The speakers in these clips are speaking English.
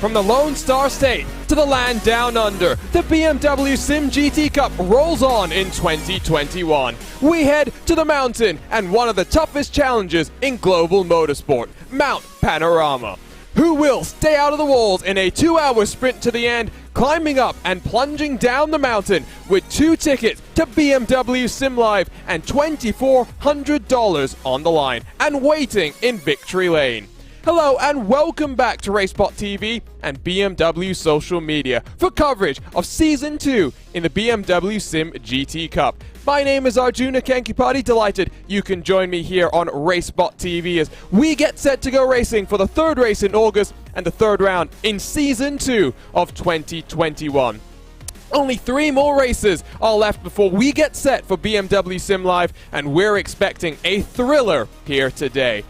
From the Lone Star State to the land down under, the BMW SIM GT Cup rolls on in 2021. We head to the mountain and one of the toughest challenges in global motorsport, Mount Panorama. Who will stay out of the walls in a 2-hour sprint to the end, climbing up and plunging down the mountain with 2 tickets to BMW Sim Live and $2,400 on the line and waiting in victory lane? Hello and welcome back to RaceSpotTV and BMW social media for coverage of Season 2 in the BMW SIM GT Cup. My name is Arjuna Kankipati. Delighted you can join me here on RaceSpotTV as we get set to go racing for the 3rd race in August and the 3rd round in Season 2 of 2021. Only 3 more races are left before we get set for BMW Sim Live, and we're expecting a thriller here today.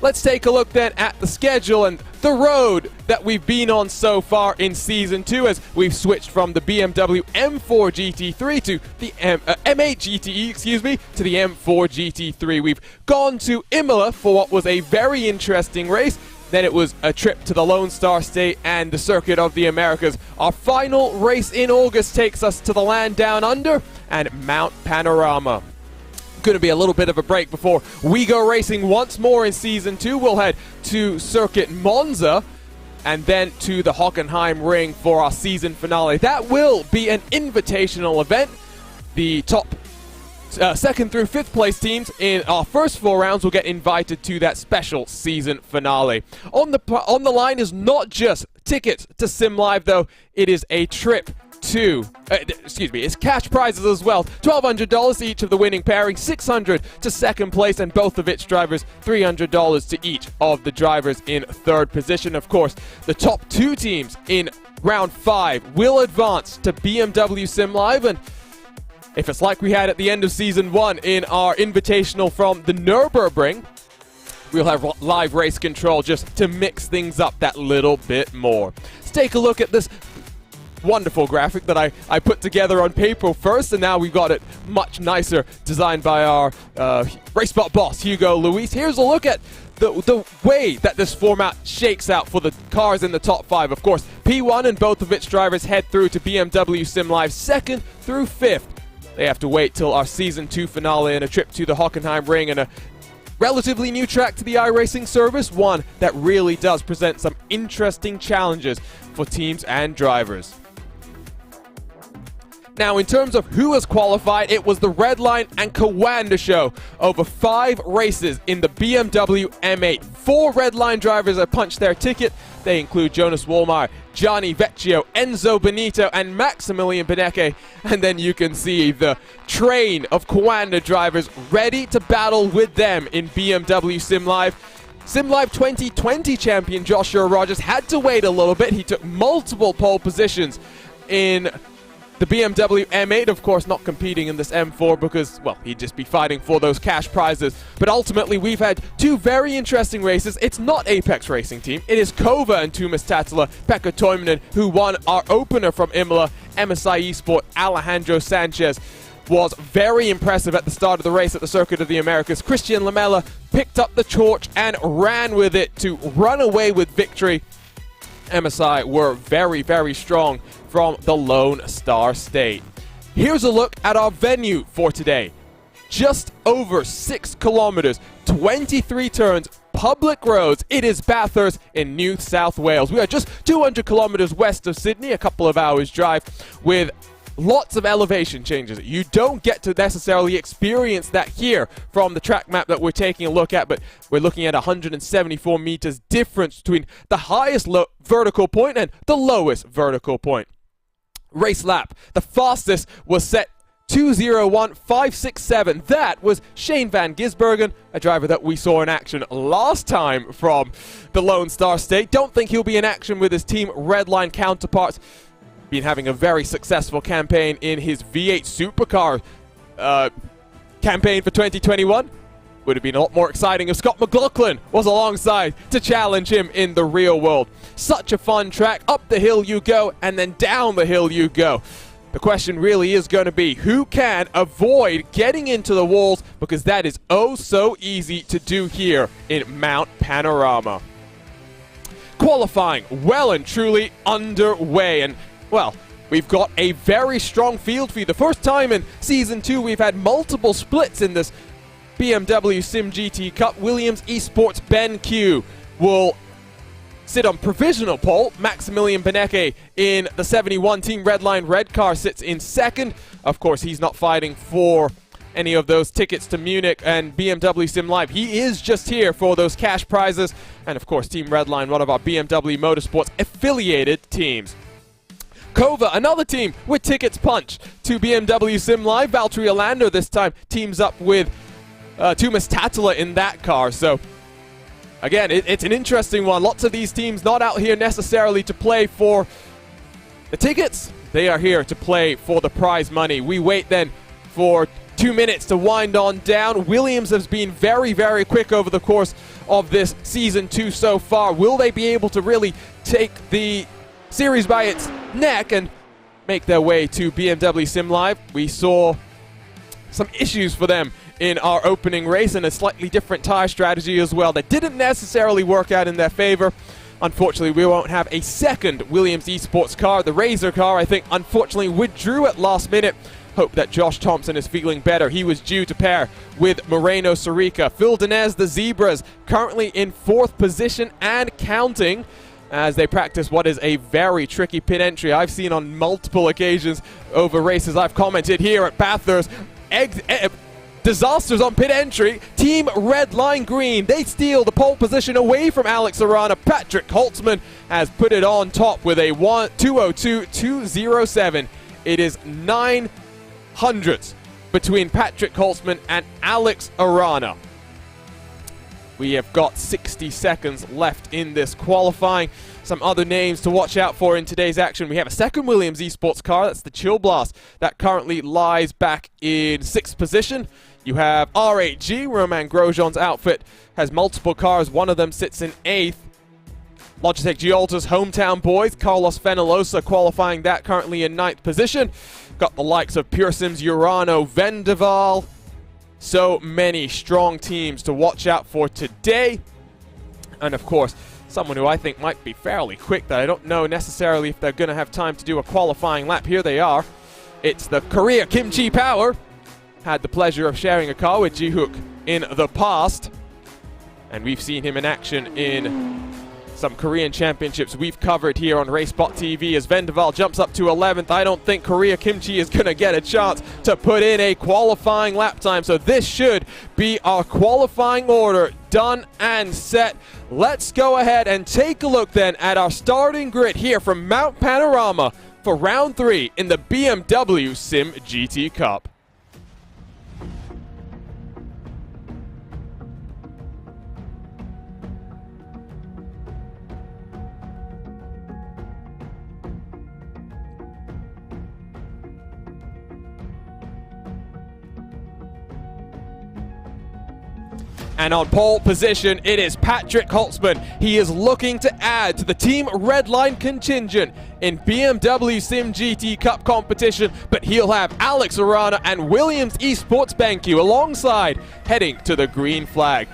Let's take a look then at the schedule and the road that we've been on so far in Season 2 as we've switched from the BMW M4 GT3 to the M8 GTE, to the M4 GT3. We've gone to Imola for what was a very interesting race. Then it was a trip to the Lone Star State and the Circuit of the Americas. Our final race in August takes us to the land down under and Mount Panorama. Going to be a little bit of a break before we go racing once more in Season 2. We'll head to Circuit Monza and then to the Hockenheim Ring for our season finale. That will be an invitational event. The top 2nd through 5th place teams in our first 4 rounds will get invited to that special season finale. On the line is not just tickets to Sim Live, though. It is a trip to, it's cash prizes as well. $1,200 to each of the winning pairing, $600 to 2nd place, and both of its drivers, $300 to each of the drivers in 3rd position. Of course, the top 2 teams in round 5 will advance to BMW Sim Live, and if it's like we had at the end of Season 1 in our invitational from the Nürburgring, we'll have live race control just to mix things up that little bit more. Let's take a look at this wonderful graphic that I put together on paper first, and now we've got it much nicer, designed by our RaceSpot boss, Hugo Luis. Here's a look at the way that this format shakes out for the cars in the top 5. Of course, P1 and both of its drivers head through to BMW Sim Live 2nd through 5th. They have to wait till our Season 2 finale and a trip to the Hockenheim Ring and a relatively new track to the iRacing service, one that really does present some interesting challenges for teams and drivers. Now, in terms of who has qualified, it was the Redline and Coanda show over 5 races in the BMW M8. 4 Redline drivers have punched their ticket. They include Jonas Wallmeyer, Gianni Vecchio, Enzo Benito, and Maximilian Benecke. And then you can see the train of Coanda drivers ready to battle with them in BMW Sim Live. Sim Live 2020 champion Joshua Rogers had to wait a little bit. He took multiple pole positions in the BMW M8, of course, not competing in this M4 because, well, he'd just be fighting for those cash prizes. But ultimately, we've had 2 very interesting races. It's not Apex Racing Team. It is Kova and Tuomas Tatila, Pekka Toivonen, who won our opener from Imola. MSI Esport, Alejandro Sanchez, was very impressive at the start of the race at the Circuit of the Americas. Christian Lamela picked up the torch and ran with it to run away with victory. MSI were very, very strong from the Lone Star State. Here's a look at our venue for today. Just over 6 kilometers, 23 turns, public roads. It is Bathurst in New South Wales. We are just 200 kilometers west of Sydney, a couple of hours drive, with lots of elevation changes. You don't get to necessarily experience that here from the track map that we're taking a look at, but we're looking at 174 meters difference between the highest vertical point and the lowest vertical point. Race lap, the fastest was set 2:01.567. That was Shane van Gisbergen, a driver that we saw in action last time from the Lone Star State. Don't think he'll be in action with his team Redline counterparts. Been having a very successful campaign in his V8 supercar campaign for 2021. Would have been a lot more exciting if Scott McLaughlin was alongside to challenge him in the real world. Such a fun track. Up the hill you go, and then down the hill you go. The question really is going to be who can avoid getting into the walls, because that is oh so easy to do here in Mount Panorama. qualifying well and truly underway. And, well, we've got a very strong field for you. The first time in Season 2 we've had multiple splits in this BMW SIM GT Cup. Williams Esports Ben Q will sit on provisional pole. Maximilian Benecke in the 71 Team Redline Red car sits in second. Of course, he's not fighting for any of those tickets to Munich and BMW Sim Live. He is just here for those cash prizes. And of course, Team Redline, one of our BMW Motorsports affiliated teams. Kova, another team with tickets punched to BMW Sim Live. Valtteri Alander this time teams up with Tuomas Tatila in that car. So again, it's an interesting one. Lots of these teams not out here necessarily to play for the tickets. They are here to play for the prize money. We wait then for 2 minutes to wind on down. Williams has been very, very quick over the course of this Season 2 so far. Will they be able to really take the series by its neck and make their way to BMW Sim Live? We saw some issues for them in our opening race and a slightly different tire strategy as well that didn't necessarily work out in their favor. Unfortunately, we won't have a second Williams Esports car. The Razor car, I think, unfortunately withdrew at last minute. Hope that Josh Thompson is feeling better. He was due to pair with Moreno Sorica. Phil Denez, the Zebras, currently in 4th position and counting as they practice what is a very tricky pit entry. I've seen on multiple occasions over races I've commented here at Bathurst. Disasters on pit entry. Team Red Line Green, they steal the pole position away from Alex Arana. Patrick Holtzman has put it on top with a 2:02.207. It is 9 hundredths between Patrick Holtzman and Alex Arana. We have got 60 seconds left in this qualifying. Some other names to watch out for in today's action. We have a second Williams Esports car. That's the Chill Blast that currently lies back in 6th position. You have R8G. Roman Grosjean's outfit has multiple cars. One of them sits in 8th. Logitech Giolta's hometown boys. Carlos Fenalosa qualifying that currently in 9th position. Got the likes of Pure Sims, Urano, Vendaval. So many strong teams to watch out for today. And of course, someone who I think might be fairly quick that I don't know necessarily if they're going to have time to do a qualifying lap. Here they are. It's the Korea Kimchi Power. Had the pleasure of sharing a car with Ji-hook in the past. And we've seen him in action in some Korean championships we've covered here on RaceSpotTV as Vendaval jumps up to 11th. I don't think Korea Kimchi is going to get a chance to put in a qualifying lap time. So this should be our qualifying order done and set. Let's go ahead and take a look then at our starting grid here from Mount Panorama for round 3 in the BMW Sim GT Cup. And on pole position, it is Patrick Holtzman. He is looking to add to the Team Redline contingent in BMW Sim GT Cup competition, but he'll have Alex Arana and Williams Esports Benku alongside heading to the green flag.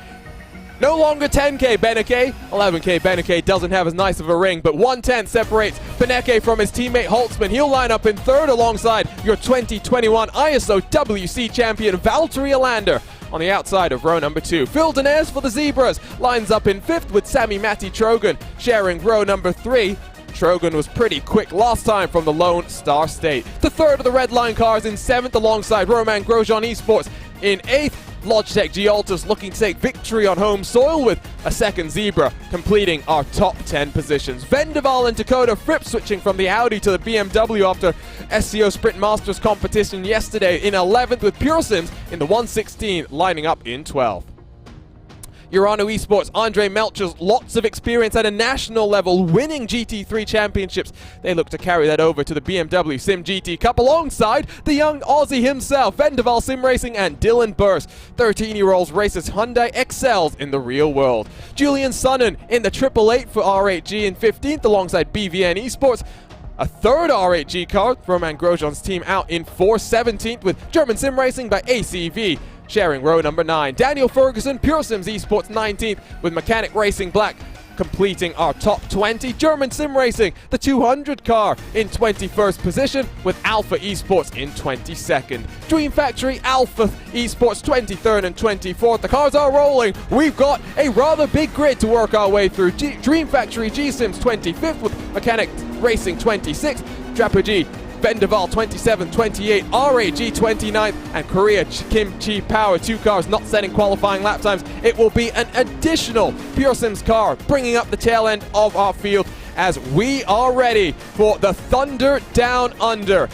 No longer 10K Benecke. 11K Benecke doesn't have as nice of a ring, but 1/10 separates Benecke from his teammate Holtzman. He'll line up in 3rd alongside your 2021 ISO WC champion Valtteri Alander on the outside of row number 2. Phil Denez for the Zebras lines up in 5th with Sami Matti Trogan sharing row number 3. Trogan was pretty quick last time from the Lone Star State. The 3rd of the Red Line cars in 7th alongside Roman Grosjean Esports in 8th. Logitech Giolta's looking to take victory on home soil with a 2nd Zebra completing our top 10 positions. Vendaval and Dakota Fripp switching from the Audi to the BMW after SCO Sprint Masters competition yesterday in 11th with Pure Sims in the 116 lining up in 12th. Urano Esports, Andre Melcher's lots of experience at a national level, winning GT3 championships. They look to carry that over to the BMW Sim GT Cup alongside the young Aussie himself, Vendaval Sim Racing and Dylan Burst. 13-year-olds races Hyundai excels in the real world. Julian Sonnen in the 888 for R8G in 15th alongside BVN Esports. A 3rd R8G car, Roman Grosjean's team out in 417th with German Sim Racing by ACV. Sharing row number 9. Daniel Ferguson, Pure Sims Esports 19th with Mechanic Racing Black completing our top 20. German Sim Racing, the 200 car, in 21st position, with Alpha Esports in 22nd. Dream Factory Alpha Esports 23rd and 24th. The cars are rolling. We've got a rather big grid to work our way through. Dream Factory G-Sims 25th, with Mechanic Racing 26th, Drapo-G Vendaval 27, 28, RAG 29th, and Korea Kimchi Power, 2 cars not setting qualifying lap times. It will be an additional Pure Sims car bringing up the tail end of our field as we are ready for the Thunder Down Under.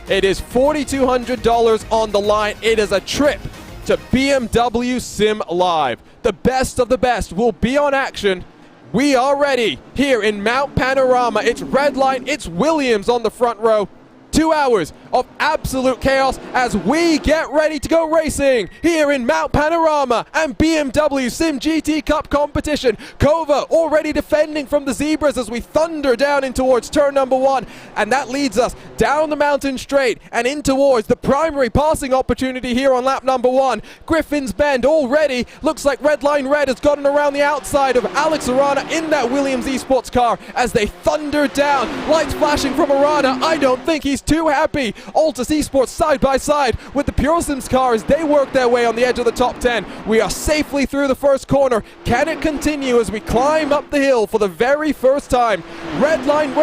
It is $4,200 on the line. It is a trip to BMW Sim Live. The best of the best will be on action. We are ready here in Mount Panorama. It's Redline, it's Williams on the front row. 2 hours of absolute chaos as we get ready to go racing here in Mount Panorama and BMW SIM GT Cup competition. Kova already defending from the zebras as we thunder down in towards turn number 1, and that leads us down the mountain straight and in towards the primary passing opportunity here on lap number 1. Griffin's Bend already looks like Redline Red has gotten around the outside of Alex Arana in that Williams Esports car as they thunder down. Lights flashing from Arana. I don't think he's too happy. Altus Esports side by side with the Pure Sims car as they work their way on the edge of the top 10. We are safely through the first corner. Can it continue as we climb up the hill for the very first time? Redline,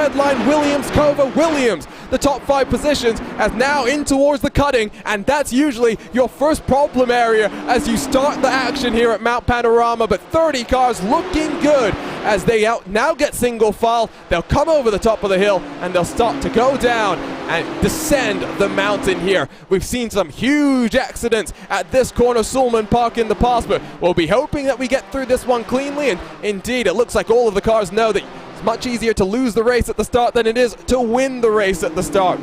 Williams, Kova, Williams. The top 5 positions as now in towards the cutting, and that's usually your first problem area as you start the action here at Mount Panorama, but 30 cars looking good as they now get single file. They'll come over the top of the hill and they'll start to go down and descend the mountain here. We've seen some huge accidents at this corner, Sulman Park, in the past, but we'll be hoping that we get through this one cleanly, and indeed it looks like all of the cars know that it's much easier to lose the race at the start than it is to win the race at the start.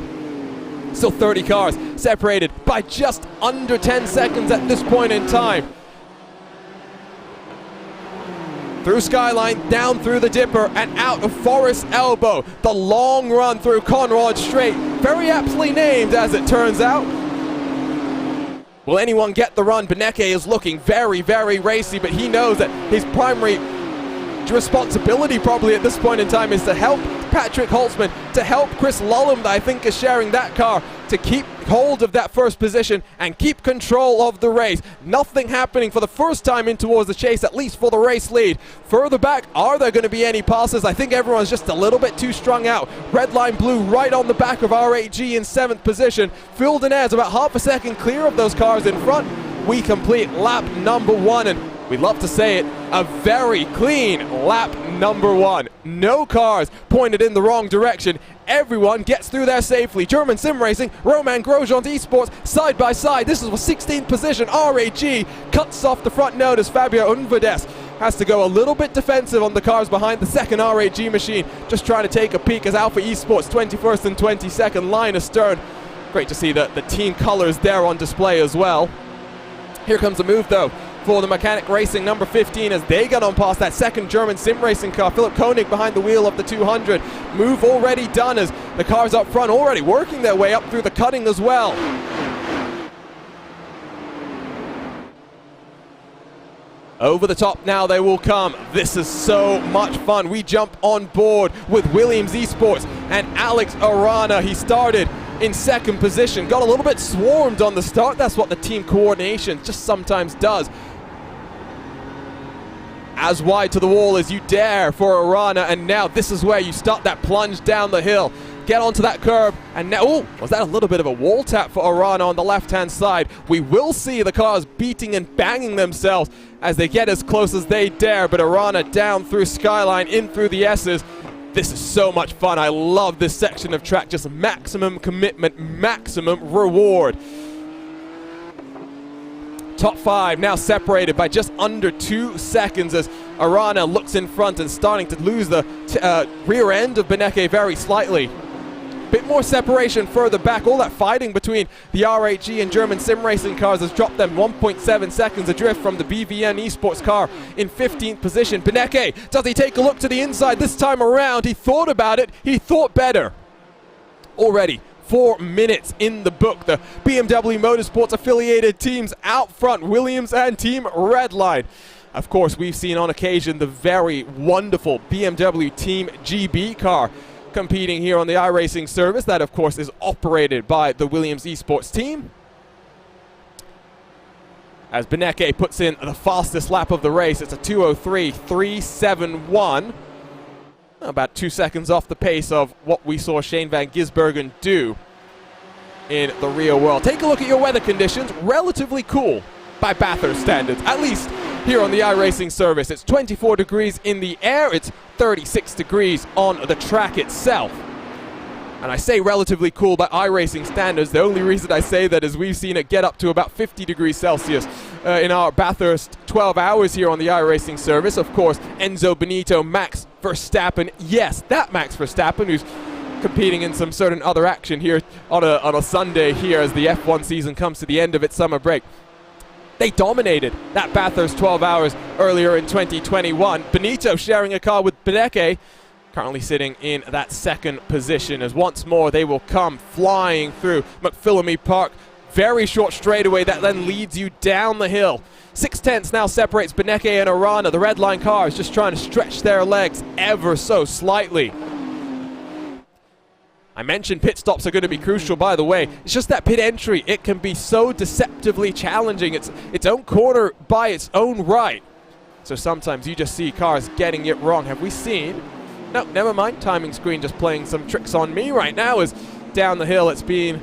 Still 30 cars separated by just under 10 seconds at this point in time. Through Skyline, down through the Dipper, and out of Forest Elbow. The long run through Conrad Straight, very aptly named as it turns out. Will anyone get the run? Beneke is looking very, very racy, but he knows that his primary responsibility probably at this point in time is to help Patrick Holtzman, to help Chris Lullum, that I think is sharing that car, to keep hold of that first position and keep control of the race. Nothing happening for the first time in towards the chase, at least for the race lead. Further back, are there going to be any passes? I think everyone's just a little bit too strung out. Redline Blue right on the back of RAG in 7th position. Filled in airs about half a second clear of those cars in front. We complete lap number 1, and we love to say it, a very clean lap number 1. No cars pointed in the wrong direction. Everyone gets through there safely. German Sim Racing, Roman Grosjean Esports, side by side. This is a 16th position. RAG cuts off the front nose as Fabio Unvedes has to go a little bit defensive on the cars behind the second RAG machine. Just trying to take a peek as Alpha Esports 21st and 22nd line astern. Great to see the team colors there on display as well. Here comes a move though for the Mechanic Racing number 15 as they get on past that second German Sim Racing car. Philip Koenig behind the wheel of the 200. Move already done as the cars up front already working their way up through the cutting as well. Over the top now they will come. This is so much fun. We jump on board with Williams Esports and Alex Arana. He started in 2nd position, got a little bit swarmed on the start. That's what the team coordination just sometimes does. As wide to the wall as you dare for Arana, and now this is where you start that plunge down the hill. Get onto that curb, and now, oh, was that a little bit of a wall tap for Arana on the left-hand side? We will see the cars beating and banging themselves as they get as close as they dare, but Arana down through Skyline, in through the S's. This is so much fun. I love this section of track, just maximum commitment, maximum reward. Top 5 now separated by just under 2 seconds as Arana looks in front and starting to lose the rear end of Beneke very slightly. Bit more separation further back. All that fighting between the RAG and German Sim Racing cars has dropped them 1.7 seconds adrift from the BVN Esports car in 15th position. Beneke, does he take a look to the inside this time around? He thought about it. He thought better. Already 4 minutes in the book. The BMW Motorsports affiliated teams out front, Williams and Team Redline. Of course, we've seen on occasion the very wonderful BMW Team GB car competing here on the iRacing service. That, of course, is operated by the Williams Esports team. As Beneke puts in the fastest lap of the race, it's a 2:03.371. About 2 seconds off the pace of what we saw Shane van Gisbergen do in the real world. Take a look at your weather conditions. Relatively cool by Bathurst standards, at least here on the iRacing service. It's 24 degrees in the air. It's 36 degrees on the track itself. And I say relatively cool by iRacing standards. The only reason I say that is we've seen it get up to about 50 degrees Celsius in our Bathurst 12 hours here on the iRacing service. Of course, Enzo Benito, Max Verstappen. Yes, that Max Verstappen, who's competing in some certain other action here on a Sunday here as the F1 season comes to the end of its summer break. They dominated that Bathurst 12 hours earlier in 2021. Benito sharing a car with Beneke, currently sitting in that second position, as once more they will come flying through McPhillamy Park. Very short straightaway that then leads you down the hill. 6/10 now separates Beneke and Arana. The red line car is just trying to stretch their legs ever so slightly. I mentioned pit stops are going to be crucial, by the way. It's just that pit entry, it can be so deceptively challenging. It's its own corner by its own right. So sometimes you just see cars getting it wrong. Have we seen? No, never mind. Timing screen just playing some tricks on me right now as down the hill it's been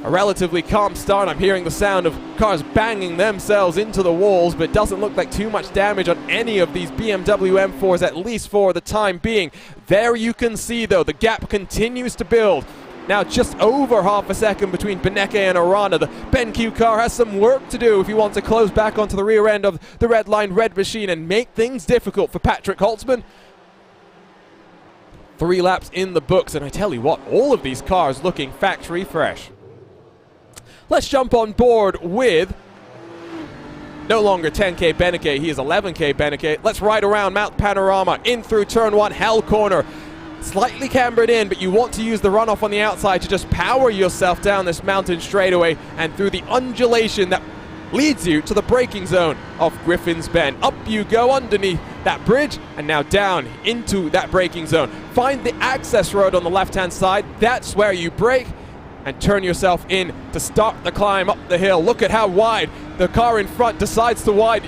a relatively calm start. I'm hearing the sound of cars banging themselves into the walls, but it doesn't look like too much damage on any of these BMW M4s, at least for the time being. There you can see, though, the gap continues to build. Now just over half a second between Beneke and Arana. The BenQ car has some work to do if you want to close back onto the rear end of the red line red machine and make things difficult for Patrick Holtzman. 3 laps in the books, and I tell you what, all of these cars looking factory fresh. Let's jump on board with no longer 10K Beneke, he is 11K Beneke. Let's ride around Mount Panorama, in through turn 1, hell corner. Slightly cambered in, but you want to use the runoff on the outside to just power yourself down this mountain straightaway and through the undulation that leads you to the braking zone of Griffin's Bend. Up you go underneath that bridge and now down into that braking zone. Find the access road on the left-hand side. That's where you brake and turn yourself in to start the climb up the hill. Look at how wide the car in front decides to run.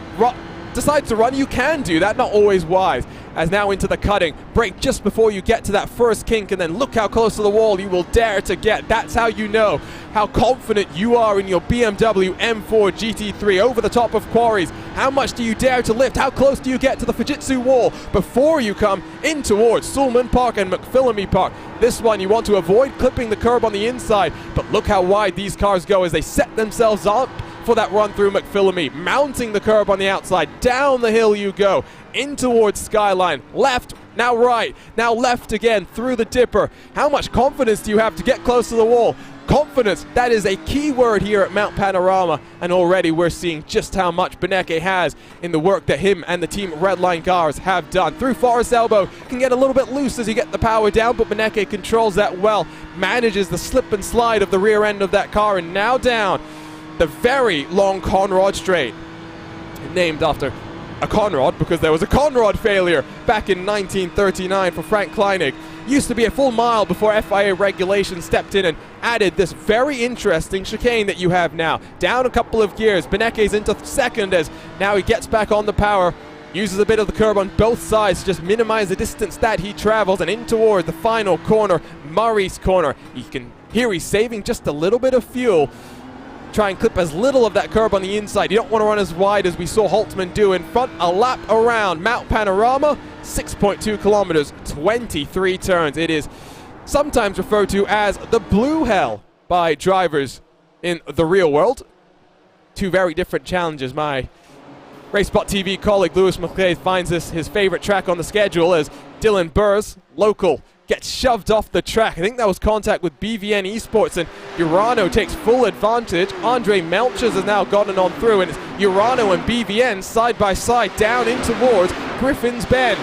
You can do that, not always wise. As now into the cutting, brake just before you get to that first kink, and then look how close to the wall you will dare to get. That's how you know how confident you are in your BMW M4 GT3 over the top of quarries. How much do you dare to lift? How close do you get to the Fujitsu wall before you come in towards Sulman Park and McPhillamy Park? This one you want to avoid clipping the curb on the inside, but look how wide these cars go as they set themselves up for that run through McPhillamy, mounting the curb on the outside. Down the hill you go, in towards Skyline, left, now right, now left again through the dipper. How much confidence do you have to get close to the wall? Confidence, that is a key word here at Mount Panorama, and already we're seeing just how much Beneke has in the work that him and the Team Redline cars have done. Through Forest Elbow, can get a little bit loose as you get the power down, but Beneke controls that well, manages the slip and slide of the rear end of that car, and now down the very long Conrod Straight, named after a Conrod because there was a Conrod failure back in 1939 for Frank Kleinig. Used to be a full mile before FIA regulations stepped in and added this very interesting chicane that you have now. Down a couple of gears, Beneke's into second as now he gets back on the power, uses a bit of the curb on both sides to just minimize the distance that he travels, and in toward the final corner, Murray's corner. You can hear he's saving just a little bit of fuel. Try and clip as little of that curb on the inside. You don't want to run as wide as we saw Holtzman do in front. A lap around Mount Panorama, 6.2 kilometers, 23 turns. It is sometimes referred to as the blue hell by drivers in the real world. 2 very different challenges. My RaceSpotTV colleague Lewis McClay finds this his favorite track on the schedule as Dylan Burrs, local, gets shoved off the track. I think that was contact with BVN Esports, and Urano takes full advantage. Andre Melchers has now gotten on through, and it's Urano and BVN side by side down in towards Griffin's Bend.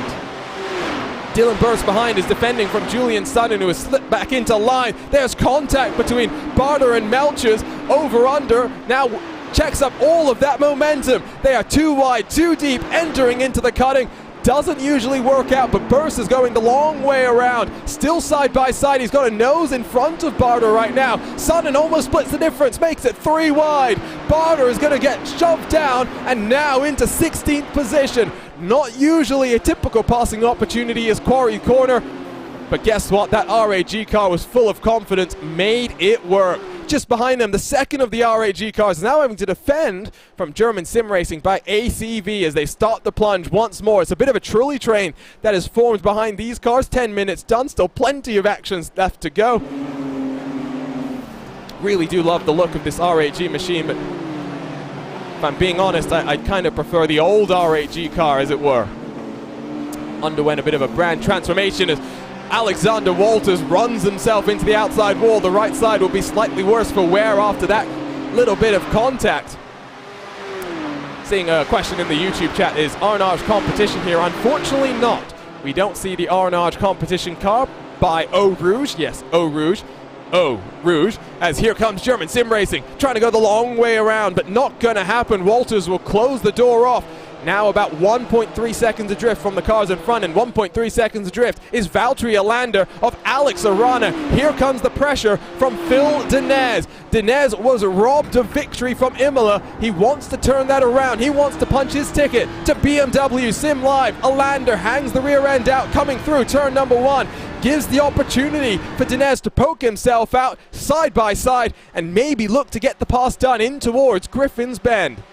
Dylan Burst behind is defending from Julian Sutton, who has slipped back into line. There's contact between Barter and Melchers. Over under. Now checks up all of that momentum. They are too wide, too deep, entering into the cutting. Doesn't usually work out, but Burst is going the long way around. Still side by side. He's got a nose in front of Barter right now. Sutton almost splits the difference, makes it 3 wide. Barter is going to get shoved down and now into 16th position. Not usually a typical passing opportunity as Quarry Corner, but guess what? That RAG car was full of confidence, made it work. Just behind them, the second of the RAG cars now having to defend from German sim racing by ACV as they start the plunge once more. It's a bit of a trolley train that is formed behind these cars. 10 minutes done, still plenty of actions left to go. Really do love the look of this RAG machine, but if I'm being honest, I kind of prefer the old RAG car, as it were. Underwent a bit of a brand transformation as Alexander Walters runs himself into the outside wall. The right side will be slightly worse for wear after that little bit of contact. Seeing a question in the YouTube chat, is Arnage competition here? Unfortunately not. We don't see the Arnage competition car by Eau Rouge. Yes, Eau Rouge. Eau Rouge, as here comes German sim racing, trying to go the long way around, but not gonna happen. Walters will close the door off. Now about 1.3 seconds adrift from the cars in front, and 1.3 seconds adrift is Valtteri Alander of Alex Arana. Here comes the pressure from Phil Denez. Denez was robbed of victory from Imola. He wants to turn that around. He wants to punch his ticket to BMW Sim Live. Alander hangs the rear end out, coming through turn number 1. Gives the opportunity for Denez to poke himself out side by side and maybe look to get the pass done in towards Griffin's Bend.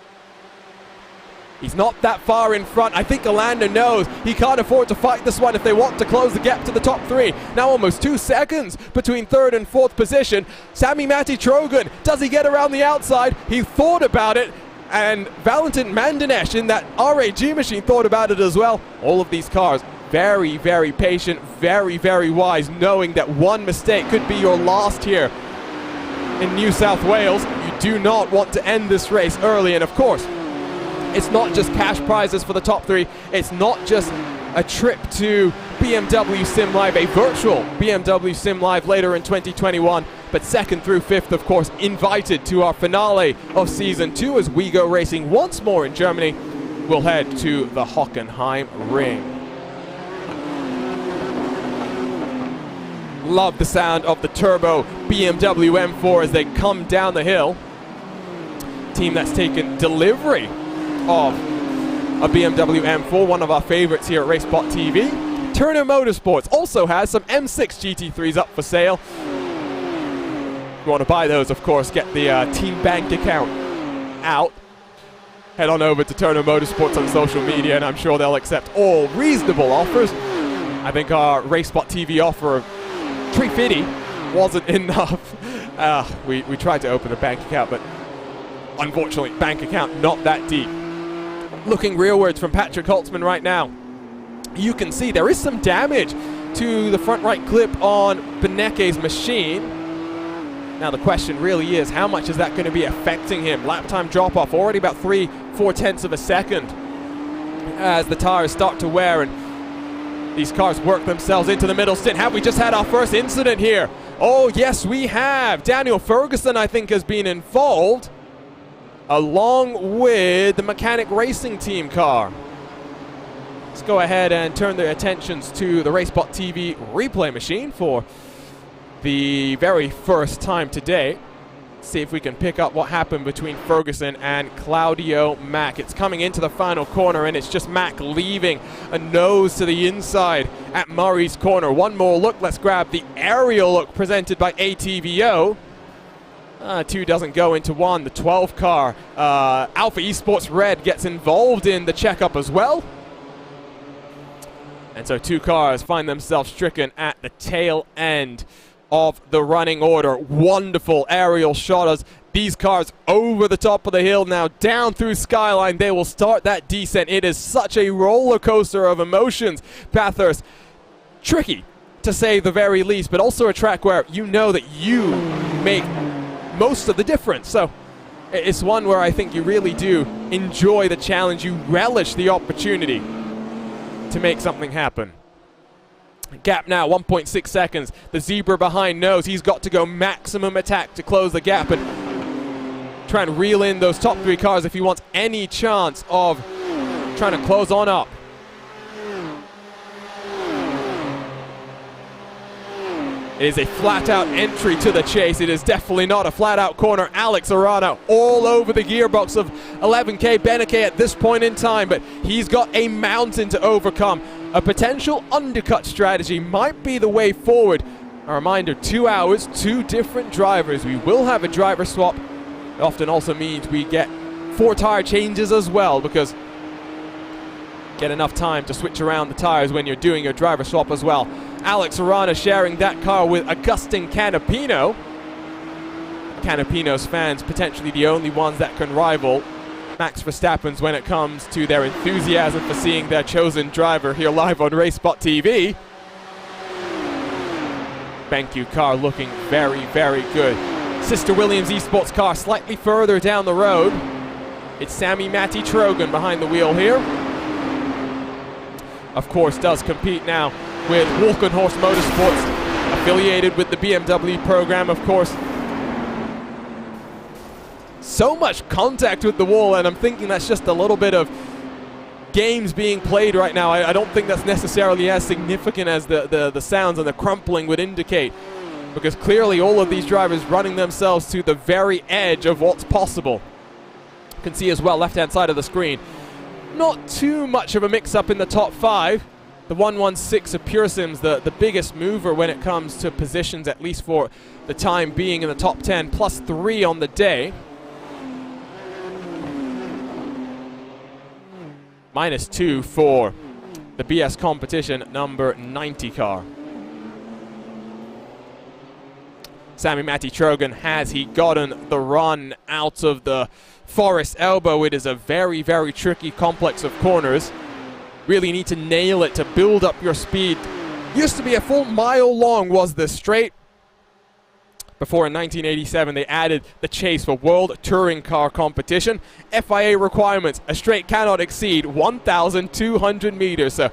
He's not that far in front. I think Alander knows he can't afford to fight this one if they want to close the gap to the top 3. Now almost 2 seconds between 3rd and 4th position. Sami Matti Trogan, does he get around the outside? He thought about it, and Valentin Mandanesh in that RAG machine thought about it as well. All of these cars very, very patient, very, very wise, knowing that one mistake could be your last here in New South Wales. You do not want to end this race early, and of course, it's not just cash prizes for the top 3. It's not just a trip to BMW Sim Live, a virtual BMW Sim Live later in 2021. But 2nd through 5th, of course, invited to our finale of Season 2 as we go racing once more in Germany. We'll head to the Hockenheim Ring. Love the sound of the turbo BMW M4 as they come down the hill. Team that's taken delivery of a BMW M4, one of our favorites here at RaceSpotTV. Turner Motorsports also has some M6 GT3s up for sale. If you want to buy those, of course, get the team bank account out. Head on over to Turner Motorsports on social media, and I'm sure they'll accept all reasonable offers. I think our RaceSpotTV offer of $350 wasn't enough. We tried to open a bank account, but unfortunately, bank account not that deep. Looking rearwards from Patrick Holtzman right now, you can see there is some damage to the front right clip on Beneke's machine. Now the question really is, how much is that going to be affecting him? Lap time drop off already about 3/4 tenths of a second as the tires start to wear and these cars work themselves into the middle stint. Have we just had our first incident here? Oh yes, we have. Daniel Ferguson, I think, has been involved, along with the Mechanic Racing Team car. Let's go ahead and turn their attentions to the RaceSpotTV replay machine for the very first time today. See if we can pick up what happened between Ferguson and Claudio Mack. It's coming into the final corner, and it's just Mack leaving a nose to the inside at Murray's corner. One more look. Let's grab the aerial look presented by ATVO. 2 doesn't go into 1. The 12 car, Alpha Esports Red, gets involved in the checkup as well. And so 2 cars find themselves stricken at the tail end of the running order. Wonderful aerial shot as these cars over the top of the hill now, down through Skyline. They will start that descent. It is such a roller coaster of emotions. Bathurst, tricky to say the very least, but also a track where you know that you make most of the difference. So it's one where I think you really do enjoy the challenge. You relish the opportunity to make something happen. Gap now 1.6 seconds. The zebra behind knows he's got to go maximum attack to close the gap, and try and reel in those top 3 cars if he wants any chance of trying to close on up. It is a flat-out entry to the chase. It is definitely not a flat-out corner. Alex Arana all over the gearbox of 11K Beneke at this point in time, but he's got a mountain to overcome. A potential undercut strategy might be the way forward. A reminder, 2 hours, 2 different drivers. We will have a driver swap. It often also means we get 4 tire changes as well, because get enough time to switch around the tires when you're doing your driver swap as well. Alex Arana sharing that car with Agustin Canapino. Canapino's fans potentially the only ones that can rival Max Verstappen's when it comes to their enthusiasm for seeing their chosen driver here live on RaceSpotTV. BenQ car looking very, very good. Sister Williams Esports car slightly further down the road. It's Sammy Matty Trogan behind the wheel here. Of course, does compete now with Walkenhorst Motorsports, affiliated with the BMW program, of course. So much contact with the wall, and I'm thinking that's just a little bit of games being played right now. I don't think that's necessarily as significant as the sounds and the crumpling would indicate, because clearly all of these drivers running themselves to the very edge of what's possible. You can see as well, left-hand side of the screen, not too much of a mix-up in the top 5. The 116 of Pure Sims, the biggest mover when it comes to positions, at least for the time being, in the top 10, plus 3 on the day. -2 for the BS competition number 90 car. Sammy Matty Trogan, has he gotten the run out of the Forest Elbow? It is a very, very tricky complex of corners. Really need to nail it to build up your speed. Used to be a full mile long was the straight. Before in 1987 they added the chase for World Touring Car Competition. FIA requirements, a straight cannot exceed 1,200 meters. So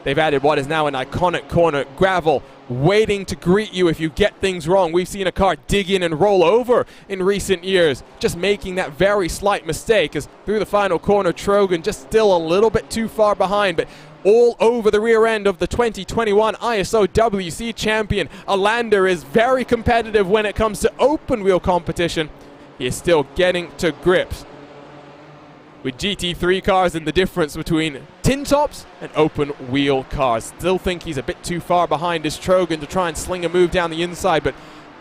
they've added what is now an iconic corner, gravel, waiting to greet you if you get things wrong. We've seen a car dig in and roll over in recent years, just making that very slight mistake, as through the final corner, Trogan just still a little bit too far behind, but all over the rear end of the 2021 ISO WC champion. Alander is very competitive when it comes to open wheel competition. He is still getting to grips with GT3 cars and the difference between tin tops and open wheel cars. Still think he's a bit too far behind his Trogan to try and sling a move down the inside, but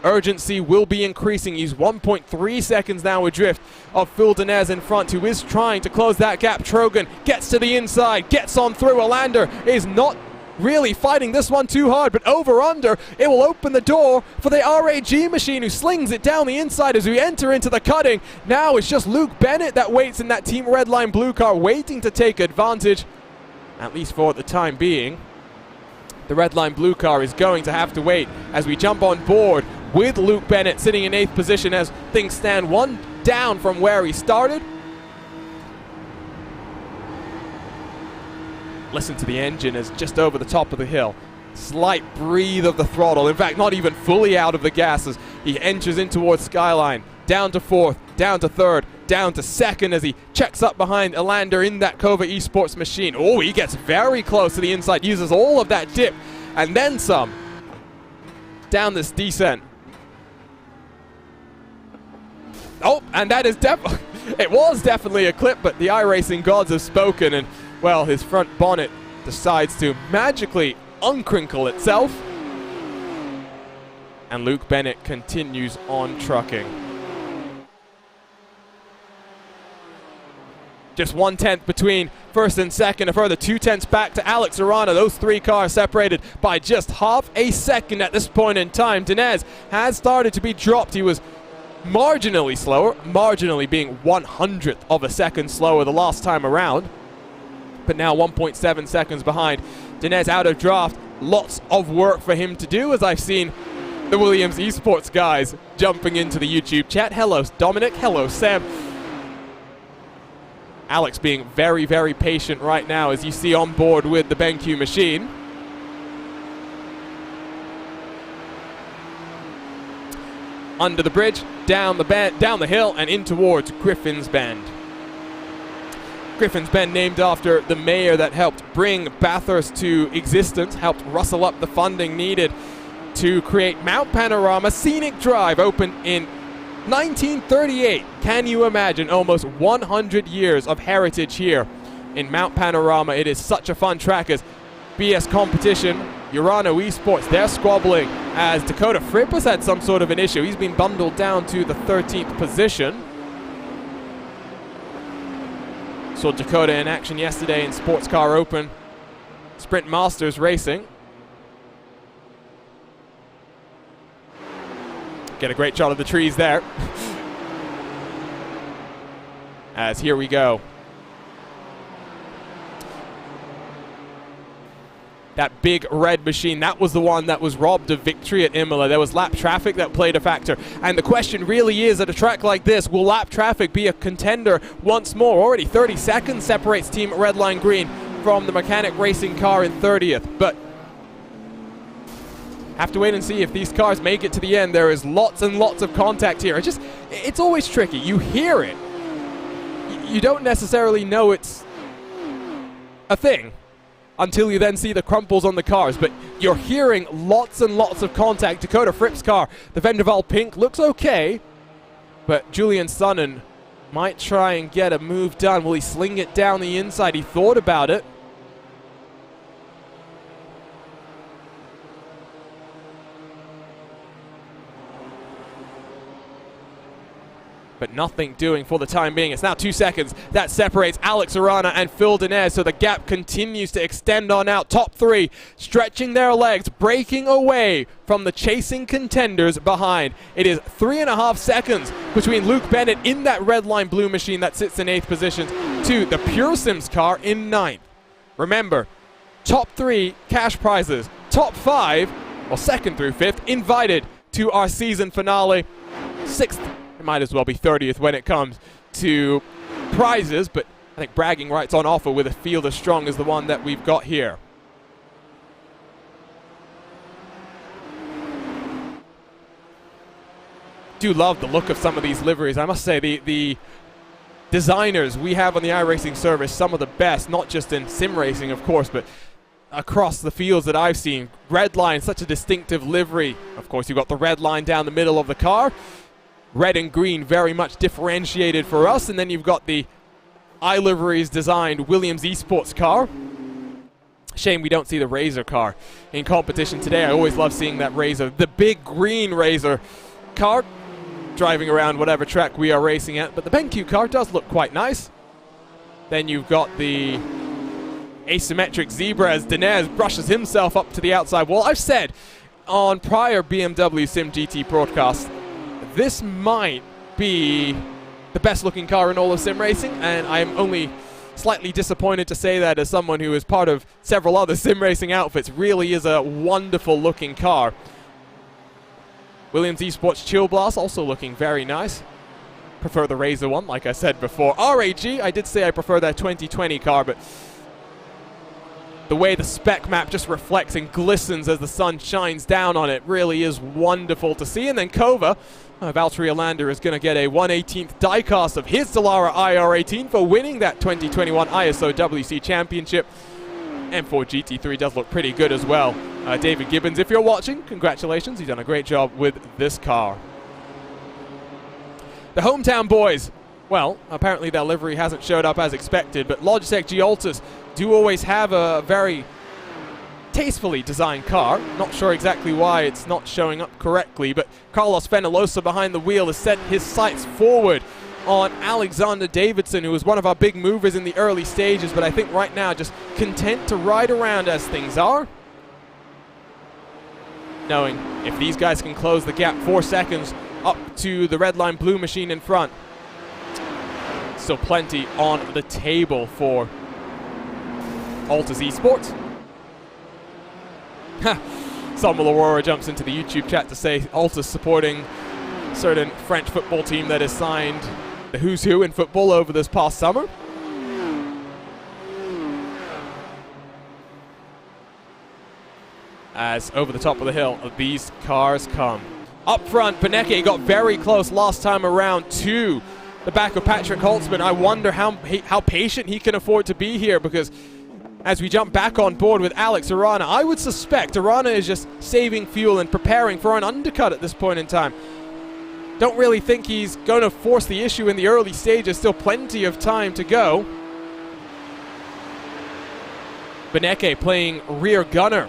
urgency will be increasing. He's 1.3 seconds now adrift of Phil Denez in front, who is trying to close that gap. Trogan gets to the inside, gets on through. Alander is not really fighting this one too hard, but over under, it will open the door for the RAG machine, who slings it down the inside as we enter into the cutting. Now it's just Luke Bennett that waits in that Team Redline blue car, waiting to take advantage, at least for the time being. The Redline blue car is going to have to wait as we jump on board with Luke Bennett sitting in 8th position as things stand 1 down from where he started. Listen to the engine as just over the top of the hill. Slight breathe of the throttle. In fact, not even fully out of the gas as he enters in towards Skyline. Down to 4th, down to 3rd, down to 2nd as he checks up behind Alander in that Kova Esports machine. Oh, he gets very close to the inside, uses all of that dip and then some down this descent. Oh, and that is it was definitely a clip, but the iRacing gods have spoken, and well, his front bonnet decides to magically uncrinkle itself. And Luke Bennett continues on trucking. Just 1/10 between first and second, a further 2/10 back to Alex Arana. Those 3 cars separated by just half a second at this point in time. Denez has started to be dropped. He was marginally slower, marginally being 1/100th of a second slower the last time around, but now 1.7 seconds behind. Denez out of draft. Lots of work for him to do, as I've seen the Williams Esports guys jumping into the YouTube chat. Hello, Dominic. Hello, Sam. Alex being very, very patient right now, as you see on board with the BenQ machine. under the bridge, down the hill, and in towards Griffin's Bend. Griffin's Bend named after the mayor that helped bring Bathurst to existence, helped rustle up the funding needed to create Mount Panorama Scenic Drive, opened in 1938. Can you imagine? Almost 100 years of heritage here in Mount Panorama. It is such a fun track as BS Competition, Urano Esports, they're squabbling as Dakota Fripp has had some sort of an issue. He's been bundled down to the 13th position. Saw Dakota in action yesterday in Sports Car Open Sprint Masters Racing. Get a great shot of the trees there. As here we go. That big red machine, that was the one that was robbed of victory at Imola. There was lap traffic that played a factor. And the question really is, at a track like this, will lap traffic be a contender once more? Already 30 seconds separates Team Redline Green from the Mechanic Racing car in 30th. But have to wait and see if these cars make it to the end. There is lots and lots of contact here. It's always tricky. You hear it. You don't necessarily know it's a thing until you then see the crumples on the cars, but you're hearing lots and lots of contact. Dakota Fripp's car, the Vendaval Pink, looks okay, but Julian Sonnen might try and get a move done. Will he sling it down the inside? He thought about it. But nothing doing for the time being. It's now 2 seconds. That separates Alex Arana and Phil Dinez, so the gap continues to extend on out. Top three stretching their legs, breaking away from the chasing contenders behind. It is 3.5 seconds between Luke Bennett in that red line blue machine that sits in 8th position to the Pure Sims car in 9th. Remember, top three cash prizes, top five, well, 2nd through 5th, invited to our season finale. 6th, it might as well be 30th when it comes to prizes, but I think bragging rights on offer with a field as strong as the one that we've got here. Do love the look of some of these liveries. I must say the designers we have on the iRacing service, some of the best, not just in sim racing of course, but across the fields that I've seen. Red line, such a distinctive livery. Of course, you've got the red line down the middle of the car. Red and green very much differentiated for us, and then you've got the iLiveries designed Williams Esports car. Shame we don't see the Razor car in competition today. I always love seeing that Razor, the big green Razor car, driving around whatever track we are racing at. But the BenQ car does look quite nice. Then you've got the asymmetric Zebra as Dinez brushes himself up to the outside wall. I've said on prior BMW Sim GT broadcasts, this might be the best looking car in all of sim racing, and I'm only slightly disappointed to say that as someone who is part of several other sim racing outfits. Really is a wonderful looking car. Williams Esports Chill Blast also looking very nice. Prefer the Razor one, like I said before. RAG, I did say I prefer that 2020 car, but the way the spec map just reflects and glistens as the sun shines down on it really is wonderful to see. And then Kova, Valtteri Alander is going to get a 1/18th diecast of his Solara IR18 for winning that 2021 ISO WC Championship. M4 GT3 does look pretty good as well. David Gibbons, if you're watching, congratulations. You've done a great job with this car. The hometown boys, well, apparently their livery hasn't showed up as expected, but Logitech G-Altus do always have a very tastefully designed car. Not sure exactly why it's not showing up correctly, but Carlos Fenalosa behind the wheel has set his sights forward on Alexander Davidson, who was one of our big movers in the early stages, but I think right now just content to ride around as things are, knowing if these guys can close the gap 4 seconds up to the red line blue machine in front. Still plenty on the table for Altus Esports. Samuel Aurora jumps into the YouTube chat to say Altus supporting a certain French football team that has signed the who's who in football over this past summer. As over the top of the hill, these cars come. Up front, Beneke got very close last time around to the back of Patrick Holtzman. I wonder how patient he can afford to be here, because as we jump back on board with Alex Arana, I would suspect Arana is just saving fuel and preparing for an undercut at this point in time. Don't really think he's going to force the issue in the early stages. Still plenty of time to go. Beneke playing rear gunner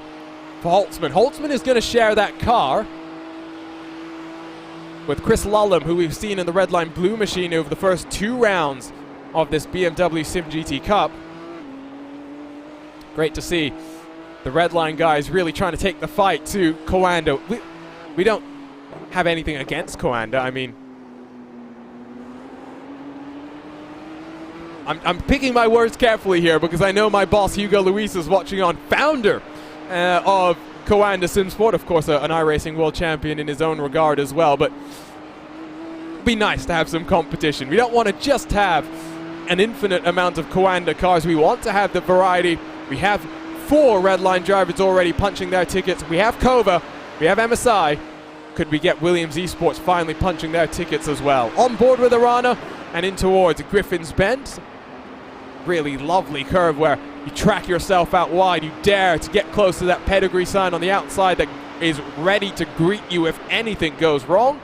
for Holtzman. Holtzman is going to share that car with Chris Lullum, who we've seen in the red line blue machine over the first 2 rounds of this BMW SIM GT Cup. Great to see the red line guys really trying to take the fight to Coanda. We don't have anything against Coanda. I mean, I'm picking my words carefully here, because I know my boss Hugo Luis is watching on. Founder of Coanda Simsport, of course, an iRacing world champion in his own regard as well. But it'd be nice to have some competition. We don't want to just have an infinite amount of Coanda cars. We want to have the variety. We have 4 red line drivers already punching their tickets. We have Kova, we have MSI. Could we get Williams Esports finally punching their tickets as well? On board with Arana and in towards Griffin's Bend. Really lovely curve where you track yourself out wide. You dare to get close to that pedigree sign on the outside that is ready to greet you if anything goes wrong.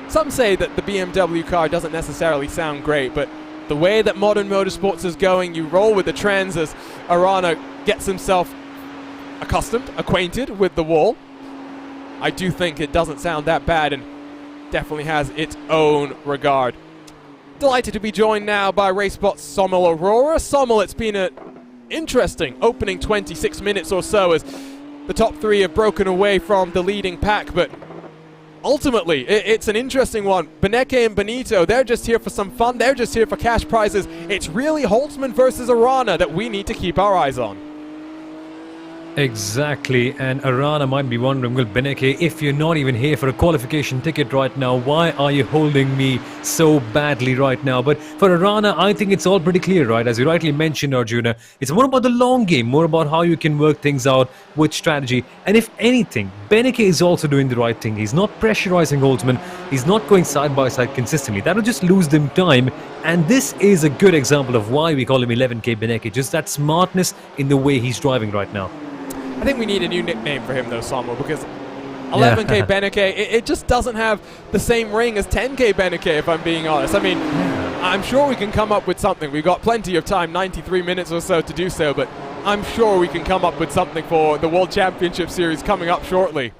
Some say that the BMW car doesn't necessarily sound great, but the way that modern motorsports is going, you roll with the trends as Arana gets himself acquainted with the wall. I do think it doesn't sound that bad and definitely has its own regard. Delighted to be joined now by RaceSpot's Sommel Aurora. Sommel, it's been an interesting opening 26 minutes or so as the top 3 have broken away from the leading pack, but ultimately, it's an interesting one. Beneke and Benito, they're just here for some fun. They're just here for cash prizes. It's really Holtzman versus Arana that we need to keep our eyes on. Exactly, and Arana might be wondering, well, Beneke, if you're not even here for a qualification ticket right now, why are you holding me so badly right now? But for Arana, I think it's all pretty clear, right? As you rightly mentioned, Arjuna, it's more about the long game, more about how you can work things out with strategy. And if anything, Beneke is also doing the right thing. He's not pressurizing Holtzman. He's not going side by side consistently. That will just lose them time. And this is a good example of why we call him 11K Beneke, just that smartness in the way he's driving right now. I think we need a new nickname for him though, Sommel, because 11K Beneke, it just doesn't have the same ring as 10K Beneke, if I'm being honest. I mean, I'm sure we can come up with something. We've got plenty of time, 93 minutes or so to do so, but I'm sure we can come up with something for the World Championship Series coming up shortly.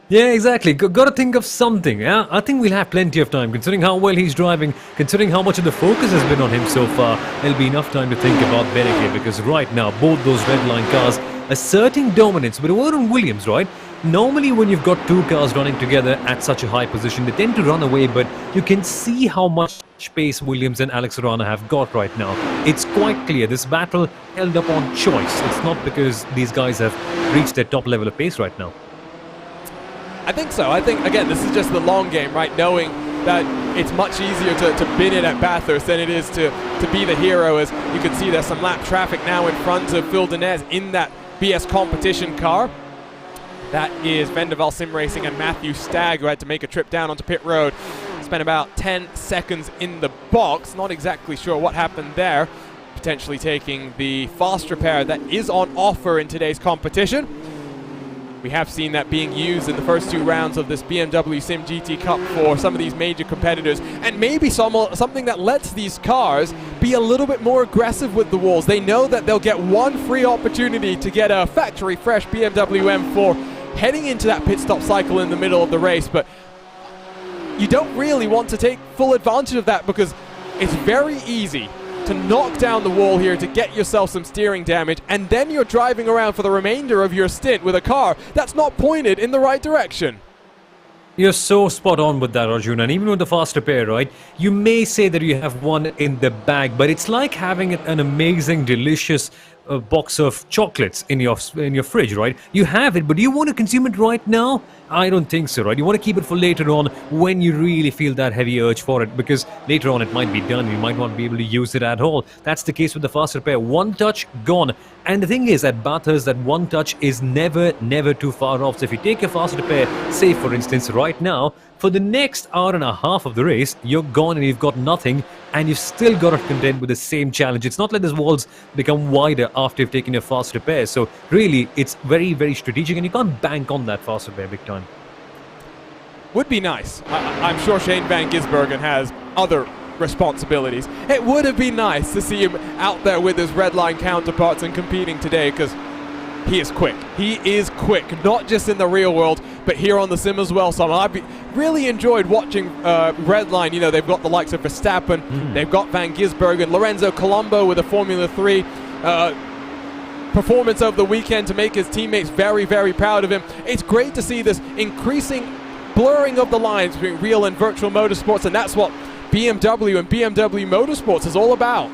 Yeah, exactly. Got to think of something. Yeah? I think we'll have plenty of time, considering how well he's driving, considering how much of the focus has been on him so far. There'll be enough time to think about Beneke, because right now, both those red line cars asserting dominance. But over on Williams, right? Normally when you've got 2 cars running together at such a high position, they tend to run away, but you can see how much pace Williams and Alex Arana have got right now. It's quite clear this battle held up on choice. It's not because these guys have reached their top level of pace right now. I think so. I think, again, this is just the long game, right? Knowing that it's much easier to bin it at Bathurst than it is to be the hero. As you can see, there's some lap traffic now in front of Phil Denez in that BS competition car. That is Vendaval Sim Racing and Matthew Stagg, who had to make a trip down onto pit road. Spent about 10 seconds in the box. Not exactly sure what happened there. Potentially taking the fast repair that is on offer in today's competition. We have seen that being used in the first 2 rounds of this BMW SIM GT Cup for some of these major competitors, and maybe something that lets these cars be a little bit more aggressive with the walls. They know that they'll get one free opportunity to get a factory fresh BMW M4 heading into that pit stop cycle in the middle of the race, but you don't really want to take full advantage of that, because it's very easy to knock down the wall here to get yourself some steering damage, and then you're driving around for the remainder of your stint with a car that's not pointed in the right direction. You're so spot on with that, Arjuna. And even with the fast repair, right? You may say that you have one in the bag, but it's like having an amazing, delicious a box of chocolates in your fridge, right? You have it, but do you want to consume it right now? I don't think so, right? You want to keep it for later on when you really feel that heavy urge for it, because later on it might be done. You might not be able to use it at all. That's the case with the fast repair. One touch, gone. And the thing is, at Bathurst, that one touch is never too far off. So if you take your fast repair, say for instance right now, for the next hour and a half of the race, you're gone and you've got nothing, and you've still got to contend with the same challenge. It's not like these walls become wider after you've taken your fast repair. So really, it's very strategic, and you can't bank on that fast repair big time. Would be nice. I'm sure Shane Van Gisbergen has other responsibilities. It would have been nice to see him out there with his red line counterparts and competing today, because he is quick. He is quick, not just in the real world, but here on the sim as well. So I've really enjoyed watching Redline. You know, they've got the likes of Verstappen, they've got Van Gisbergen, Lorenzo Colombo with a Formula 3 performance over the weekend to make his teammates very proud of him. It's great to see this increasing blurring of the lines between real and virtual motorsports, and that's what BMW and BMW Motorsports is all about.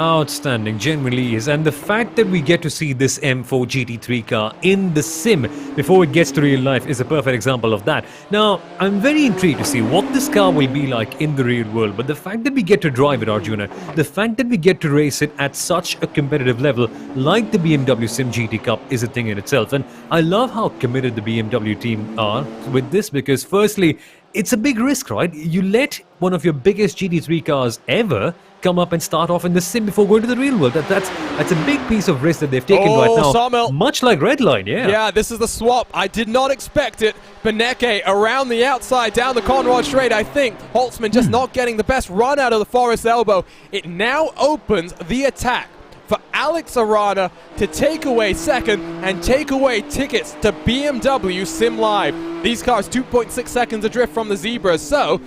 Outstanding, genuinely is. And the fact that we get to see this M4 GT3 car in the sim before it gets to real life is a perfect example of that. Now, I'm very intrigued to see what this car will be like in the real world, but the fact that we get to drive it, Arjuna, the fact that we get to race it at such a competitive level like the BMW SIM GT Cup is a thing in itself. And I love how committed the BMW team are with this, because firstly, it's a big risk, right? You let one of your biggest GT3 cars ever come up and start off in the sim before going to the real world. That's a big piece of risk that they've taken right now. Samuel. Much like Redline, yeah. Yeah, this is the swap. I did not expect it. Beneke around the outside, down the Conrad straight. I think Holtzman just not getting the best run out of the Forest elbow. It now opens the attack for Alex Arana to take away second and take away tickets to BMW Sim Live. These cars 2.6 seconds adrift from the Zebras, so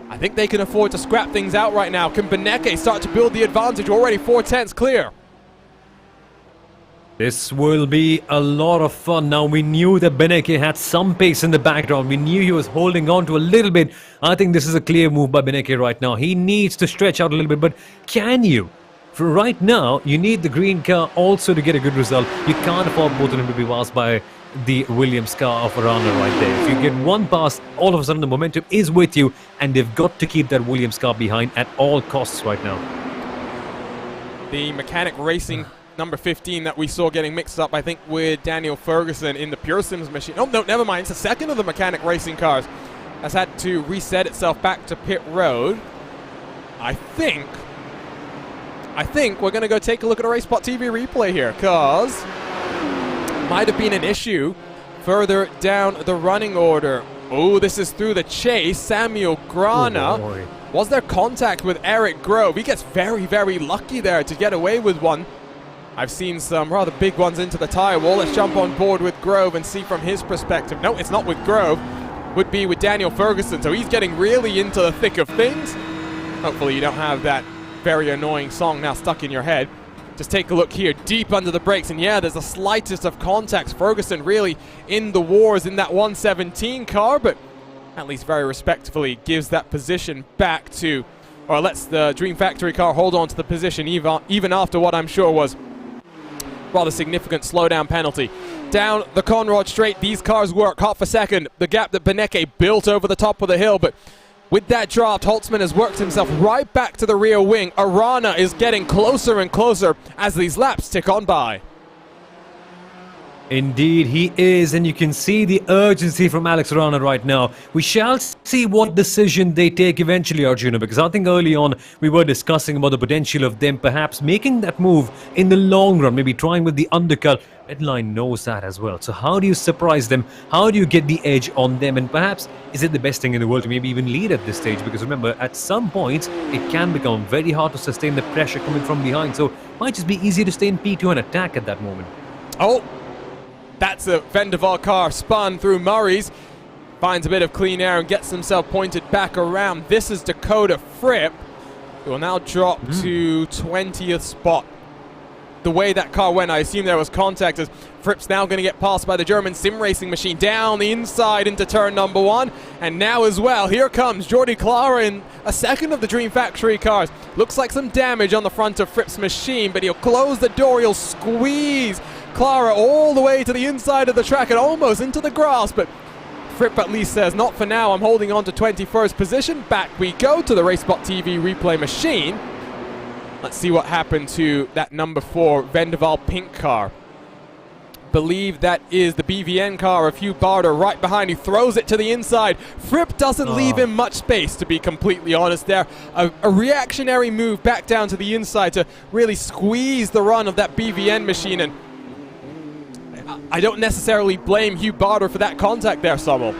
I think they can afford to scrap things out right now. Can Beneke start to build the advantage? Already 4/10 clear. This will be a lot of fun. Now, we knew that Beneke had some pace in the background. We knew he was holding on to a little bit. I think this is a clear move by Beneke right now. He needs to stretch out a little bit, but can you? For right now, you need the green car also to get a good result. You can't afford both of them to be passed by the Williams car of Arana right there. If you get one pass, all of a sudden the momentum is with you, and they've got to keep that Williams car behind at all costs right now. The Mechanic Racing number 15 that we saw getting mixed up, I think, with Daniel Ferguson in the Pure Sims machine. Oh, no, never mind. It's the second of the Mechanic Racing cars has had to reset itself back to pit road. I think we're going to go take a look at a RaceSpotTV replay here, because might have been an issue further down the running order. Oh, this is through the chase. Samuel Grana. Oh, was there contact with Eric Grove? He gets very lucky there to get away with one. I've seen some rather big ones into the tire wall. Let's jump on board with Grove and see from his perspective. No, it's not with Grove. Would be with Daniel Ferguson. So he's getting really into the thick of things. Hopefully you don't have that very annoying song now stuck in your head. Just take a look here, deep under the brakes, and yeah, there's the slightest of contacts. Ferguson really in the wars in that 117 car, but at least very respectfully gives that position back to, or lets the Dream Factory car hold on to the position even after what I'm sure was rather significant slowdown penalty. Down the Conrad straight, these cars work half a second. The gap that Beneke built over the top of the hill, but with that draft, Holtzman has worked himself right back to the rear wing. Arana is getting closer and closer as these laps tick on by. Indeed, he is, and you can see the urgency from Alex Arana right now. We shall see what decision they take eventually, Arjuna, because I think early on we were discussing about the potential of them perhaps making that move in the long run, maybe trying with the undercut. Redline knows that as well. So how do you surprise them? How do you get the edge on them? And perhaps, is it the best thing in the world to maybe even lead at this stage? Because remember, at some points, it can become very hard to sustain the pressure coming from behind. So it might just be easier to stay in P2 and attack at that moment. Oh, that's a Vendaval car spun through Murray's. Finds a bit of clean air and gets himself pointed back around. This is Dakota Fripp, who will now drop to 20th spot. the way that car went, I assume there was contact, as Fripp's now going to get passed by the German sim racing machine down the inside into turn number 1. And now as well, here comes Jordi Clara in a second of the Dream Factory cars. Looks like some damage on the front of Fripp's machine, but he'll close the door, he'll squeeze Clara all the way to the inside of the track and almost into the grass, but Fripp at least says, not for now, I'm holding on to 21st position. Back we go to the RaceSpotTV replay machine. Let's see what happened to that number 4 Vendaval pink car. Believe that is the BVN car of Hugh Barter right behind. He throws it to the inside. Fripp doesn't leave him much space, to be completely honest there. A reactionary move back down to the inside to really squeeze the run of that BVN machine, and I don't necessarily blame Hugh Barter for that contact there, Sommel.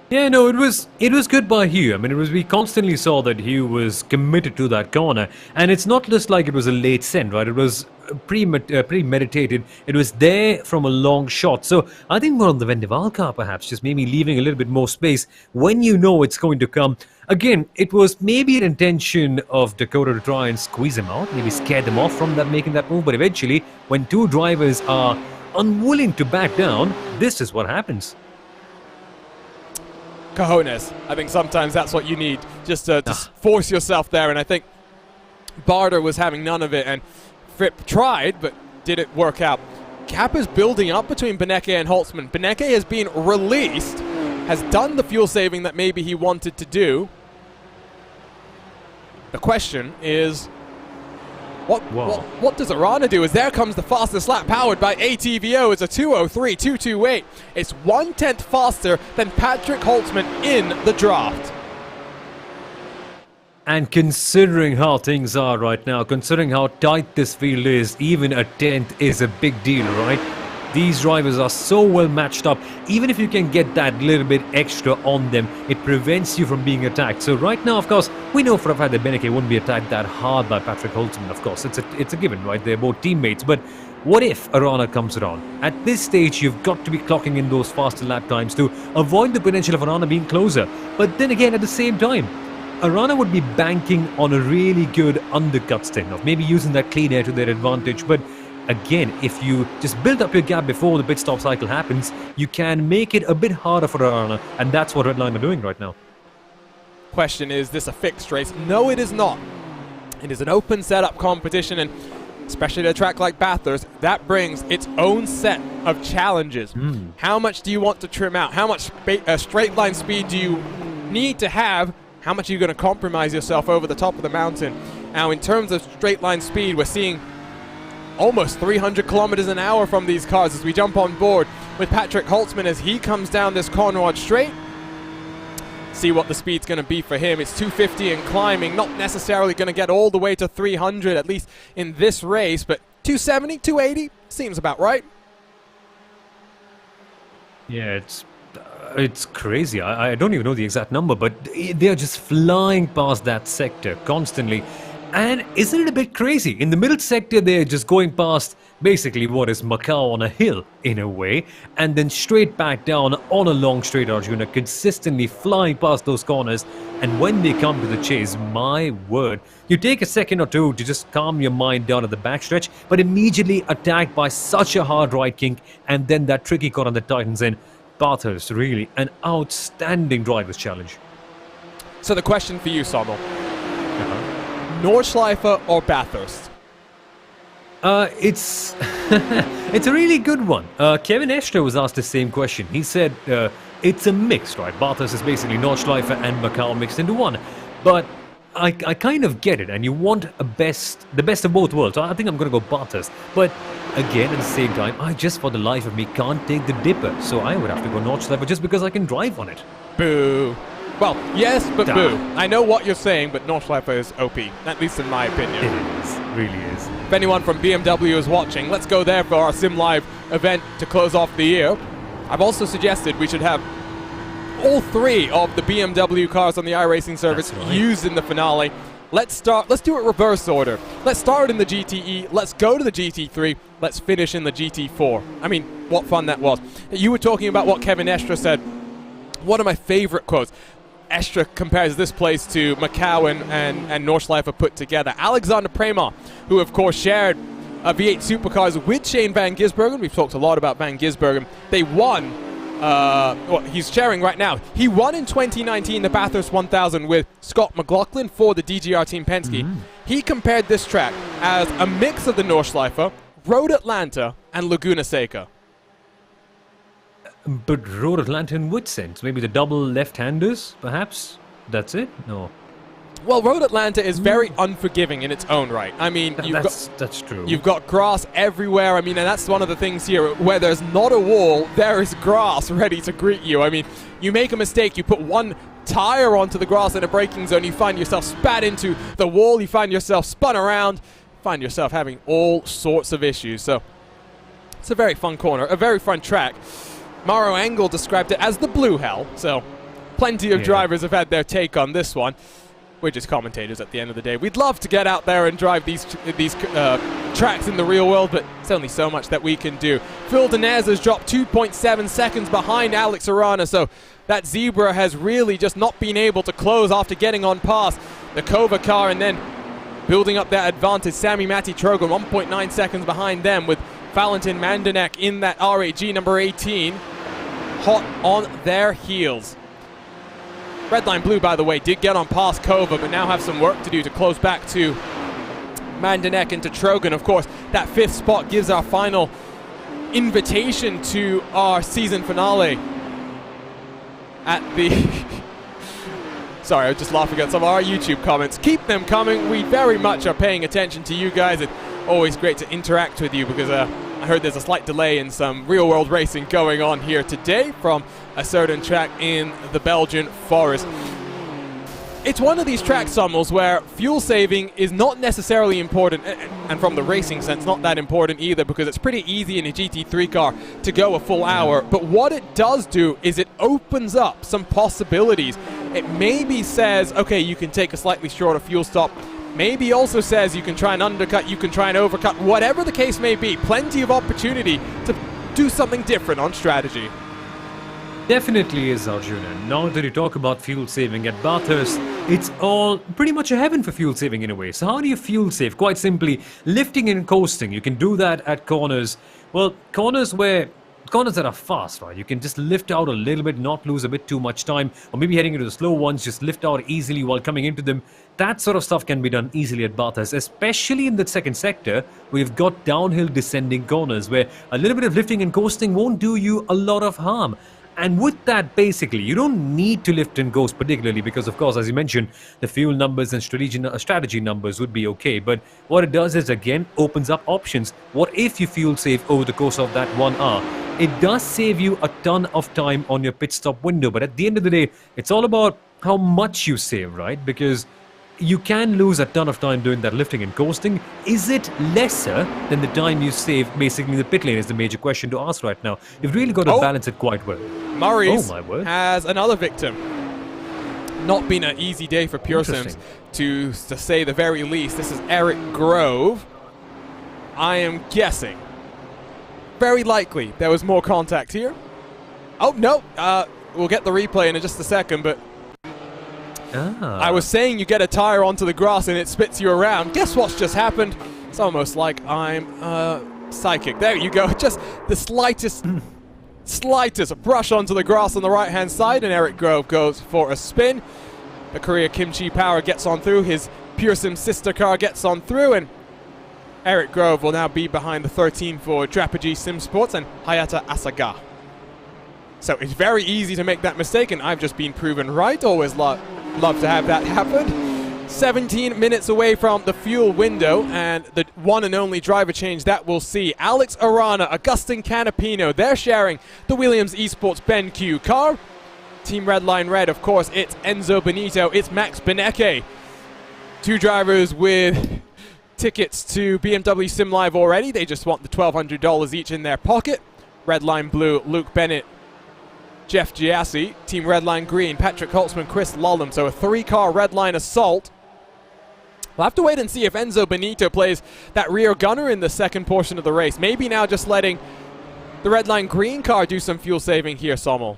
Yeah, no, it was good by Hugh. I mean, we constantly saw that Hugh was committed to that corner, and it's not just like it was a late send, right? It was premeditated. It was there from a long shot. So I think more on the Vendaval car, perhaps, just maybe leaving a little bit more space when you know it's going to come. Again, it was maybe an intention of Dakota to try and squeeze him out, maybe scare them off from that making that move. But eventually, when two drivers are unwilling to back down, this is what happens. Cojones. I think sometimes that's what you need, just to force yourself there, and I think Barter was having none of it, and Fripp tried, but didn't work out. Gap is building up between Beneke and Holtzman. Beneke has been released, has done the fuel saving that maybe he wanted to do. The question is, what does Arana do? As there comes the fastest lap, powered by ATVO. It's a 2:03.228. It's 1/10 faster than Patrick Holtzman in the draft. And considering how things are right now, considering how tight this field is, even a 10th is a big deal, right? These drivers are so well matched up. Even if you can get that little bit extra on them, it prevents you from being attacked. So right now, of course, we know for a fact that Beneke wouldn't be attacked that hard by Patrick Holtzman, of course. It's a given, right? They're both teammates. But what if Arana comes around? At this stage, you've got to be clocking in those faster lap times to avoid the potential of Arana being closer. But then again, at the same time, Arana would be banking on a really good undercut stint of maybe using that clean air to their advantage. But again, if you just build up your gap before the pit stop cycle happens, you can make it a bit harder for Arana, and that's what Redline are doing right now. Question, is this a fixed race? No, it is not. It is an open setup competition, and especially at a track like Bathurst, that brings its own set of challenges. How much do you want to trim out? How much straight line speed do you need to have? How much are you going to compromise yourself over the top of the mountain? Now, in terms of straight line speed, we're seeing almost 300 kilometers an hour from these cars as we jump on board with Patrick Holtzman as he comes down this Conrad straight. See what the speed's going to be for him. It's 250 and climbing, not necessarily going to get all the way to 300, at least in this race, but 270, 280 seems about right. Yeah, it's crazy. I don't even know the exact number, but they're just flying past that sector constantly. And isn't it a bit crazy? In the middle sector, they're just going past basically what is Macau on a hill, in a way, and then straight back down on a long straight, Arjuna, consistently flying past those corners. And when they come to the chase, my word, you take a second or two to just calm your mind down at the backstretch, but immediately attacked by such a hard right kink, and then that tricky corner that tightens in. Bathurst, really an outstanding driver's challenge. So the question for you, Sommel. Nordschleife or Bathurst? It's it's a really good one. Kevin Escher was asked the same question. He said it's a mix, right? Bathurst is basically Nordschleife and Macau mixed into one. But I kind of get it, and you want the best of both worlds. So I think I'm going to go Bathurst. But again, at the same time, I just for the life of me can't take the dipper. So I would have to go Nordschleife just because I can drive on it. Boo. Well, yes, but boo. I know what you're saying, but Nordschleife is OP, at least in my opinion. It is, really is. If anyone from BMW is watching, let's go there for our Sim Live event to close off the year. I've also suggested we should have all three of the BMW cars on the iRacing service used in the finale. Let's do it reverse order. Let's start in the GTE, let's go to the GT3, let's finish in the GT4. I mean, what fun that was. You were talking about what Kevin Escher said. One of my favorite quotes. Estra compares this place to Macau and Nordschleife put together. Alexander Prema, who of course shared V8 supercars with Shane Van Gisbergen. We've talked a lot about Van Gisbergen. They won, well, he's sharing right now. He won in 2019 the Bathurst 1000 with Scott McLaughlin for the DGR Team Penske. He compared this track as a mix of the Nordschleife, Road Atlanta, and Laguna Seca. But Road Atlanta in which sense? Maybe the double left-handers, perhaps? That's it? No. Well, Road Atlanta is very unforgiving in its own right. I mean, that's true. You've got grass everywhere. I mean, and that's one of the things here. Where there's not a wall, there is grass ready to greet you. I mean, you make a mistake, you put one tire onto the grass in a braking zone, you find yourself spat into the wall, you find yourself spun around, find yourself having all sorts of issues. So, it's a very fun corner, a very fun track. Mauro Engel described it as the blue hell, so plenty of drivers have had their take on this one. We're just commentators at the end of the day. We'd love to get out there and drive these tracks in the real world, but it's only so much that we can do. Phil Denez has dropped 2.7 seconds behind Alex Arana, so that zebra has really just not been able to close after getting on past the Kova car and then building up that advantage. Sami Matti Trogan 1.9 seconds behind them with Valentin Mandanek in that RAG number 18, hot on their heels. Redline Blue, by the way, did get on past Kova, but now have some work to do to close back to Mandanek and to Trogan. Of course, that 5th spot gives our final invitation to our season finale at the... Sorry, I was just laughing at some of our YouTube comments. Keep them coming. We very much are paying attention to you guys. It's always great to interact with you because I heard there's a slight delay in some real-world racing going on here today from a certain track in the Belgian forest. It's one of these track summals where fuel saving is not necessarily important, and from the racing sense, not that important either, because it's pretty easy in a GT3 car to go a full hour. But what it does do is it opens up some possibilities. It maybe says, okay, you can take a slightly shorter fuel stop. Maybe also says you can try and undercut, you can try and overcut, whatever the case may be. Plenty of opportunity to do something different on strategy. Definitely is, Arjuna. Now that you talk about fuel saving at Bathurst, it's all pretty much a heaven for fuel saving in a way. So how do you fuel save? Quite simply, lifting and coasting. You can do that at corners. Well, corners that are fast, right? You can just lift out a little bit, not lose a bit too much time, or maybe heading into the slow ones, just lift out easily while coming into them. That sort of stuff can be done easily at Bathurst, especially in the second sector. We've got downhill descending corners where a little bit of lifting and coasting won't do you a lot of harm. And with that, basically, you don't need to lift and coast particularly because, of course, as you mentioned, the fuel numbers and strategy numbers would be okay. But what it does is, again, opens up options. What if you fuel save over the course of that 1 hour? It does save you a ton of time on your pit stop window. But at the end of the day, it's all about how much you save, right? Because you can lose a ton of time doing that lifting and coasting. Is it lesser than the time you save basically in the pit lane is the major question to ask right now. You've really got to balance it quite well. Murray's has another victim. Not been an easy day for Pure Sims, to say the very least. This is Eric Grove. I am guessing, very likely, there was more contact here. Oh, no. We'll get the replay in just a second, but I was saying you get a tire onto the grass and it spits you around. Guess what's just happened? It's almost like I'm psychic. There you go. Just the slightest brush onto the grass on the right-hand side, and Eric Grove goes for a spin. The Korea Kimchi Power gets on through. His Pure Sim sister car gets on through, and Eric Grove will now be behind the 13 for Drapagy Sim Sports and Hayata Asaga. So it's very easy to make that mistake, and I've just been proven right. Always love to have that happen. 17 minutes away from the fuel window, and the one and only driver change that we'll see. Alex Arana, Augustin Canapino, they're sharing the Williams Esports BenQ car. Team Redline Red, of course, it's Enzo Benito, it's Max Benecke. Two drivers with tickets to BMW Sim Live already. They just want the $1,200 each in their pocket. Redline Blue, Luke Bennett, Jeff Giassi. Team Redline Green, Patrick Holtzman, Chris Lullum. So a three-car Redline assault. We'll have to wait and see if Enzo Benito plays that rear gunner in the second portion of the race. Maybe now just letting the Redline Green car do some fuel saving here, Sommel.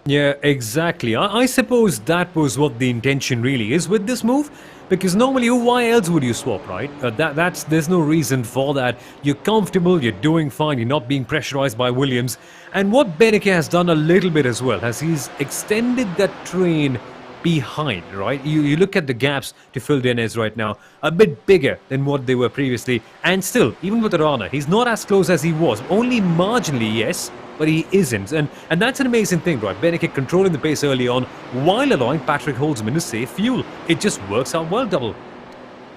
Yeah, exactly. I suppose that was what the intention really is with this move. Because normally, why else would you swap, right? There's no reason for that. You're comfortable, you're doing fine, you're not being pressurized by Williams. And what Beneke has done a little bit as well, as he's extended that train behind, right? You look at the gaps to Phil Dennis right now, a bit bigger than what they were previously. And still, even with Arana, he's not as close as he was. Only marginally, yes, but he isn't. And that's an amazing thing, right? Beneke controlling the pace early on while allowing Patrick Holzman to save fuel. It just works out well, Double.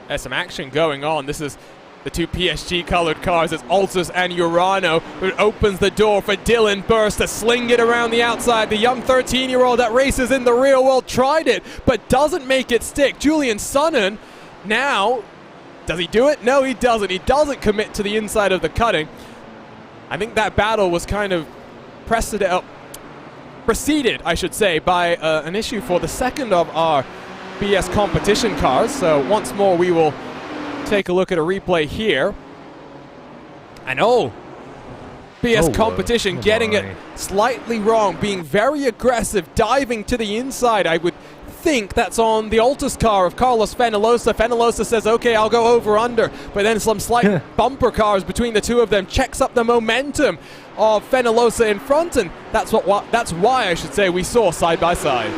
There's some action going on. This is the two PSG-coloured cars. It's Altus and Urano, who opens the door for Dylan Burst to sling it around the outside. The young 13-year-old that races in the real world tried it, but doesn't make it stick. Julian Sunnan now, does he do it? No, he doesn't. He doesn't commit to the inside of the cutting. I think that battle was kind of preceded, I should say, by an issue for the second of our BS competition cars. So once more, we will take a look at a replay here. And BS competition getting it slightly wrong, being very aggressive, diving to the inside. I would think that's on the Altus car of Carlos Fenalosa. Fenalosa says, okay, I'll go over under, but then some slight bumper cars between the two of them checks up the momentum of Fenalosa in front, and that's why I should say we saw side by side.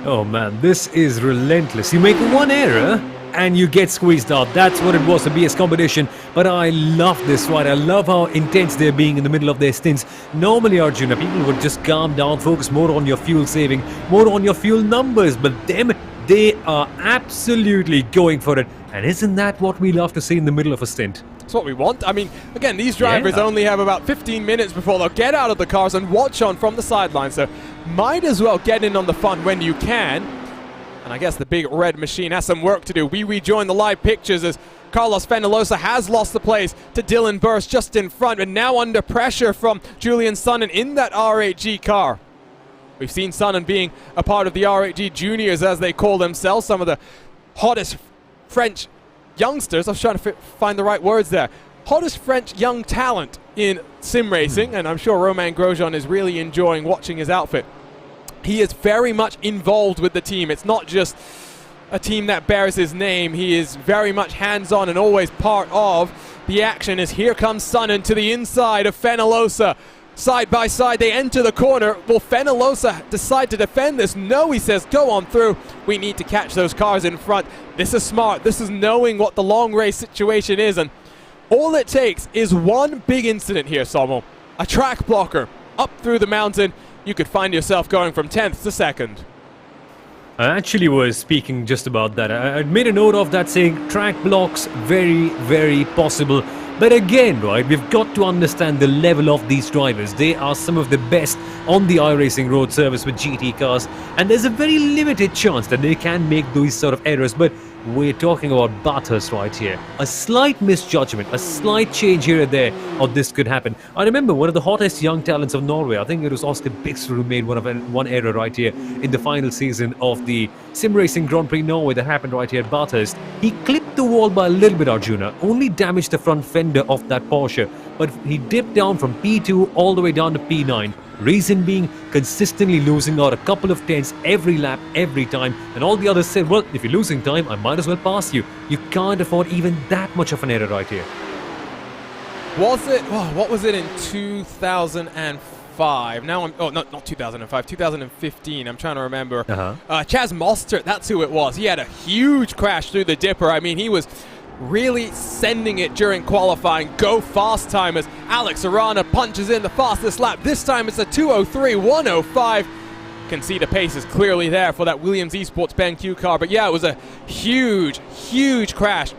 Oh man, this is relentless. You make one error and you get squeezed out. That's what it was, a BS competition. But I love this, right? I love how intense they're being in the middle of their stints. Normally, Arjuna, people would just calm down, focus more on your fuel saving, more on your fuel numbers. But them, they are absolutely going for it. And isn't that what we love to see in the middle of a stint? That's what we want. I mean, again, these drivers only have about 15 minutes before they'll get out of the cars and watch on from the sidelines. So might as well get in on the fun when you can. And I guess the big red machine has some work to do. We rejoin the live pictures as Carlos Fenalosa has lost the place to Dylan Burst just in front, and now under pressure from Julian Sunnan in that R8G car. We've seen Sunnan being a part of the R8G juniors, as they call themselves, some of the hottest French youngsters. I was trying to find the right words there. Hottest French young talent in sim racing, and I'm sure Romain Grosjean is really enjoying watching his outfit. He is very much involved with the team. It's not just a team that bears his name. He is very much hands-on and always part of the action. As here comes Sunnan to the inside of Fenalosa. Side by side, they enter the corner. Will Fenalosa decide to defend this? No, he says, go on through. We need to catch those cars in front. This is smart. This is knowing what the long race situation is. And all it takes is one big incident here, Sommel. A track blocker up through the mountain. You could find yourself going from 10th to 2nd. I actually was speaking just about that. I made a note of that, saying track blocks, very, very possible. But again, right, we've got to understand the level of these drivers. They are some of the best on the iRacing road surface with GT cars, and there's a very limited chance that they can make those sort of errors. But we're talking about Bathurst right here. A slight misjudgment, a slight change here or there, or this could happen. I remember one of the hottest young talents of Norway, I think it was Oscar Bixler, who made one error right here in the final season of the Sim Racing Grand Prix Norway that happened right here at Bathurst. He clipped the wall by a little bit, Arjuna, only damaged the front fender of that Porsche, but he dipped down from P2 all the way down to P9. Reason being, consistently losing out a couple of tenths every lap, every time. And all the others said, well, if you're losing time, I might as well pass you. You can't afford even that much of an error right here. Was it, what was it in 2005? Now I'm, not 2005, 2015, I'm trying to remember. Chaz Mostert, that's who it was. He had a huge crash through the dipper. I mean, he was really sending it during qualifying. Go fast time as Alex Arana punches in the fastest lap. This time it's a 2:03.105. Can see the pace is clearly there for that Williams Esports BenQ car. But yeah, it was a huge, huge crash.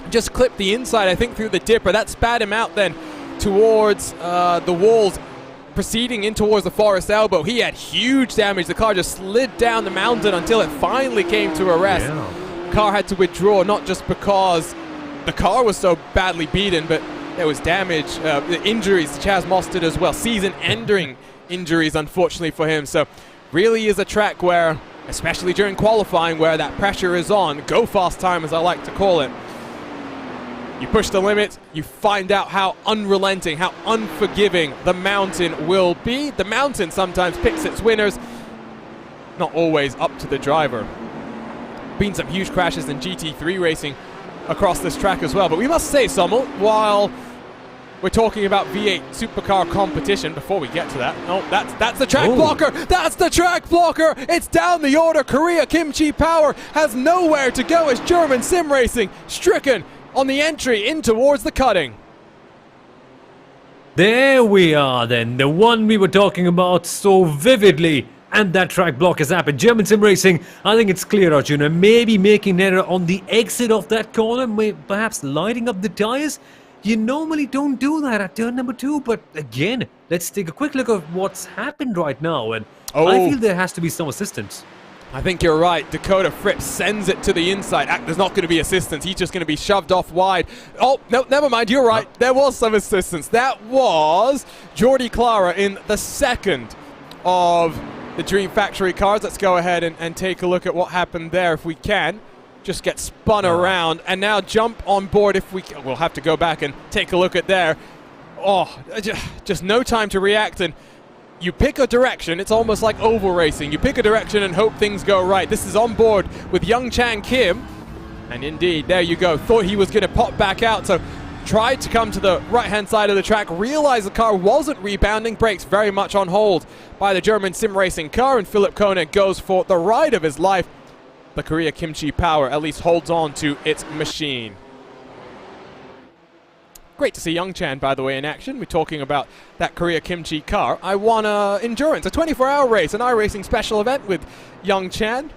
Just clipped the inside, I think, through the dipper. That spat him out then towards the walls, proceeding in towards the forest elbow. He had huge damage. The car just slid down the mountain until it finally came to a rest. Yeah. Car had to withdraw, not just because the car was so badly beaten, but there was damage, injuries to Chaz Mostert as well, season-ending injuries, unfortunately for him. So really is a track where, especially during qualifying, where that pressure is on, go fast time as I like to call it. You push the limits, you find out how unrelenting, how unforgiving the mountain will be. The mountain sometimes picks its winners, not always up to the driver. been some huge crashes in GT3 racing across this track as well. But we must say, Sommel, while we're talking about V8 supercar competition, before we get to that, oh, that's the track blocker! That's the track blocker! It's down the order. Korea Kimchi Power has nowhere to go as German sim racing stricken on the entry in towards the cutting. There we are then, the one we were talking about so vividly. And that track block has happened. German sim racing, I think it's clear, Arjuna. Maybe making an error on the exit of that corner, perhaps lighting up the tyres. You normally don't do that at turn number 2, but again, let's take a quick look at what's happened right now. And I feel there has to be some assistance. I think you're right. Dakota Fripp sends it to the inside. There's not going to be assistance. He's just going to be shoved off wide. Oh, no, never mind. You're right. There was some assistance. That was Jordi Clara in the second of the Dream Factory cars. Let's go ahead and take a look at what happened there if we can. Just get spun around and now jump on board if we can. We'll have to go back and take a look at there. Oh, just no time to react. And you pick a direction. It's almost like oval racing. You pick a direction and hope things go right. This is on board with Young Chan Kim. And indeed, there you go. Thought he was going to pop back out. So tried to come to the right-hand side of the track, realized the car wasn't rebounding, brakes very much on hold by the German sim racing car, and Philip Koenig goes for the ride of his life. The Korea Kimchi Power at least holds on to its machine. Great to see Young Chan, by the way, in action. We're talking about that Korea Kimchi car. I won Endurance, a 24-hour race, an iRacing special event with Young Chan.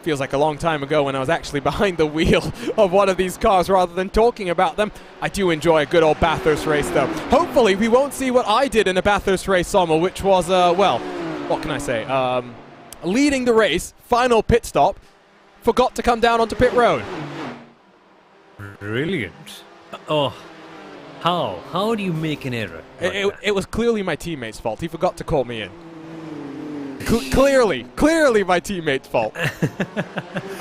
Feels like a long time ago when I was actually behind the wheel of one of these cars rather than talking about them. I do enjoy a good old Bathurst race, though. Hopefully, we won't see what I did in a Bathurst race, Sommel, which was, well, what can I say? Leading the race, final pit stop, forgot to come down onto pit road. Brilliant. Oh, how? How do you make an error? It was clearly my teammate's fault. He forgot to call me in. Clearly my teammate's fault.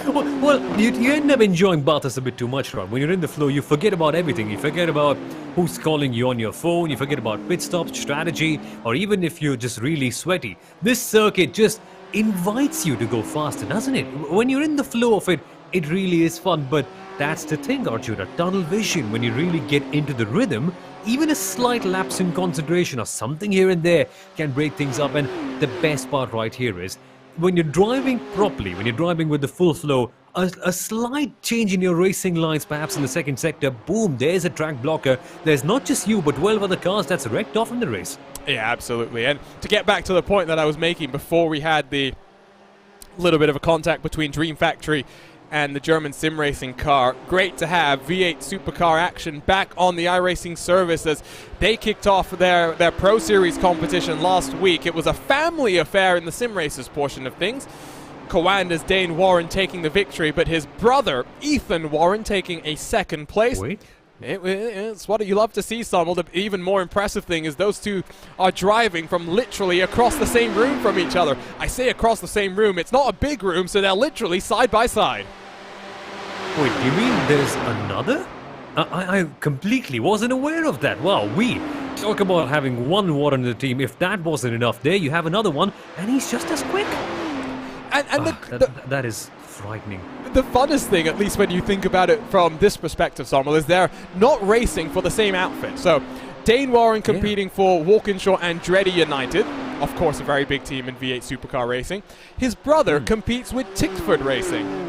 well, you end up enjoying Bathurst a bit too much, right? When you're in the flow, you forget about everything. You forget about who's calling you on your phone. You forget about pit stops, strategy, or even if you're just really sweaty. This circuit just invites you to go faster, doesn't it? When you're in the flow of it, it really is fun. But that's the thing, Arjuna. Tunnel vision, when you really get into the rhythm, even a slight lapse in concentration or something here and there can break things up. And the best part right here is when you're driving properly, when you're driving with the full flow, a slight change in your racing lines, perhaps in the second sector, boom, there's a track blocker. There's not just you, but 12 other cars that's wrecked off in the race. Yeah, absolutely. And to get back to the point that I was making before we had the little bit of a contact between Dream Factory and the German sim racing car. Great to have V8 supercar action back on the iRacing service as they kicked off their Pro Series competition last week. It was a family affair in the sim racers portion of things. Coanda's Dane Warren taking the victory, but his brother Ethan Warren taking a second place. It's what you love to see, Sommel. The even more impressive thing is those two are driving from literally across the same room from each other. I say across the same room. It's not a big room, so they're literally side by side. Wait, you mean there's another? I completely wasn't aware of that. Wow, we talk about having one Warren in the team. If that wasn't enough, there you have another one, and he's just as quick. And that is frightening. The funnest thing, at least when you think about it from this perspective, Sommel, is they're not racing for the same outfit. So Dane Warren competing for Walkinshaw Andretti United, of course a very big team in V8 supercar racing. His brother competes with Tickford Racing.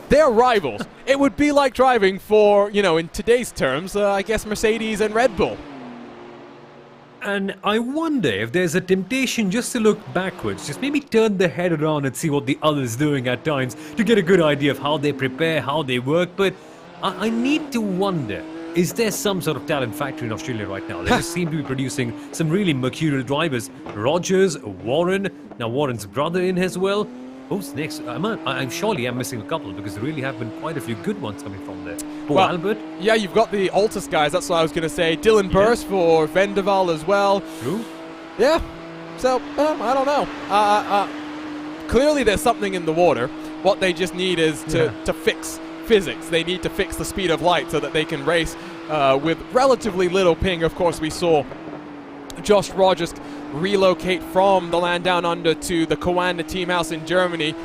They're rivals. It would be like driving for, you know, in today's terms, I guess Mercedes and Red Bull. And I wonder if there's a temptation just to look backwards, just maybe turn the head around and see what the other's doing at times to get a good idea of how they prepare, how they work. But I need to wonder, is there some sort of talent factory in Australia right now? They just seem to be producing some really mercurial drivers. Rogers, Warren, now Warren's brother in as well. Who's next? I'm surely I'm missing a couple because there really have been quite a few good ones coming from there. Paul Albert. Yeah, you've got the Altus guys. That's what I was going to say. Dylan Burse for Vendaval as well. True. Yeah. So, I don't know. Clearly there's something in the water. What they just need is to fix physics. They need to fix the speed of light so that they can race with relatively little ping. Of course, we saw Josh Rogers relocate from the land down under to the Coanda team house in Germany.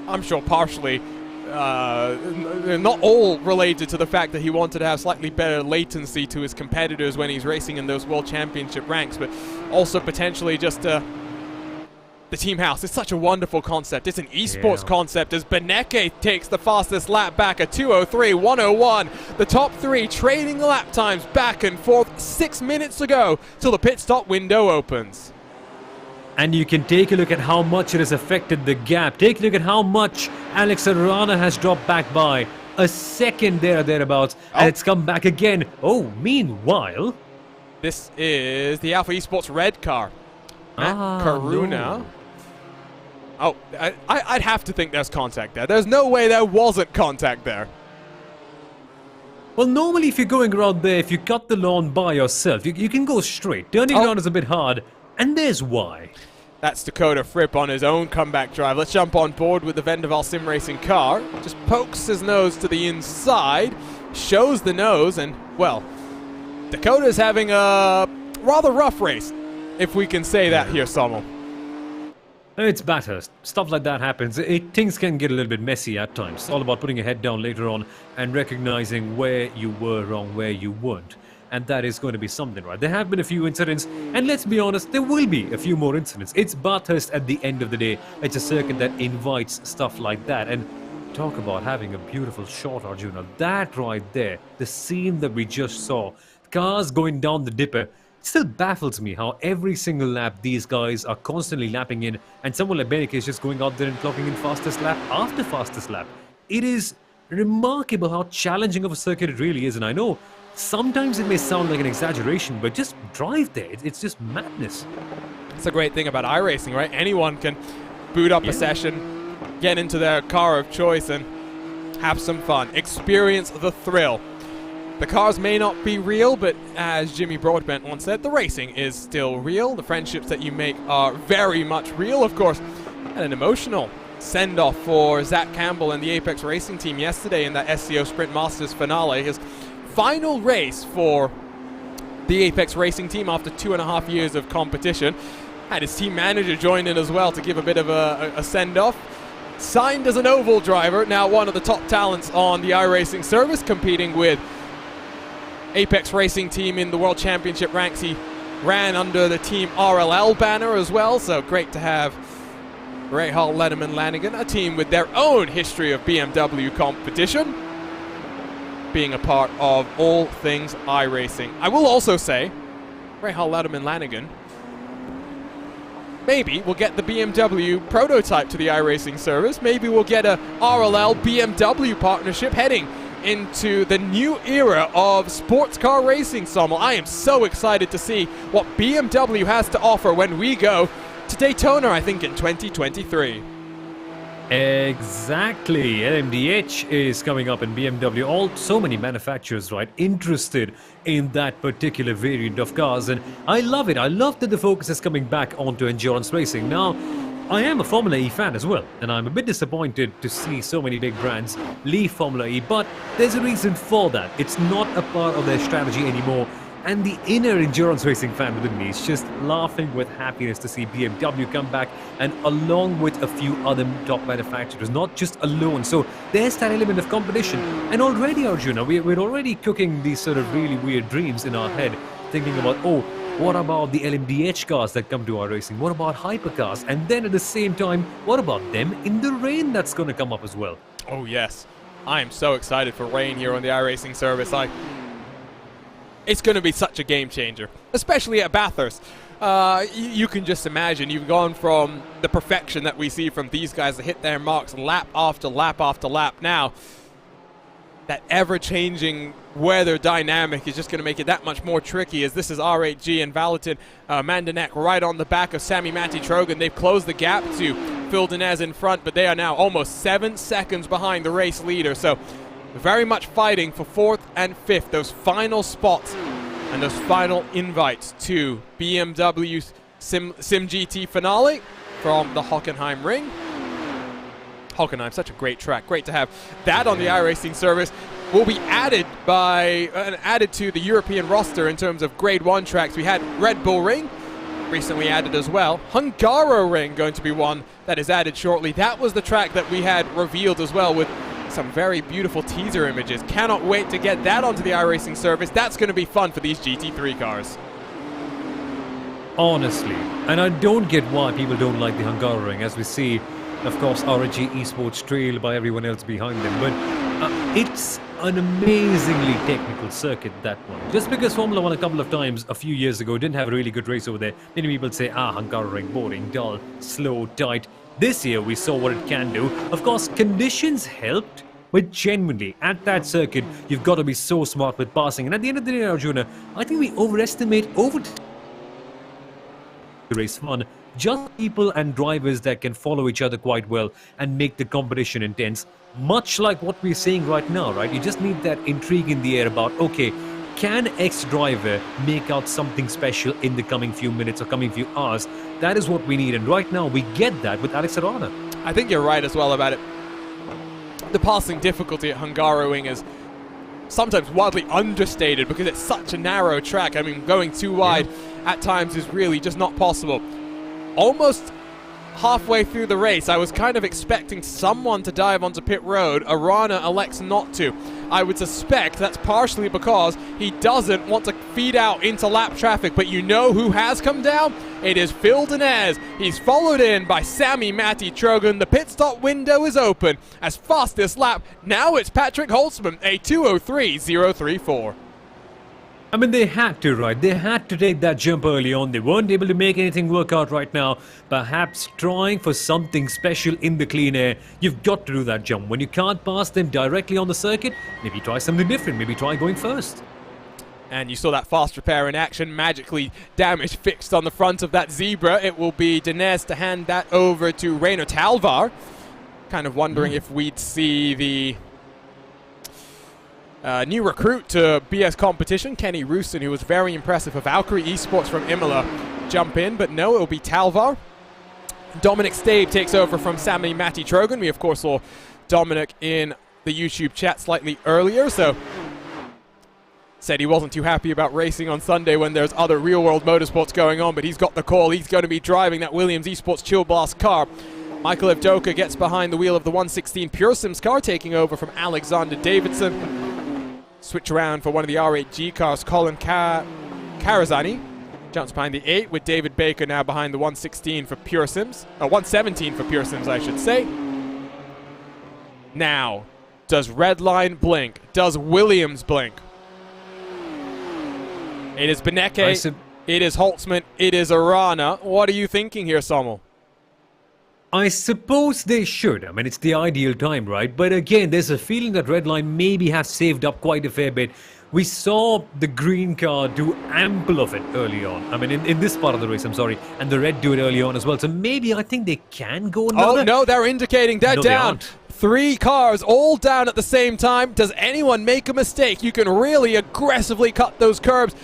I'm sure partially not all related to the fact that he wanted to have slightly better latency to his competitors when he's racing in those World Championship ranks, but also potentially just the team house. It's such a wonderful concept. It's an esports concept as Beneke takes the fastest lap back at 2:03.101. The top three trading lap times back and forth 6 minutes ago till the pit stop window opens. And you can take a look at how much it has affected the gap. Take a look at how much Alex Arana has dropped back by. A second there or thereabouts. And it's come back again. Oh, meanwhile... This is the Alpha Esports red car. Matt Karuna. No. Oh, I'd have to think there's contact there. There's no way there wasn't contact there. Well, normally if you're going around there, if you cut the lawn by yourself, you can go straight. Turning around is a bit hard. And there's why. That's Dakota Fripp on his own comeback drive. Let's jump on board with the Vendaval Sim Racing car. Just pokes his nose to the inside, shows the nose, and, well, Dakota's having a rather rough race, if we can say that here, Sommel. It's Bathurst. Stuff like that happens. Things can get a little bit messy at times. It's all about putting your head down later on and recognizing where you were wrong, where you weren't. And that is going to be something, right? There have been a few incidents, and let's be honest, there will be a few more incidents. It's Bathurst at the end of the day. It's a circuit that invites stuff like that. And talk about having a beautiful shot, Arjuna. That right there, the scene that we just saw, cars going down the dipper, it still baffles me how every single lap these guys are constantly lapping in, and someone like Beneke is just going out there and clocking in fastest lap after fastest lap. It is remarkable how challenging of a circuit it really is, and I know sometimes it may sound like an exaggeration, but just drive there. It's just madness. It's a great thing about iRacing, right? Anyone can boot up a session, get into their car of choice, and have some fun. Experience the thrill. The cars may not be real, but as Jimmy Broadbent once said, the racing is still real. The friendships that you make are very much real, of course. And an emotional send-off for Zach Campbell and the Apex Racing team yesterday in that SCO Sprint Masters finale. His final race for the Apex Racing team after 2.5 years of competition. Had his team manager join in as well to give a bit of a send-off. Signed as an oval driver, now one of the top talents on the iRacing service, competing with Apex Racing team in the World Championship ranks. He ran under the team RLL banner as well, so great to have Rahal Letterman Lanigan, a team with their own history of BMW competition, being a part of all things iRacing. I will also say, Rahal Letterman Lanigan maybe we'll get the BMW prototype to the iRacing service. Maybe we'll get a RLL BMW partnership heading into the new era of sports car racing, Sommel. I am so excited to see what BMW has to offer when we go to Daytona, I think, in 2023. Exactly. LMDH is coming up in BMW. So many manufacturers, right, interested in that particular variant of cars. And I love it. I love that the focus is coming back onto endurance racing. Now, I am a Formula E fan as well, and I'm a bit disappointed to see so many big brands leave Formula E, but there's a reason for that. It's not a part of their strategy anymore, and the inner endurance racing fan within me is just laughing with happiness to see BMW come back, and along with a few other top manufacturers, not just alone. So there's that element of competition, and already, Arjuna, we're already cooking these sort of really weird dreams in our head, thinking about, oh, what about the LMDH cars that come to iRacing? What about hypercars? And then at the same time, what about them in the rain that's going to come up as well? Oh, yes. I am so excited for rain here on the iRacing service. It's going to be such a game changer, especially at Bathurst. You can just imagine you've gone from the perfection that we see from these guys that hit their marks lap after lap after lap. Now, that ever-changing weather dynamic is just going to make it that much more tricky, as this is R8G and Valentin Mandanek right on the back of Sami Matti Trogan. They've closed the gap to Phil Dinez in front, but they are now almost 7 seconds behind the race leader. So very much fighting for 4th and 5th, those final spots and those final invites to BMW Sim GT finale from the Hockenheim Ring. Hockenheim, such a great track. Great to have that on the iRacing service. Will be added to the European roster in terms of Grade 1 tracks. We had Red Bull Ring, recently added as well. Hungaroring going to be one that is added shortly. That was the track that we had revealed as well with some very beautiful teaser images. Cannot wait to get that onto the iRacing service. That's going to be fun for these GT3 cars. Honestly, and I don't get why people don't like the Hungaroring, as we see, of course, RNG Esports trailed by everyone else behind them, but it's an amazingly technical circuit, that one. Just because Formula 1 a couple of times a few years ago didn't have a really good race over there, many people say, Hungaroring, boring, dull, slow, tight. This year we saw what it can do. Of course, conditions helped, but genuinely, at that circuit, you've got to be so smart with passing. And at the end of the day, Arjuna, I think we overestimate the race fun. Just people and drivers that can follow each other quite well and make the competition intense. Much like what we're seeing right now, right? You just need that intrigue in the air about, okay, can X driver make out something special in the coming few minutes or coming few hours? That is what we need, and right now we get that with Alex Arana. I think you're right as well about it. The passing difficulty at Hungaroring is sometimes wildly understated because it's such a narrow track. I mean, going too wide at times is really just not possible. Almost halfway through the race, I was kind of expecting someone to dive onto pit road. Arana elects not to. I would suspect that's partially because he doesn't want to feed out into lap traffic, but you know who has come down? It is Phil Denez. He's followed in by Sammy Matty Trogan. The pit stop window is open. As fastest lap, now it's Patrick Holtzman, a 2:03.034. I mean, they had to, right? They had to take that jump early on. They weren't able to make anything work out right now. Perhaps trying for something special in the clean air. You've got to do that jump. When you can't pass them directly on the circuit, maybe try something different. Maybe try going first. And you saw that fast repair in action. Magically damage fixed on the front of that Zebra. It will be Denez to hand that over to Rainer Talvar. Kind of wondering if we'd see the new recruit to BS competition, Kenny Rooston, who was very impressive for Valkyrie Esports from Imola, jump in, but no, it'll be Talvar. Dominic Stabe takes over from Sammy Matty Trogan. We, of course, saw Dominic in the YouTube chat slightly earlier, so said he wasn't too happy about racing on Sunday when there's other real-world motorsports going on, but he's got the call. He's going to be driving that Williams Esports Chill Blast car. Michael Evdoka gets behind the wheel of the 116 Pure Sims car, taking over from Alexander Davidson. Switch around for one of the R8G cars. Colin Karazani jumps behind the 8 with David Baker now behind the 116 for Pure Sims. 117 for Pure Sims, I should say. Now, does Redline blink? Does Williams blink? It is Beneke. It is Holtzman. It is Arana. What are you thinking here, Sommel? I suppose they should. I mean, it's the ideal time, right? But again, there's a feeling that Redline maybe have saved up quite a fair bit. We saw the green car do ample of it early on. I mean, in this part of the race, I'm sorry. And the red do it early on as well. So maybe I think they can go another. Oh, no, they're indicating they're down. 3 cars all down at the same time. Does anyone make a mistake? You can really aggressively cut those curbs.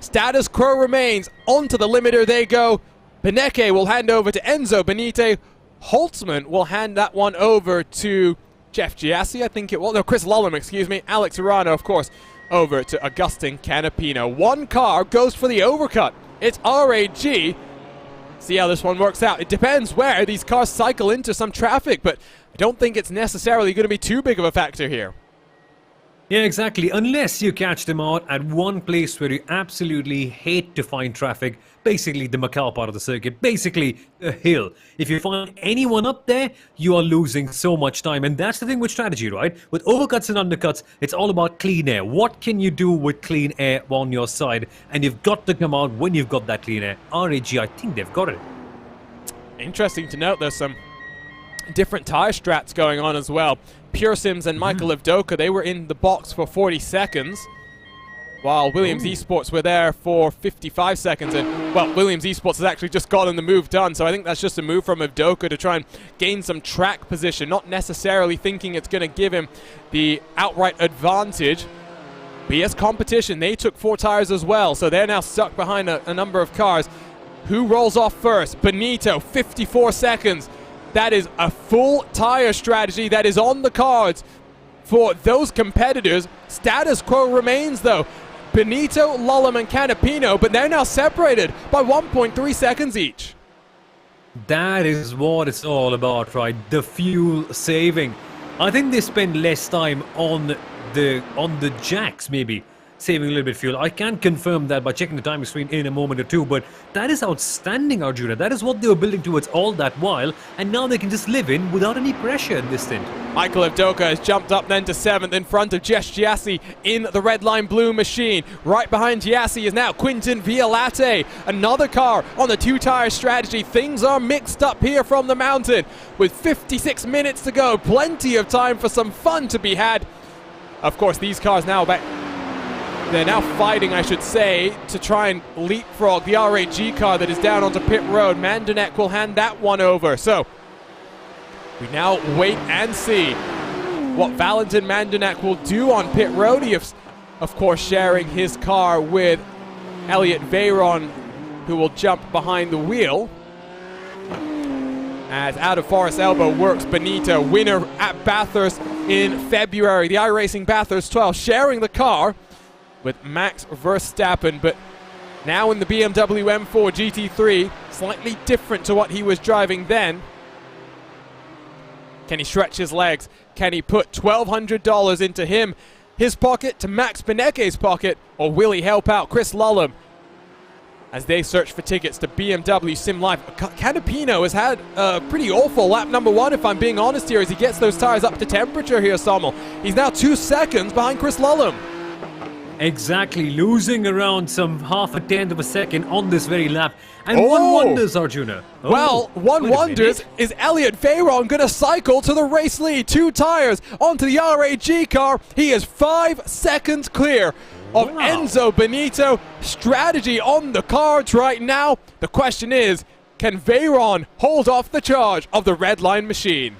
Status quo remains. Onto the limiter they go. Beneke will hand over to Enzo Benite. Holtzman will hand that one over to Jeff Giassi, I think it was. No, Chris Lullum, excuse me. Alex Arano, of course, over to Augustin Canapino. One car goes for the overcut. It's RAG. See how this one works out. It depends where these cars cycle into some traffic, but I don't think it's necessarily going to be too big of a factor here. Yeah, exactly. Unless you catch them out at one place where you absolutely hate to find traffic, basically the Macau part of the circuit, basically a hill. If you find anyone up there, you are losing so much time. And that's the thing with strategy, right? With overcuts and undercuts, it's all about clean air. What can you do with clean air on your side? And you've got to come out when you've got that clean air. RAG, I think they've got it. Interesting to note, there's some different tire strats going on as well. Pure Sims and Michael Evdoka, they were in the box for 40 seconds, while Williams Esports were there for 55 seconds. And, well, Williams Esports has actually just gotten the move done, so I think that's just a move from Evdoka to try and gain some track position, not necessarily thinking it's going to give him the outright advantage. BS competition, they took 4 tires as well, so they're now stuck behind a number of cars. Who rolls off first? Benito, 54 seconds. That is a full tire strategy that is on the cards for those competitors. Status quo remains, though. Benito, Lullum and Canapino, but they're now separated by 1.3 seconds each. That is what it's all about, right? The fuel saving. I think they spend less time on the jacks, maybe, saving a little bit of fuel. I can't confirm that by checking the timing screen in a moment or two, but that is outstanding, Arjuna. That is what they were building towards all that while, and now they can just live in without any pressure in this stint. Michael Evdoka has jumped up then to 7th in front of Jess Giassi in the red line blue machine. Right behind Giassi is now Quinton Violate. Another car on the two-tire strategy. Things are mixed up here from the mountain. With 56 minutes to go, plenty of time for some fun to be had. Of course, these cars now they're now fighting, I should say, to try and leapfrog the R8G car that is down onto pit road. Mandanek will hand that one over. So we now wait and see what Valentin Mandanek will do on pit road. He is, of course, sharing his car with Elliot Veyron, who will jump behind the wheel. As out of Forest Elbow works Benito, winner at Bathurst in February. The iRacing Bathurst 12 sharing the car with Max Verstappen, but now in the BMW M4 GT3, slightly different to what he was driving then. Can he stretch his legs? Can he put $1,200 into his pocket, to Max Beneke's pocket, or will he help out Chris Lullum as they search for tickets to BMW Sim Live? Canapino has had a pretty awful lap number 1, if I'm being honest here, as he gets those tires up to temperature here, Sommel. He's now 2 seconds behind Chris Lullum. Exactly, losing around some half a tenth of a second on this very lap. And one wonders, Arjuna. Well, one wonders, is Elliot Veyron going to cycle to the race lead? 2 tires onto the R8G car. He is 5 seconds clear of Enzo Benito. Strategy on the cards right now. The question is, can Veyron hold off the charge of the red line machine?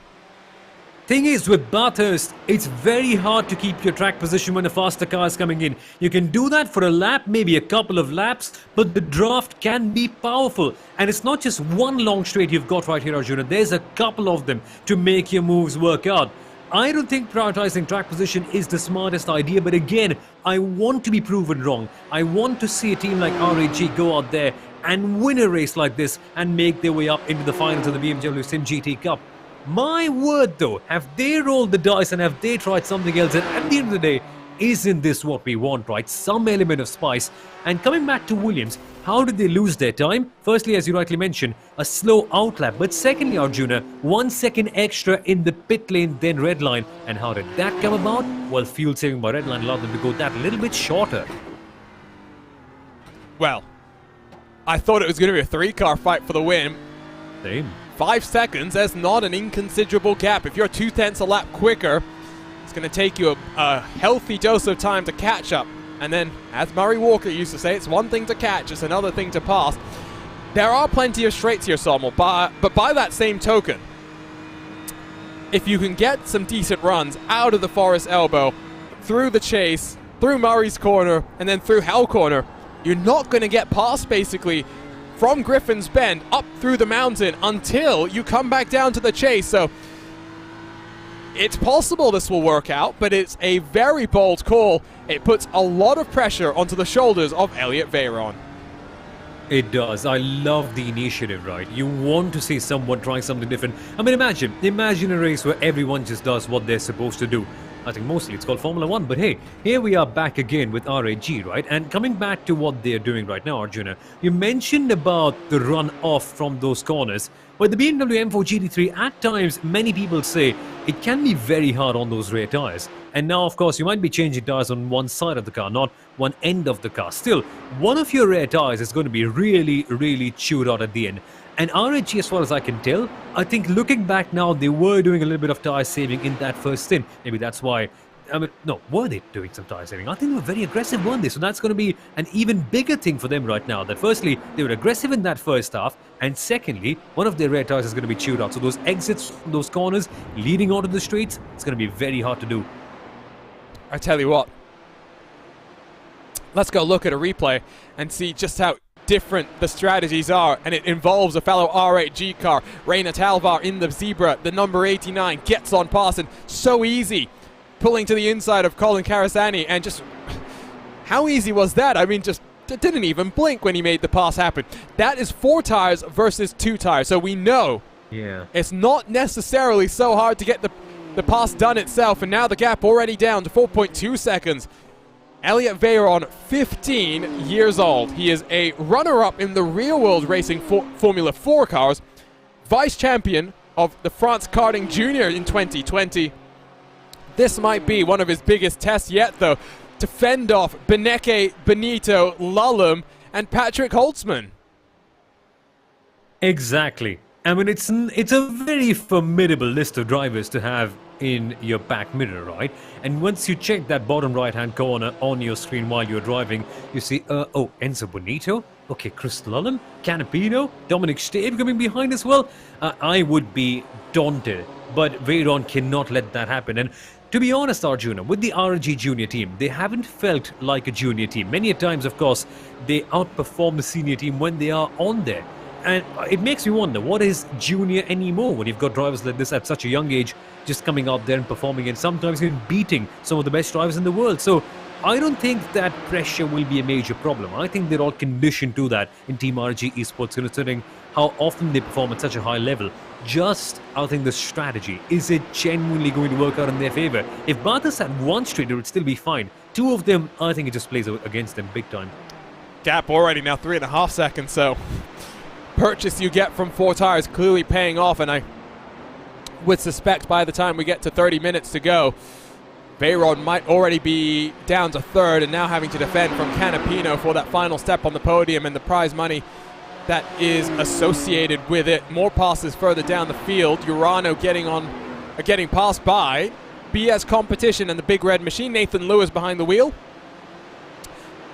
Thing is, with Bathurst, it's very hard to keep your track position when a faster car is coming in. You can do that for a lap, maybe a couple of laps, but the draft can be powerful. And it's not just one long straight you've got right here, Arjuna. There's a couple of them to make your moves work out. I don't think prioritizing track position is the smartest idea, but again, I want to be proven wrong. I want to see a team like RAG go out there and win a race like this and make their way up into the finals of the BMW SIM GT Cup. My word though, have they rolled the dice and have they tried something else? And at the end of the day, isn't this what we want, right? Some element of spice. And coming back to Williams, how did they lose their time? Firstly, as you rightly mentioned, a slow outlap. But secondly, Arjuna, 1 second extra in the pit lane, then red line. And how did that come about? Well, fuel saving by red line allowed them to go that little bit shorter. Well, I thought it was going to be a 3-car fight for the win. Same. 5 seconds, that's not an inconsiderable gap. If you're 2/10 a lap quicker, it's going to take you a healthy dose of time to catch up. And then, as Murray Walker used to say, it's one thing to catch, it's another thing to pass. There are plenty of straights here, Sommel, but by that same token, if you can get some decent runs out of the Forest Elbow, through the chase, through Murray's corner, and then through Hell Corner, you're not going to get past, basically, from Griffin's Bend up through the mountain until you come back down to the chase. So it's possible this will work out, but it's a very bold call. It puts a lot of pressure onto the shoulders of Elliot Veyron. It does. I love the initiative, right? You want to see someone trying something different. I mean, imagine a race where everyone just does what they're supposed to do. I think mostly it's called Formula 1, but hey, here we are back again with RAG, right? And coming back to what they're doing right now, Arjuna, you mentioned about the run off from those corners. But the BMW M4 GT3, at times, many people say it can be very hard on those rear tires. And now, of course, you might be changing tires on one side of the car, not one end of the car. Still, one of your rear tires is going to be really, really chewed out at the end. And RAG, as far as I can tell, I think looking back now, they were doing a little bit of tire saving in that first stint. Maybe that's why, were they doing some tire saving? I think they were very aggressive, weren't they? So that's going to be an even bigger thing for them right now. That firstly, they were aggressive in that first half. And secondly, one of their rear tires is going to be chewed out. So those exits, those corners, leading onto the straights, it's going to be very hard to do. I tell you what, let's go look at a replay and see just how different the strategies are, and it involves a fellow R8G car. Reina Talvar in the Zebra, the number 89, gets on past, and so easy, pulling to the inside of Colin Karasani and just how easy was that? I mean, just didn't even blink when he made the pass happen. That is 4 tires versus 2 tires, so we know it's not necessarily so hard to get the pass done itself, and now the gap already down to 4.2 seconds. Elliot Veyron, 15 years old. He is a runner-up in the real-world racing Formula 4 cars, vice champion of the France Karting Junior in 2020. This might be one of his biggest tests yet, though, to fend off Beneke, Benito, Lullum, and Patrick Holtzman. Exactly. I mean, it's a very formidable list of drivers to have in your back mirror, right? And once you check that bottom right-hand corner on your screen while you're driving, you see, oh, Enzo Bonito, okay, Chris Lullum, Canapino, Dominic Stave coming behind as well. I would be daunted, but Veyron cannot let that happen. And to be honest, Arjuna, with the RG junior team, they haven't felt like a junior team. Many a times, of course, they outperform the senior team when they are on there. And it makes me wonder, what is junior anymore when you've got drivers like this at such a young age just coming out there and performing and sometimes even beating some of the best drivers in the world? So I don't think that pressure will be a major problem. I think they're all conditioned to that in Team RG Esports, considering how often they perform at such a high level. Just, I think, the strategy. Is it genuinely going to work out in their favor? If Bathurst had one straight, it would still be fine. 2 of them, I think it just plays against them big time. Gap already now 3.5 seconds, so purchase you get from 4 tires clearly paying off, and I would suspect by the time we get to 30 minutes to go, Veyron might already be down to 3rd and now having to defend from Canapino for that final step on the podium and the prize money that is associated with it. More passes further down the field. Urano getting passed by BS Competition and the Big Red Machine. Nathan Lewis behind the wheel.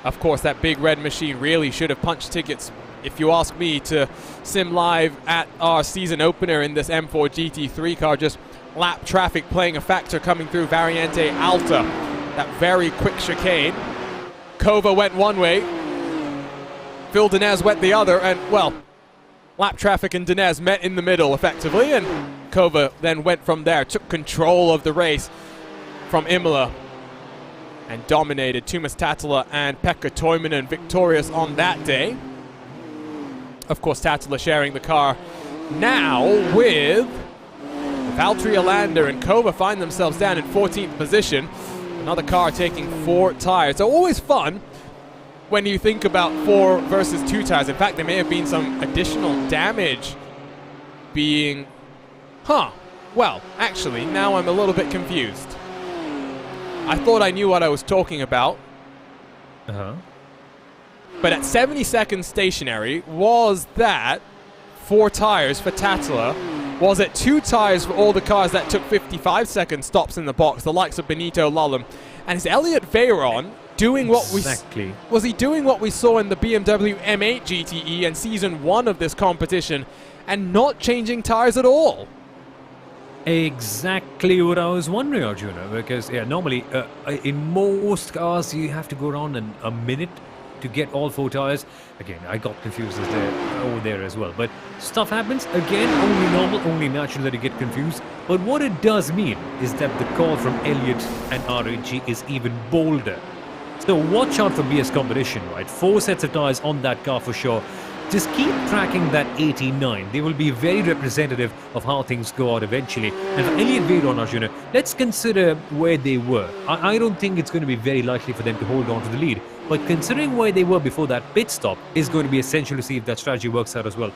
Of course, that Big Red Machine really should have punched tickets, if you ask me, to sim live at our season opener in this M4 GT3 car. Just lap traffic playing a factor coming through Variante Alta. That very quick chicane. Kova went one way, Phil Dinez went the other, and, well, lap traffic and Dinez met in the middle effectively, and Kova then went from there, took control of the race from Imola and dominated. Tuomas Tatila and Pekka Toivonen victorious on that day. Of course, Tatila sharing the car now with Valtteri Alander, and Kova find themselves down in 14th position. Another car taking 4 tires. So always fun when you think about 4 versus 2 tires. In fact, there may have been some additional damage being... Well, actually, now I'm a little bit confused. I thought I knew what I was talking about. But at 70 seconds stationary, was that 4 tires for Tatila? Was it 2 tires for all the cars that took 55 second stops in the box, the likes of Benito, Lullum? And is Elliot Veyron doing what was he doing what we saw in the BMW M8 GTE and season 1 of this competition and not changing tires at all? Exactly what I was wondering, Arjuna, because normally in most cars you have to go around in a minute to get all 4 tires. Again, I got confused over there as well. But stuff happens. Again, only normal, only natural that you get confused. But what it does mean is that the call from Elliot and RAG is even bolder. So watch out for BS Competition, right? 4 sets of tires on that car for sure. Just keep tracking that 89. They will be very representative of how things go out eventually. And for Elliot Veyron, Arjuna, let's consider where they were. I don't think it's going to be very likely for them to hold on to the lead. But considering where they were before that pit stop is going to be essential to see if that strategy works out as well.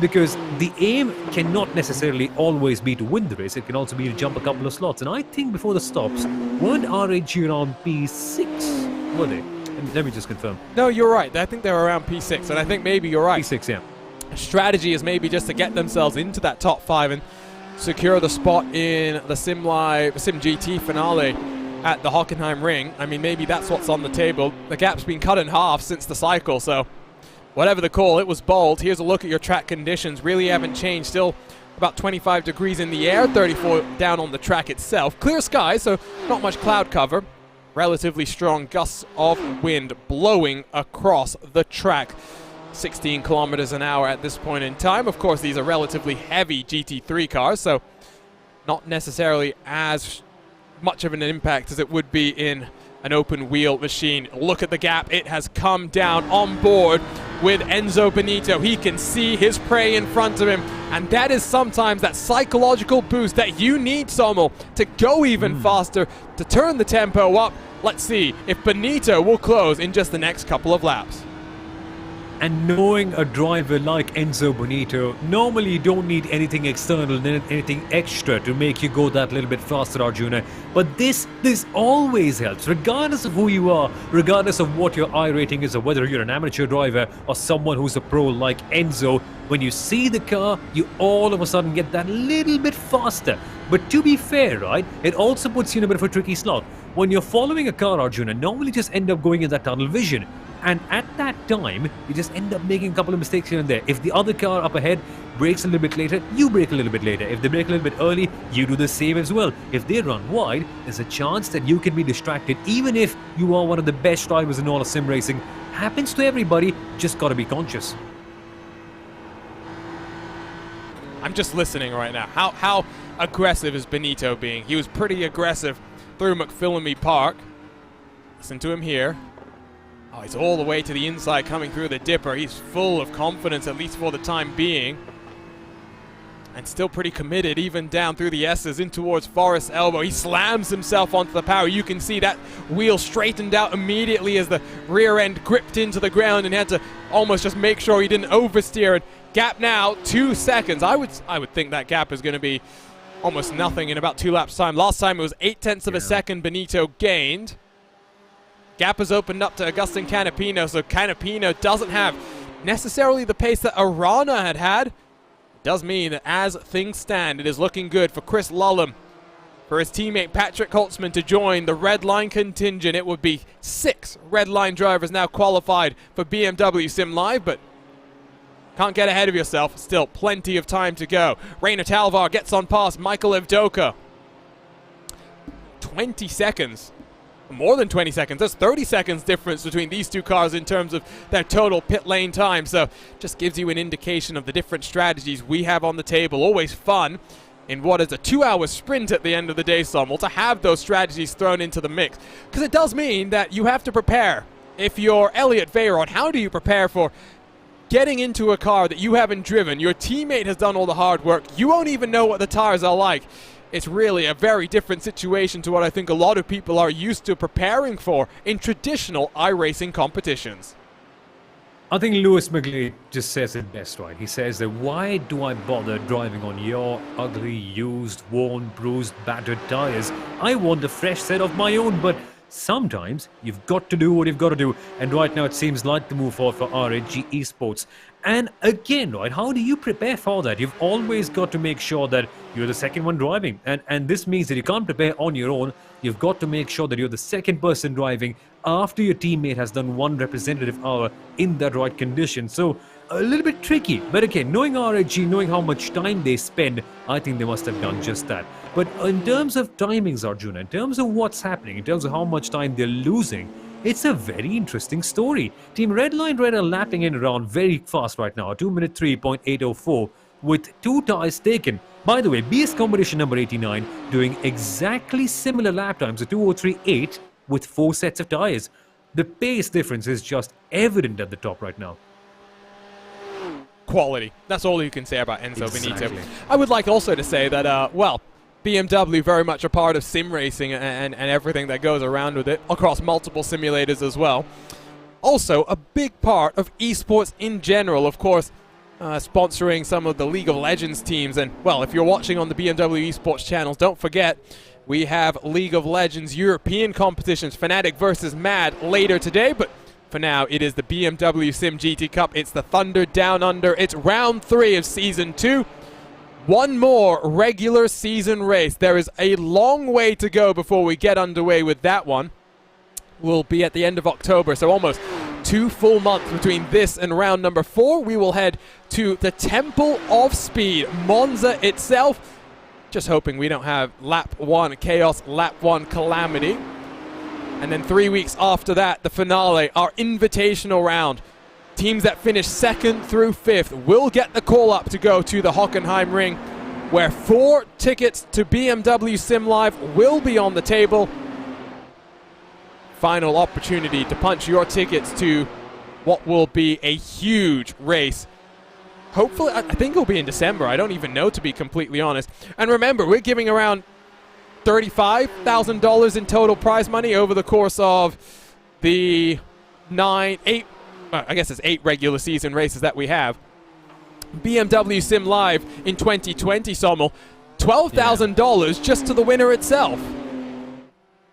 Because the aim cannot necessarily always be to win the race. It can also be to jump a couple of slots. And I think before the stops, weren't RAG around P6? Were they? Let me just confirm. No, you're right. I think they're around P6, and I think maybe you're right. P6, yeah. Strategy is maybe just to get themselves into that top 5 and secure the spot in the Sim GT finale at the Hockenheim Ring. I mean, maybe that's what's on the table. The gap's been cut in half since the cycle, so whatever the call, it was bold. Here's a look at your track conditions. Really haven't changed. Still about 25 degrees in the air, 34 down on the track itself. Clear skies, so not much cloud cover. Relatively strong gusts of wind blowing across the track. 16 kilometers an hour at this point in time. Of course, these are relatively heavy GT3 cars, so not necessarily as much of an impact as it would be in an open wheel machine. Look at the gap. It has come down on board with Enzo Benito. He can see his prey in front of him, and that is sometimes that psychological boost that you need, Sommel, to go even faster, to turn the tempo up. Let's see if Benito will close in just the next couple of laps. And knowing a driver like Enzo Benito, normally you don't need anything external, anything extra to make you go that little bit faster, Arjuna. But this always helps, regardless of who you are, regardless of what your I rating is, or whether you're an amateur driver or someone who's a pro like Enzo. When you see the car, you all of a sudden get that little bit faster. But to be fair, right, it also puts you in a bit of a tricky slot. When you're following a car, Arjuna, normally just end up going in that tunnel vision. And at that time, you just end up making a couple of mistakes here and there. If the other car up ahead brakes a little bit later, you brake a little bit later. If they brake a little bit early, you do the same as well. If they run wide, there's a chance that you can be distracted, even if you are one of the best drivers in all of sim racing. Happens to everybody, just gotta be conscious. I'm just listening right now. How aggressive is Benito being? He was pretty aggressive through McPhillamy Park. Listen to him here. Oh, he's all the way to the inside coming through the dipper. He's full of confidence, at least for the time being. And still pretty committed, even down through the S's in towards Forest Elbow. He slams himself onto the power. You can see that wheel straightened out immediately as the rear end gripped into the ground, and he had to almost just make sure he didn't oversteer. And gap now, 2 seconds. I would think that gap is going to be almost nothing in about 2 laps time. Last time it was 0.8 of a second Benito gained. Gap has opened up to Agustin Canapino, so Canapino doesn't have necessarily the pace that Arana had. It does mean that as things stand, it is looking good for Chris Lullum, for his teammate Patrick Holtzman to join the Red Line contingent. It would be 6 Red Line drivers now qualified for BMW Sim Live, but can't get ahead of yourself. Still plenty of time to go. Rainer Talvar gets on past Michael Evdoka. 20 seconds. More than 20 seconds. There's 30 seconds difference between these two cars in terms of their total pit lane time. So just gives you an indication of the different strategies we have on the table. Always fun in what is a 2-hour sprint at the end of the day, Sommel, to have those strategies thrown into the mix. Because it does mean that you have to prepare. If you're Elliot Veyron, how do you prepare for getting into a car that you haven't driven? Your teammate has done all the hard work. You won't even know what the tires are like. It's really a very different situation to what I think a lot of people are used to preparing for in traditional iRacing competitions. I think Lewis McGlade just says it best, right? He says that, why do I bother driving on your ugly, used, worn, bruised, battered tires? I want a fresh set of my own, but sometimes you've got to do what you've got to do, and right now it seems like the move forward for RAG Esports. And again, right, how do you prepare for that? You've always got to make sure that you're the second one driving, and this means that you can't prepare on your own. You've got to make sure that you're the second person driving after your teammate has done 1 representative hour in that right condition. So a little bit tricky, but again, knowing RAG, knowing how much time they spend, I think they must have done just that. But in terms of timings, Arjuna, in terms of what's happening, in terms of how much time they're losing, it's a very interesting story. Team Redline Red are lapping in around very fast right now, 2 minute 3.804 with 2 tires taken. By the way, BS competition number 89 doing exactly similar lap times, a 2:03.8 with 4 sets of tires. The pace difference is just evident at the top right now. Quality. That's all you can say about Enzo Benito. Exactly. I would like also to say that, well, BMW very much a part of sim racing and everything that goes around with it, across multiple simulators as well. Also, a big part of esports in general, of course, sponsoring some of the League of Legends teams. And, well, if you're watching on the BMW esports channels, don't forget, we have League of Legends European competitions, Fnatic versus Mad, later today. But for now, it is the BMW SIM GT Cup. It's the Thunder Down Under. It's round 3 of Season 2. One more regular season race. There is a long way to go before we get underway with that one. We'll be at the end of October, so almost 2 full months between this and round number 4. We will head to the Temple of Speed, Monza itself. Just hoping we don't have lap 1 chaos, lap 1 calamity. And then 3 weeks after that, the finale, our invitational round. Teams that finish 2nd through 5th will get the call up to go to the Hockenheim Ring, where 4 tickets to BMW Sim Live will be on the table. final opportunity to punch your tickets to what will be a huge race. Hopefully, I think it'll be in December. I don't even know, to be completely honest. And remember, we're giving around $35,000 in total prize money over the course of the 8 regular season races that we have. BMW Sim Live in 2020, Sommel, $12,000 just to the winner itself.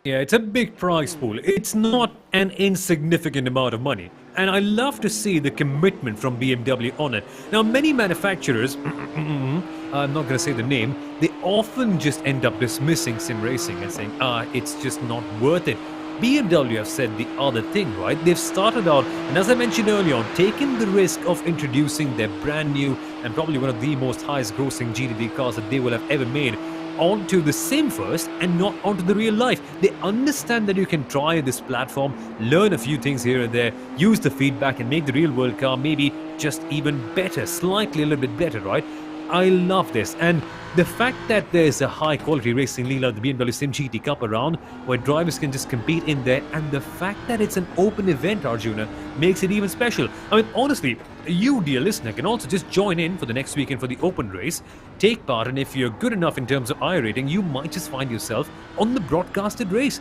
Yeah, it's a big prize pool. It's not an insignificant amount of money. And I love to see the commitment from BMW on it. Now, many manufacturers, I'm not going to say the name, they often just end up dismissing sim racing and saying, it's just not worth it. BMW have said the other thing, right? They've started out, and as I mentioned earlier on, taken the risk of introducing their brand new and probably one of the most highest grossing GT3 cars that they will have ever made onto the sim first and not onto the real life. They understand that you can try this platform, learn a few things here and there, use the feedback and make the real world car maybe just even better, slightly a little bit better, right? I love this, and the fact that there's a high quality racing league like the BMW SIM GT Cup around where drivers can just compete in there, and the fact that it's an open event, Arjuna, makes it even special. I mean, honestly, you, dear listener, can also just join in for the next weekend for the open race, take part, and if you're good enough in terms of iRating, you might just find yourself on the broadcasted race.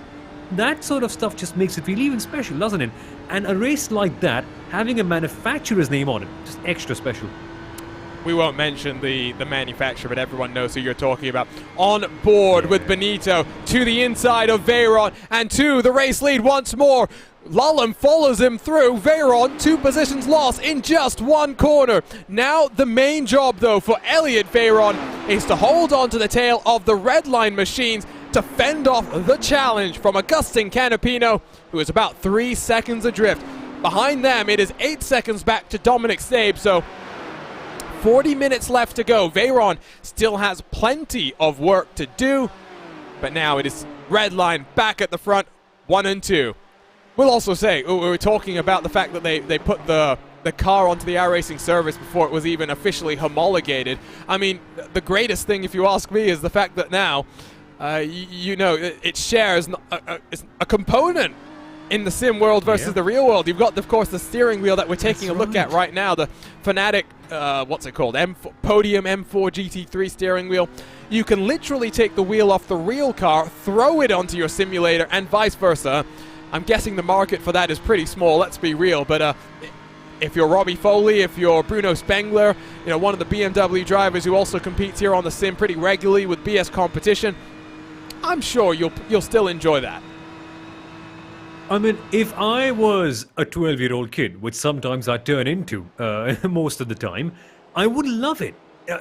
That sort of stuff just makes it feel even special, doesn't it? And a race like that, having a manufacturer's name on it, just extra special. We won't mention the manufacturer, but everyone knows who you're talking about. On board with Benito to the inside of Veyron and to the race lead once more. Lallem follows him through. Veyron, 2 positions lost in just 1 corner. Now the main job, though, for Elliot Veyron is to hold on to the tail of the red line machines to fend off the challenge from Agustin Canapino, who is about 3 seconds adrift. Behind them, it is 8 seconds back to Dominic Sabe, so 40 minutes left to go. Veyron still has plenty of work to do, but now it is red line back at the front, 1 and 2. We'll also say, we were talking about the fact that they put the car onto the iRacing service before it was even officially homologated. I mean, the greatest thing, if you ask me, is the fact that now, it shares a component in the sim world versus the real world. You've got, of course, the steering wheel that we're taking a look at right now, the Fanatic, Podium M4 GT3 steering wheel. You can literally take the wheel off the real car, throw it onto your simulator, and vice versa. I'm guessing the market for that is pretty small, let's be real, but if you're Robbie Foley, if you're Bruno Spengler, one of the BMW drivers who also competes here on the sim pretty regularly with BS competition, I'm sure you'll still enjoy that. I mean, if I was a 12-year-old kid, which sometimes I turn into most of the time, I would love it.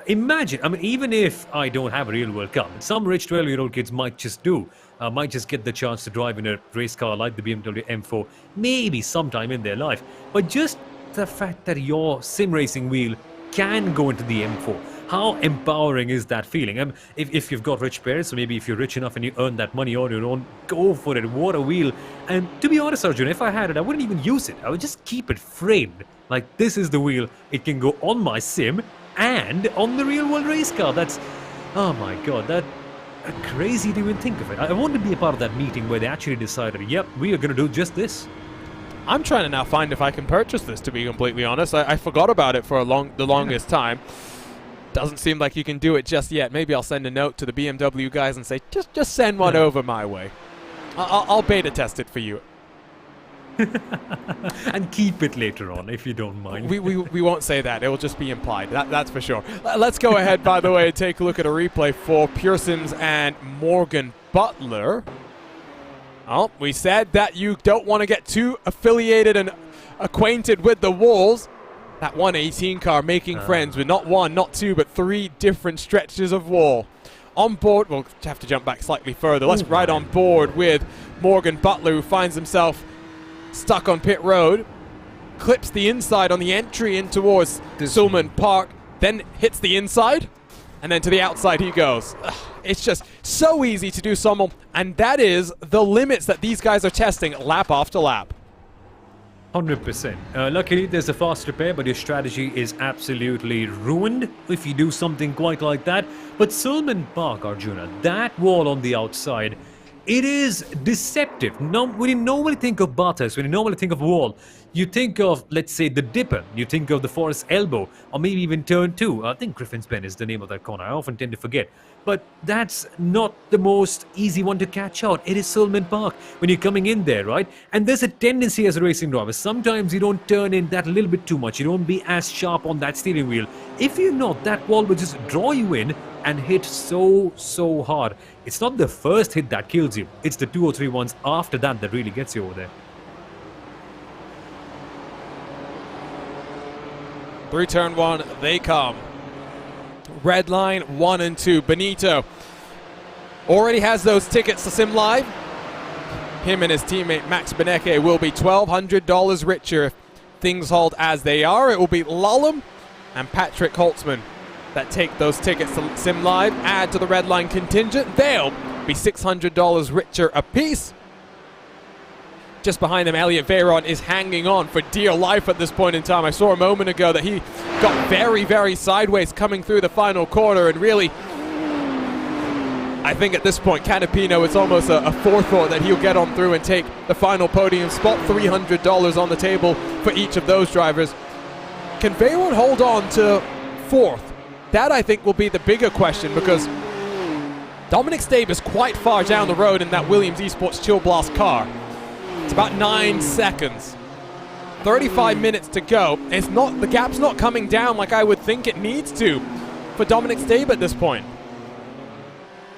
Imagine, I mean, even if I don't have a real-world car, some rich 12-year-old kids might just get the chance to drive in a race car like the BMW M4, maybe sometime in their life. But just the fact that your sim racing wheel can go into the M4, how empowering is that feeling? I mean, if you've got rich parents, or maybe if you're rich enough and you earn that money on your own, go for it. What a wheel. And to be honest, Arjun, if I had it, I wouldn't even use it. I would just keep it framed. Like, this is the wheel. It can go on my sim and on the real world race car. That's, oh my God, that crazy to even think of it. I want to be a part of that meeting where they actually decided, yep, we are going to do just this. I'm trying to now find if I can purchase this, to be completely honest. I forgot about it for the longest time. Doesn't seem like you can do it just yet. Maybe I'll send a note to the BMW guys and say, just send one over my way. I'll beta test it for you. And keep it later on, if you don't mind. We won't say that. It will just be implied. That's for sure. Let's go ahead, by the way, and take a look at a replay for Pearsons and Morgan Butler. Oh, we said that you don't want to get too affiliated and acquainted with the walls. That 118 car making friends with not 1, not 2, but 3 different stretches of wall. On board, we'll have to jump back slightly further. Let's ride on board with Morgan Butler, who finds himself stuck on pit road. Clips the inside on the entry in towards Sulman Park, then hits the inside, and then to the outside he goes. It's just so easy to do, Sommel, and that is the limits that these guys are testing lap after lap. 100%. Luckily, there's a fast repair, but your strategy is absolutely ruined if you do something quite like that. But Sulman Park, Arjuna, that wall on the outside, It is deceptive. No, when you normally think of Bathurst, when you normally think of wall, you think of, let's say, the Dipper, you think of the Forest Elbow, or maybe even Turn 2. I think Griffin's Bend is the name of that corner. I often tend to forget. But that's not the most easy one to catch out. It is Sulman Park when you're coming in there, right? And there's a tendency as a racing driver. Sometimes you don't turn in that a little bit too much. You don't be as sharp on that steering wheel. If you're not, that wall will just draw you in and hit so hard. It's not the first hit that kills you. It's the 2 or 3 ones after that that really gets you over there. Through turn 1, they come. Red line 1 and 2. Benito already has those tickets to Sim Live. Him and his teammate Max Beneke will be $1,200 richer if things hold as they are. It will be Lullum and Patrick Holtzman that take those tickets to Sim Live, add to the red line contingent. They'll be $600 richer apiece. Just behind them, Elliot Veyron is hanging on for dear life at this point in time. I saw a moment ago that he got very sideways coming through the final corner, and really, I think at this point, Canapino, it's almost a forethought that he'll get on through and take the final podium spot. $300 on the table for each of those drivers. Can Veyron hold on to 4th? That, I think, will be the bigger question, because Dominic Stabe is quite far down the road in that Williams Esports Chill Blast car. It's about 9 seconds. 35 minutes to go. It's not, the gap's not coming down like I would think it needs to for Dominic Stabe at this point.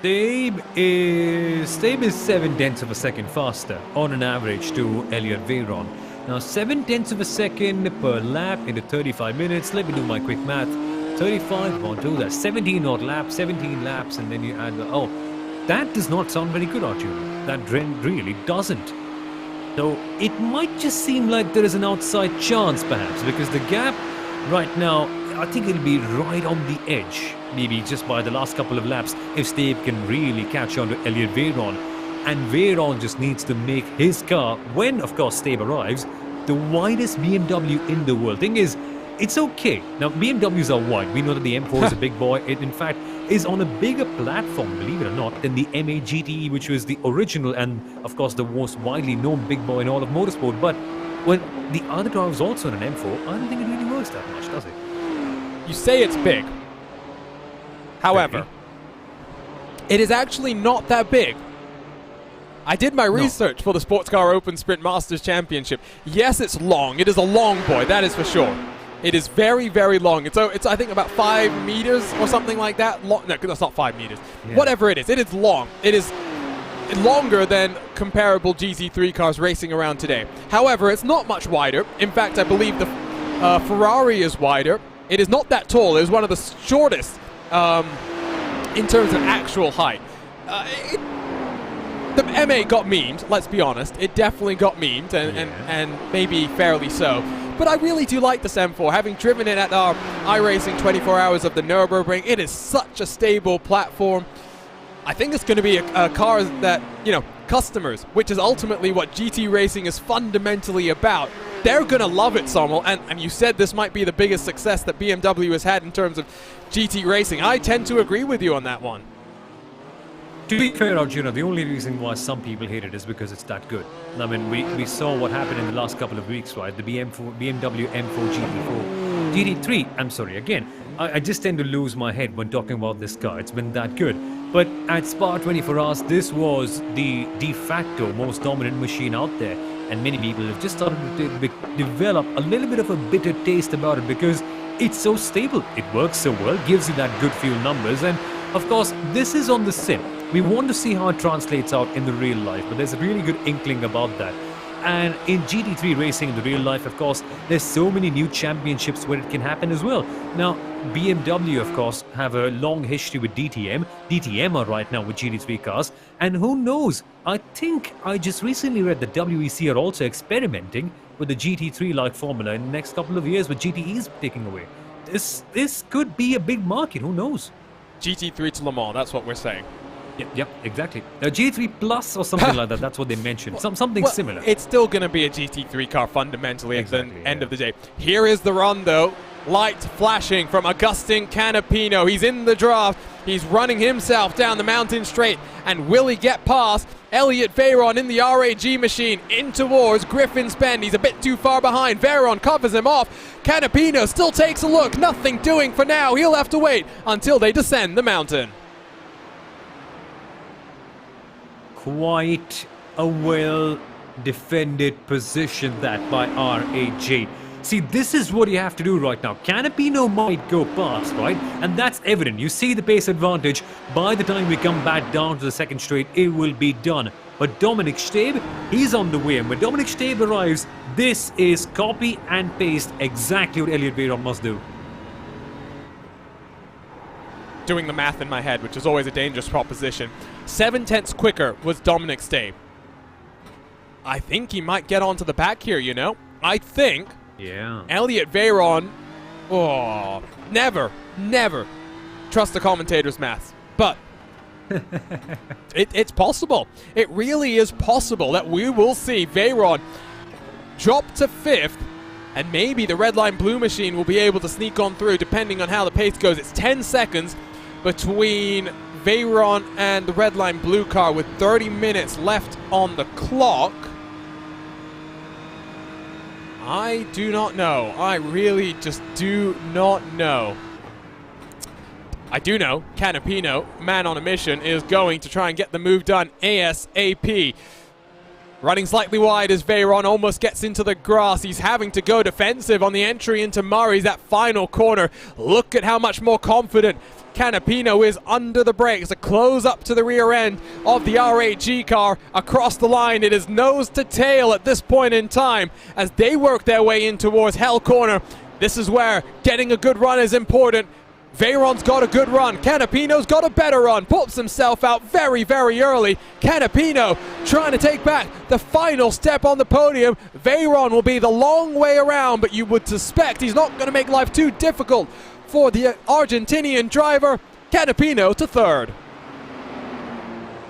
Stabe is 7/10 of a second faster on an average to Elliot Veyron. Now 7/10 of a second per lap into 35 minutes. Let me do my quick math. 35 on 2, that's 17 odd laps, 17 laps, and then you add the, oh, that does not sound very good, Arjun. That really doesn't. So it might just seem like there is an outside chance perhaps, because the gap right now, I think it'll be right on the edge. Maybe just by the last couple of laps, if Stabe can really catch on to Elliot Veyron. And Veyron just needs to make his car, when of course Stabe arrives, the widest BMW in the world. Thing is, it's okay. Now, BMWs are wide. We know that the M4 is a big boy. It, in fact, is on a bigger platform, believe it or not, than the MA GTE, which was the original and, of course, the most widely known big boy in all of motorsport. But when the other car was also on an M4, I don't think it really works that much, does it? You say it's big. However, it is actually not that big. I did my research for the Sports Car Open Sprint Masters Championship. Yes, it's long. It is a long boy, that is for sure. It is very long. It's I think about 5 meters or something like that. No, that's not 5 meters. Yeah. Whatever it is long. It is longer than comparable GT3 cars racing around today. However, it's not much wider. In fact, I believe the Ferrari is wider. It is not that tall. It is one of the shortest in terms of actual height. The MA got memed, let's be honest. It definitely got memed, and maybe fairly so. But I really do like this M4. Having driven it at our iRacing 24 Hours of the Nürburgring, it is such a stable platform. I think it's going to be a car that, you know, customers, which is ultimately what GT racing is fundamentally about, they're going to love it, Sommel. And you said this might be the biggest success that BMW has had in terms of GT racing. I tend to agree with you on that one. To be fair, Arjuna, the only reason why some people hate it is because it's that good. I mean, we saw what happened in the last couple of weeks, right? The BMW M4 GT3, I'm sorry, again, I just tend to lose my head when talking about this car. It's been that good. But at Spa 24 Hours, this was the de facto most dominant machine out there. And many people have just started to develop a little bit of a bitter taste about it because it's so stable. It works so well, gives you that good fuel numbers. And of course, this is on the sim. We want to see how it translates out in the real life, but there's a really good inkling about that. And in GT3 racing in the real life, of course, there's so many new championships where it can happen as well. Now, BMW, of course, have a long history with DTM. DTM are right now with GT3 cars. And who knows? I think I just recently read that WEC are also experimenting with the GT3-like formula in the next couple of years with GTEs taking away. This could be a big market, who knows? GT3 to Le Mans, that's what we're saying. Yep, exactly. GT3 Plus or something like that, that's what they mentioned. Something similar. It's still going to be a GT3 car fundamentally at the end of the day. Here is the run though. Light flashing from Agustin Canapino. He's in the draft. He's running himself down the mountain straight, and will he get past Elliot Veyron in the RAG machine in towards Griffin's Bend? He's a bit too far behind. Veyron covers him off. Canapino still takes a look. Nothing doing for now. He'll have to wait until they descend the mountain. Quite a well-defended position that by RAG. See, this is what you have to do right now. Canapino might go past, right? And that's evident. You see the pace advantage. By the time we come back down to the second straight, it will be done. But Dominic Stabe, he's on the way. And when Dominic Stabe arrives, this is copy and paste exactly what Elliot Veyron must do. Doing the math in my head, which is always a dangerous proposition. 7/10 quicker was Dominic Stabe. I think he might get onto the back here, you know? I think... Yeah. Elliot Veyron, never trust the commentator's maths. But it's possible. It really is possible that we will see Veyron drop to 5th, and maybe the red line blue machine will be able to sneak on through depending on how the pace goes. It's 10 seconds between Veyron and the red line blue car with 30 minutes left on the clock. I do not know. I really just do not know. I do know Canapino, man on a mission, is going to try and get the move done ASAP. Running slightly wide as Veyron almost gets into the grass. He's having to go defensive on the entry into Murray's, that final corner. Look at how much more confident Canapino is under the brakes. A close up to the rear end of the RAG car across the line. It is nose to tail at this point in time as they work their way in towards Hell Corner. This is where getting a good run is important. Veyron's got a good run. Canapino's got a better run. Pops himself out very, very early. Canapino trying to take back the final step on the podium. Veyron will be the long way around, but you would suspect he's not going to make life too difficult for the Argentinian driver. Canapino to 3rd.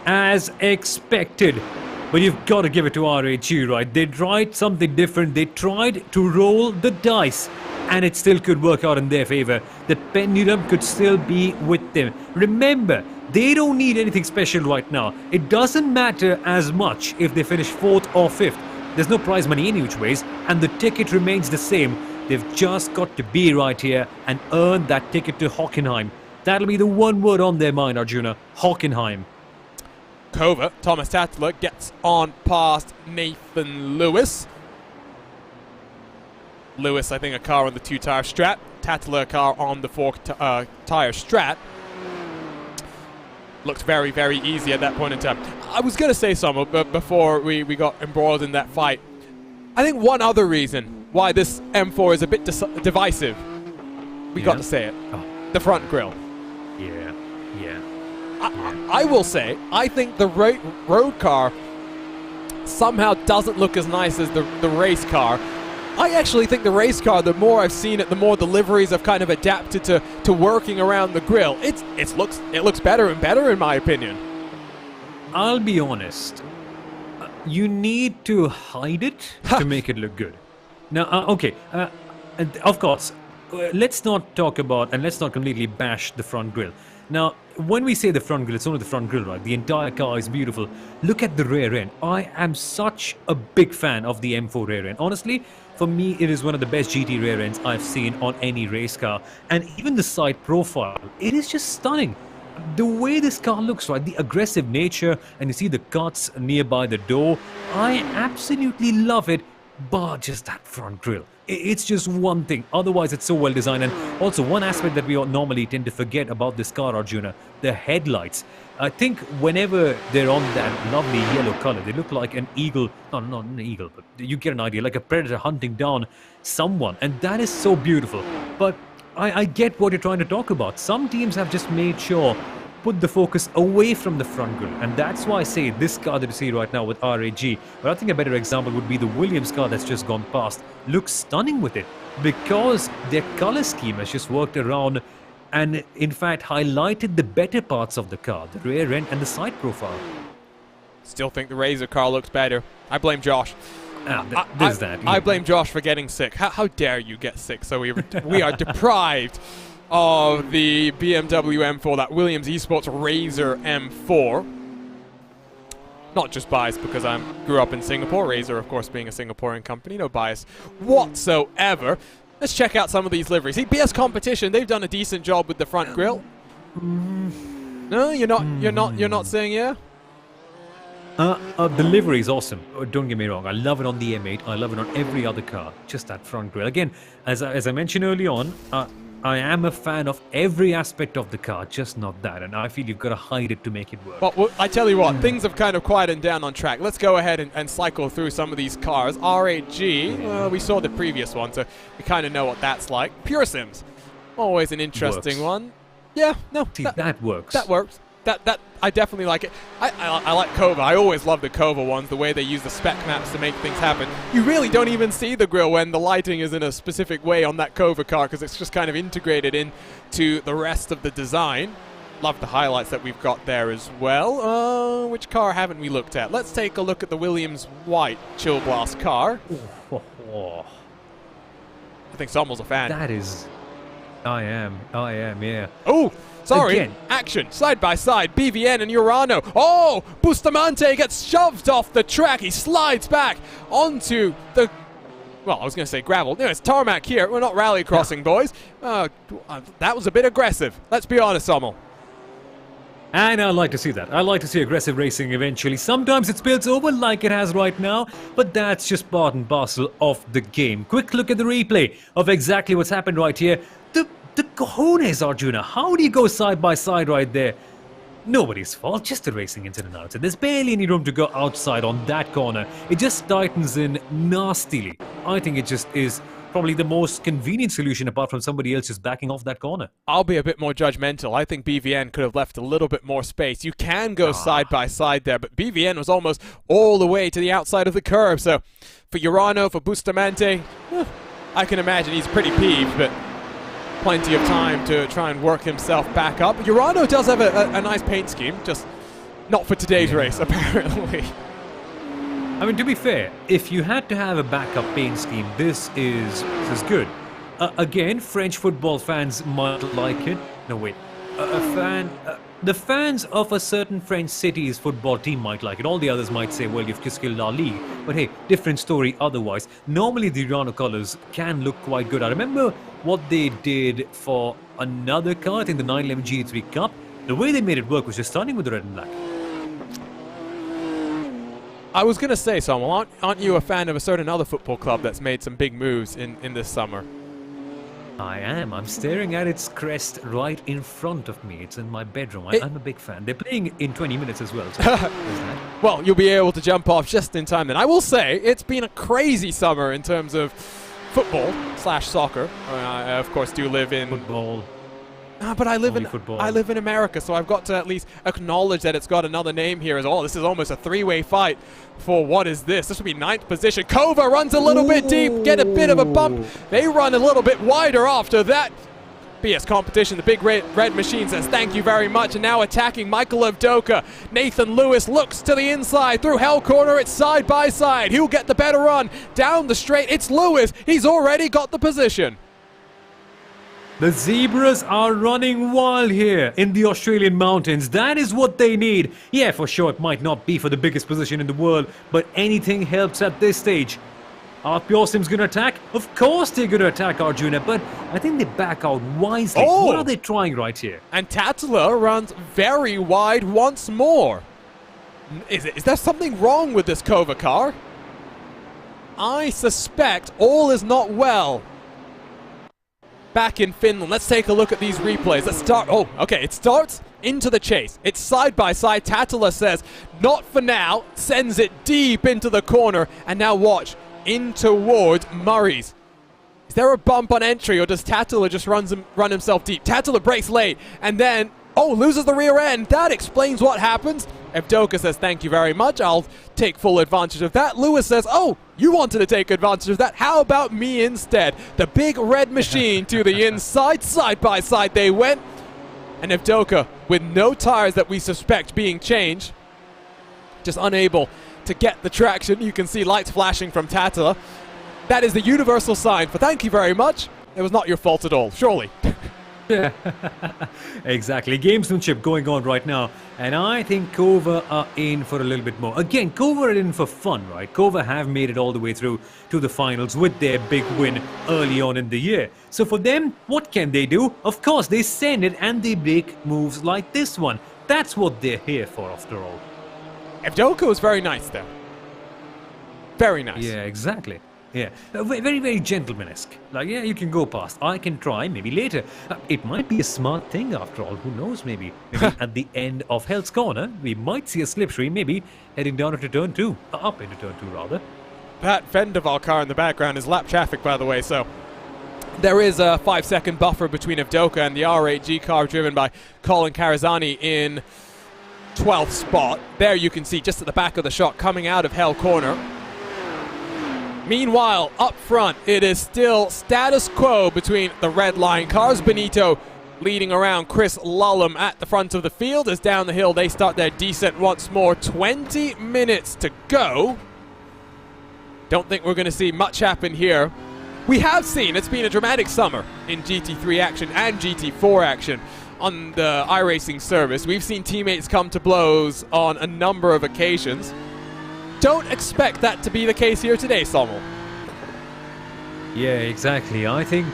As expected. But you've got to give it to RAG, right? They tried something different. They tried to roll the dice, and it still could work out in their favor. The pendulum could still be with them. Remember, they don't need anything special right now. It doesn't matter as much if they finish 4th or 5th. There's no prize money any which ways, and the ticket remains the same. They've just got to be right here and earn that ticket to Hockenheim. That'll be the one word on their mind, Arjuna. Hockenheim. Kova, Thomas Tattler, gets on past Nathan Lewis. Lewis, I think, a car on the 2-tire Strat. Tattler, a car on the 4-tire Strat. Looked very, very easy at that point in time. I was going to say something before we got embroiled in that fight. I think one other reason why this M4 is a bit divisive, we got to say it, the front grille. Yeah. I will say, I think the road car somehow doesn't look as nice as the race car. I actually think the race car, the more I've seen it, the more the liveries have kind of adapted to working around the grille. It looks better and better in my opinion. I'll be honest. You need to hide it to make it look good. Now, of course, let's not talk about and let's not completely bash the front grille. Now, when we say the front grille, it's only the front grille, right? The entire car is beautiful. Look at the rear end. I am such a big fan of the M4 rear end. Honestly, for me, it is one of the best GT rear ends I've seen on any race car. And even the side profile, it is just stunning. The way this car looks, right? The aggressive nature, and you see the cuts nearby the door. I absolutely love it, but just that front grille. It's just one thing. Otherwise, it's so well designed. And also, one aspect that we normally tend to forget about this car, Arjuna, the headlights. I think whenever they're on that lovely yellow color, they look like an eagle. No, not an eagle, but you get an idea. Like a predator hunting down someone. And that is so beautiful. But I get what you're trying to talk about. Some teams have just made sure put the focus away from the front grille, and that's why I say this car that you see right now with RAG, but I think a better example would be the Williams car that's just gone past. Looks stunning with it because their color scheme has just worked around and in fact highlighted the better parts of the car, the rear end and the side profile. Still think the Razor car looks better. I blame Josh. I blame Josh for getting sick. How dare you get sick? So we are deprived of the BMW M4, that Williams Esports Razor M4. Not just biased because I grew up in Singapore, Razor of course being a Singaporean company, no bias whatsoever. Let's check out some of these liveries. See, BS Competition, they've done a decent job with the front grille. No, you're not saying yeah? The livery is awesome. Don't get me wrong. I love it on the M8. I love it on every other car. Just that front grille. Again, as I mentioned early on, I am a fan of every aspect of the car, just not that. And I feel you've got to hide it to make it work. Well, I tell you what, things have kind of quieted down on track. Let's go ahead and cycle through some of these cars. R8G, we saw the previous one, so we kind of know what that's like. Pure Sims, always an interesting one. Yeah, no. See, that works. That works. That I definitely like it. I like Kova. I always love the Kova ones, the way they use the spec maps to make things happen. You really don't even see the grille when the lighting is in a specific way on that Kova car because it's just kind of integrated into the rest of the design. Love the highlights that we've got there as well. Which car haven't we looked at? Let's take a look at the Williams white Chill Blast car. I think Sommel's a fan. That is... I am, yeah. Oh! Sorry, Again. Action, side by side, BVN and Urano. Oh, Bustamante gets shoved off the track. He slides back onto the, well, I was going to say gravel. No, it's tarmac here. We're not rally crossing, boys. That was a bit aggressive. Let's be honest, Sommel. And I like to see that. I like to see aggressive racing eventually. Sometimes it spills over like it has right now, but that's just part and parcel of the game. Quick look at the replay of exactly what's happened right here. The cojones, Arjuna. How do you go side by side right there? Nobody's fault, just a racing incident outside. There's barely any room to go outside on that corner. It just tightens in nastily. I think it just is probably the most convenient solution apart from somebody else just backing off that corner. I'll be a bit more judgmental. I think BVN could have left a little bit more space. You can go side by side there, but BVN was almost all the way to the outside of the curb. So for Urano, for Bustamante, I can imagine he's pretty peeved, but plenty of time to try and work himself back up. Urano does have a nice paint scheme, just not for today's race, apparently. I mean, to be fair, if you had to have a backup paint scheme, this is good. Again, French football fans might like it. No, wait. The fans of a certain French city's football team might like it. All the others might say, well, you've just killed our league. But hey, different story otherwise. Normally, the Urano colors can look quite good. I remember what they did for another car, I think the 911 GT3 Cup. The way they made it work was just stunning with the red and black. I was going to say, Samuel, aren't you a fan of a certain other football club that's made some big moves in this summer? I am. I'm staring at its crest right in front of me. It's in my bedroom. I'm a big fan. They're playing in 20 minutes as well. So well, you'll be able to jump off just in time then. I will say, it's been a crazy summer in terms of football/soccer. I, of course, do live in... Football. But I live in America, so I've got to at least acknowledge that it's got another name here as well. This is almost a three-way fight for what is this? This would be 9th position. Kova runs a little bit deep, get a bit of a bump. They run a little bit wider after that. BS Competition, the big red machine says thank you very much, and now attacking Michael Avdoka. Nathan Lewis looks to the inside through Hell Corner. It's side by side. Who'll get the better run? Down the straight, it's Lewis. He's already got the position. The Zebras are running wild here in the Australian mountains. That is what they need. Yeah, for sure, it might not be for the biggest position in the world, but anything helps at this stage. Are Pure Sims going to attack? Of course they're going to attack Arjuna, but I think they back out wisely. Oh. What are they trying right here? And Tatula runs very wide once more. Is there something wrong with this Kova car? I suspect all is not well back in Finland. Let's take a look at these replays. Let's start. Oh, okay. It starts into the chase. It's side by side. Tatula says, not for now. Sends it deep into the corner. And now watch. In towards Murray's. Is there a bump on entry, or does Tatula just run himself deep? Tatula breaks late and then, loses the rear end. That explains what happens. Avdoka says, thank you very much. I'll take full advantage of that. Lewis says, you wanted to take advantage of that. How about me instead? The big red machine to the inside. Side by side they went. And Avdoka, with no tires that we suspect being changed, just unable to get the traction. You can see lights flashing from Tatula. That is the universal sign for thank you very much. It was not your fault at all, surely. Exactly. Gamesmanship going on right now. And I think Cova are in for a little bit more. Again, Cova are in for fun, right? Cova have made it all the way through to the finals with their big win early on in the year. So for them, what can they do? Of course, they send it and they make moves like this one. That's what they're here for, after all. Evdoka was very nice, though. Very nice. Yeah, exactly. Yeah, very, very gentleman-esque. Like, yeah, you can go past. I can try, maybe later. It might be a smart thing after all. Who knows, maybe. Maybe at the end of Hell's Corner, we might see a slipstream, maybe heading down into turn 2. Up into turn 2, rather. That Vendaval car in the background is lap traffic, by the way, so there is a 5-second buffer between Evdoka and the R8G car driven by Colin Carazani in 12th spot. There you can see just at the back of the shot coming out of Hell Corner. Meanwhile, up front, it is still status quo between the red line cars. Benito leading around Chris Lullum at the front of the field as down the hill they start their descent once more. 20 minutes to go. Don't think we're going to see much happen here. We have seen, it's been a dramatic summer in GT3 action and GT4 action on the iRacing service. We've seen teammates come to blows on a number of occasions. Don't expect that to be the case here today, Sommel. Yeah, exactly. I think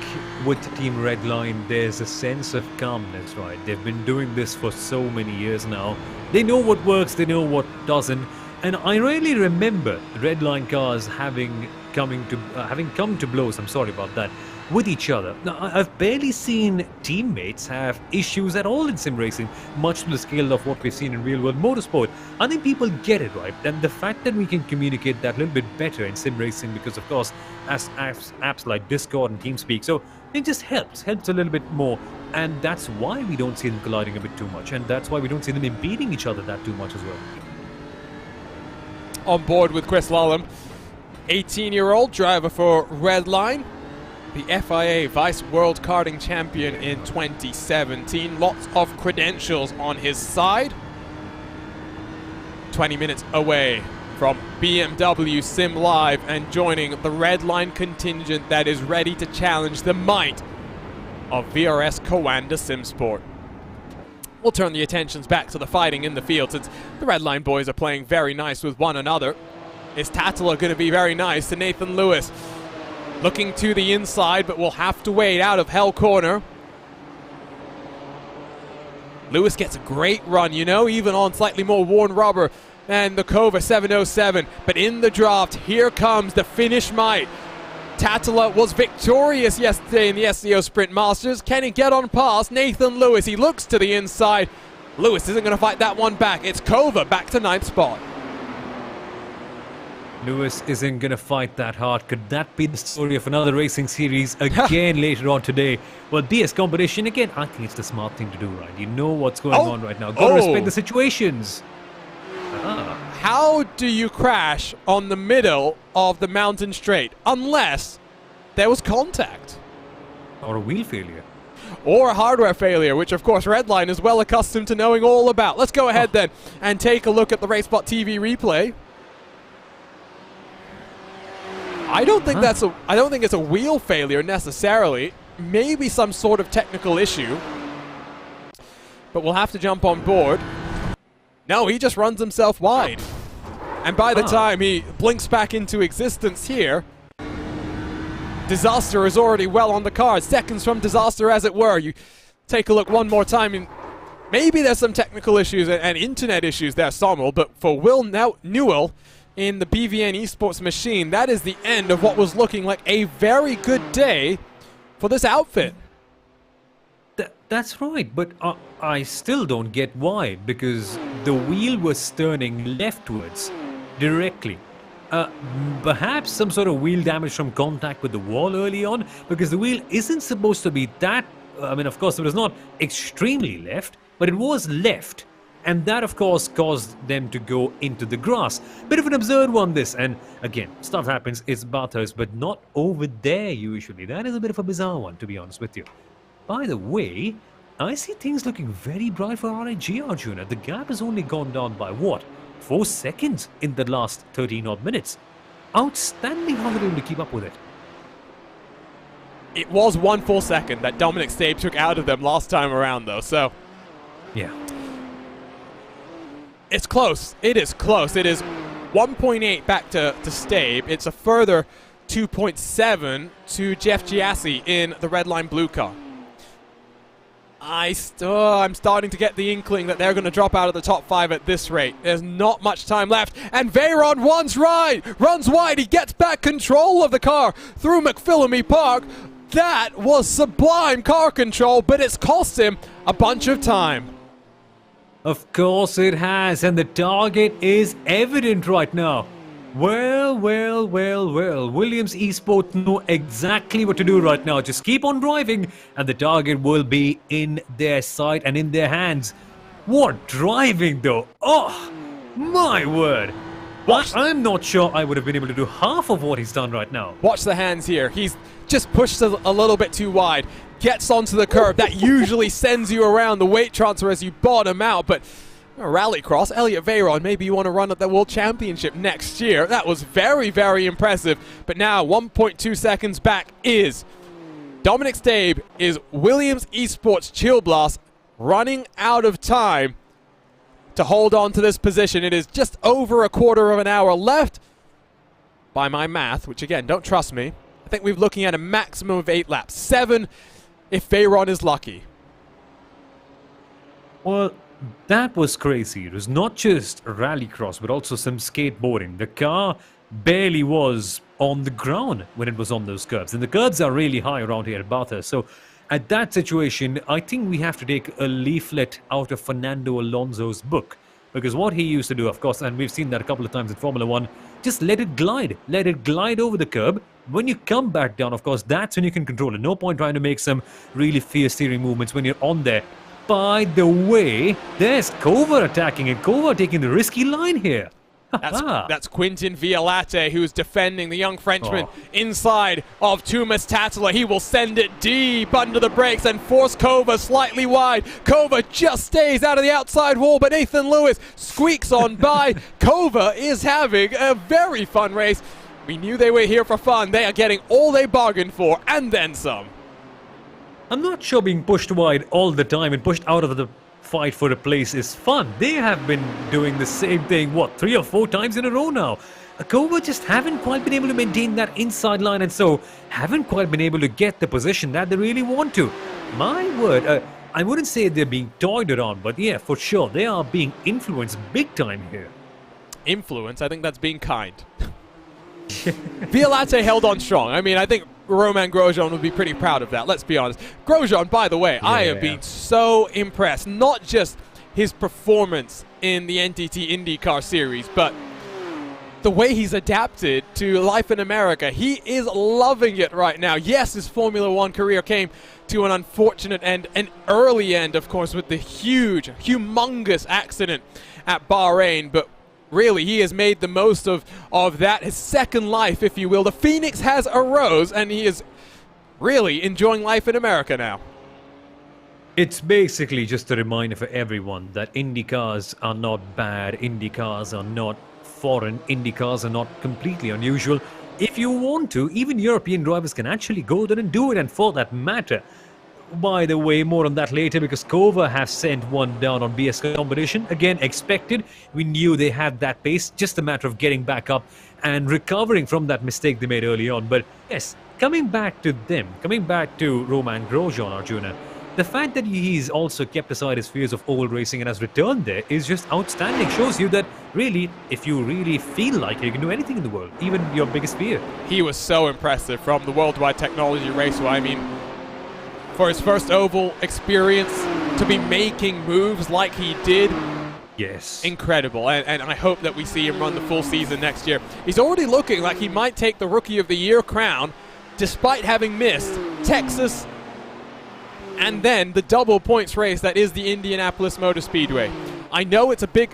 with Team Redline, there's a sense of calmness, right? They've been doing this for so many years now. They know what works, they know what doesn't. And I really remember Redline cars having come to blows, I'm sorry about that, with each other. Now, I've barely seen teammates have issues at all in sim racing, much to the scale of what we've seen in real world motorsport. I think people get it, right? And the fact that we can communicate that a little bit better in sim racing, because of course, as apps like Discord and TeamSpeak, so it just helps a little bit more. And that's why we don't see them colliding a bit too much, and that's why we don't see them impeding each other that too much as well. On board with Chris Lullum, 18-year-old driver for Redline, the FIA Vice World Karting Champion in 2017. Lots of credentials on his side. 20 minutes away from BMW Sim Live and joining the Redline contingent that is ready to challenge the might of VRS Coanda Simsport. We'll turn the attentions back to the fighting in the field since the Redline boys are playing very nice with one another. Is Tattler going to be very nice to Nathan Lewis? Looking to the inside, but will have to wait out of Hell Corner. Lewis gets a great run, you know, even on slightly more worn rubber than the Cova 707. But in the draft, here comes the Finnish might. Tattler was victorious yesterday in the SEO Sprint Masters. Can he get on past Nathan Lewis? He looks to the inside. Lewis isn't going to fight that one back. It's Cova back to 9th spot. Lewis isn't going to fight that hard. Could that be the story of another racing series again later on today? Well, DS competition again. I think it's the smart thing to do, right? You know what's going on right now. Got to respect the situations. How do you crash on the middle of the mountain straight unless there was contact? Or a wheel failure. Or a hardware failure, which of course Redline is well accustomed to knowing all about. Let's go ahead then and take a look at the RaceSpotTV replay. I don't think it's a wheel failure necessarily. Maybe some sort of technical issue. But we'll have to jump on board. No, he just runs himself wide. And by the time he blinks back into existence here, disaster is already well on the cards. Seconds from disaster, as it were. You take a look one more time, and maybe there's some technical issues and internet issues there, Sommel, but for Will Newell in the BVN Esports machine, that is the end of what was looking like a very good day for this outfit. That's right, but I still don't get why, because the wheel was turning leftwards directly. Perhaps some sort of wheel damage from contact with the wall early on, because the wheel isn't supposed to be that, I mean, of course, it was not extremely left, but it was left. And that, of course, caused them to go into the grass. Bit of an absurd one, this. And again, stuff happens. It's Bathurst, but not over there usually. That is a bit of a bizarre one, to be honest with you. By the way, I see things looking very bright for R8G, Arjuna. The gap has only gone down by, what, 4 seconds in the last 13 odd minutes. Outstanding how they're able to keep up with it. It was 1 full second that Dominic Stabe took out of them last time around, though, so... Yeah. It's close. It is close. It is 1.8 back to Stabe. It's a further 2.7 to Jeff Giassi in the red line blue car. I'm starting to get the inkling that they're going to drop out of the top 5 at this rate. There's not much time left, and Veyron runs wide. He gets back control of the car through McPhillamy Park. That was sublime car control, but it's cost him a bunch of time. Of course it has, and the target is evident right now. Well, Williams Esports know exactly what to do right now. Just keep on driving, and the target will be in their sight and in their hands. What driving, though? Oh, my word. But I'm not sure I would have been able to do half of what he's done right now. Watch the hands here. He's just pushed a little bit too wide. Gets onto the curb. That usually sends you around the weight transfer as you bottom out, but... Rallycross, Elliot Veyron, maybe you want to run at the World Championship next year. That was very, very impressive. But now 1.2 seconds back is Dominic Stabe, is Williams Esports Chill Blast running out of time to hold on to this position. It is just over a quarter of an hour left by my math, which again, don't trust me. I think we're looking at a maximum of 8 laps. 7 if Veyron is lucky. Well, that was crazy. It was not just rallycross, but also some skateboarding. The car barely was on the ground when it was on those curbs. And the curbs are really high around here at Bathurst. So at that situation, I think we have to take a leaflet out of Fernando Alonso's book. Because what he used to do, of course, and we've seen that a couple of times in Formula 1, just let it glide. Let it glide over the curb. When you come back down, of course, that's when you can control it. No point trying to make some really fierce steering movements when you're on there. By the way, there's Cover attacking, and Cover taking the risky line here. That's Quintin Vialate, who's defending the young Frenchman inside of Tumas Tattler. He will send it deep under the brakes and force Cover slightly wide. Cover just stays out of the outside wall, but Nathan Lewis squeaks on by. Cover is having a very fun race. We knew they were here for fun. They are getting all they bargained for, and then some. I'm not sure being pushed wide all the time and pushed out of the fight for a place is fun. They have been doing the same thing, 3 or 4 times in a row now. Cover just haven't quite been able to maintain that inside line, and so haven't quite been able to get the position that they really want to. My word, I wouldn't say they're being toyed around, but yeah, for sure, they are being influenced big time here. Influence? I think that's being kind. Vialate held on strong. I mean, I think Romain Grosjean would be pretty proud of that, let's be honest. Grosjean, by the way, I have been so impressed. Not just his performance in the NTT IndyCar series, but the way he's adapted to life in America. He is loving it right now. Yes, his Formula One career came to an unfortunate end, an early end, of course, with the humongous accident at Bahrain, but really, he has made the most of that, his second life, if you will. The Phoenix has arose, and he is really enjoying life in America now. It's basically just a reminder for everyone that Indy cars are not bad, Indy cars are not foreign, Indy cars are not completely unusual. If you want to, even European drivers can actually go there and do it, and for that matter. By the way, more on that later, because Cover have sent one down on BS competition. Again, expected. We knew they had that pace. Just a matter of getting back up and recovering from that mistake they made early on. But yes, coming back to them, coming back to Romain Grosjean, Arjuna, the fact that he's also kept aside his fears of oval racing and has returned there is just outstanding. Shows you that really, if you really feel like it, you can do anything in the world, even your biggest fear. He was so impressive from the Worldwide Technology Raceway. I mean, for his first oval experience, to be making moves like he did. Yes. Incredible. And I hope that we see him run the full season next year. He's already looking like he might take the Rookie of the Year crown, despite having missed Texas and then the double points race that is the Indianapolis Motor Speedway. I know it's a big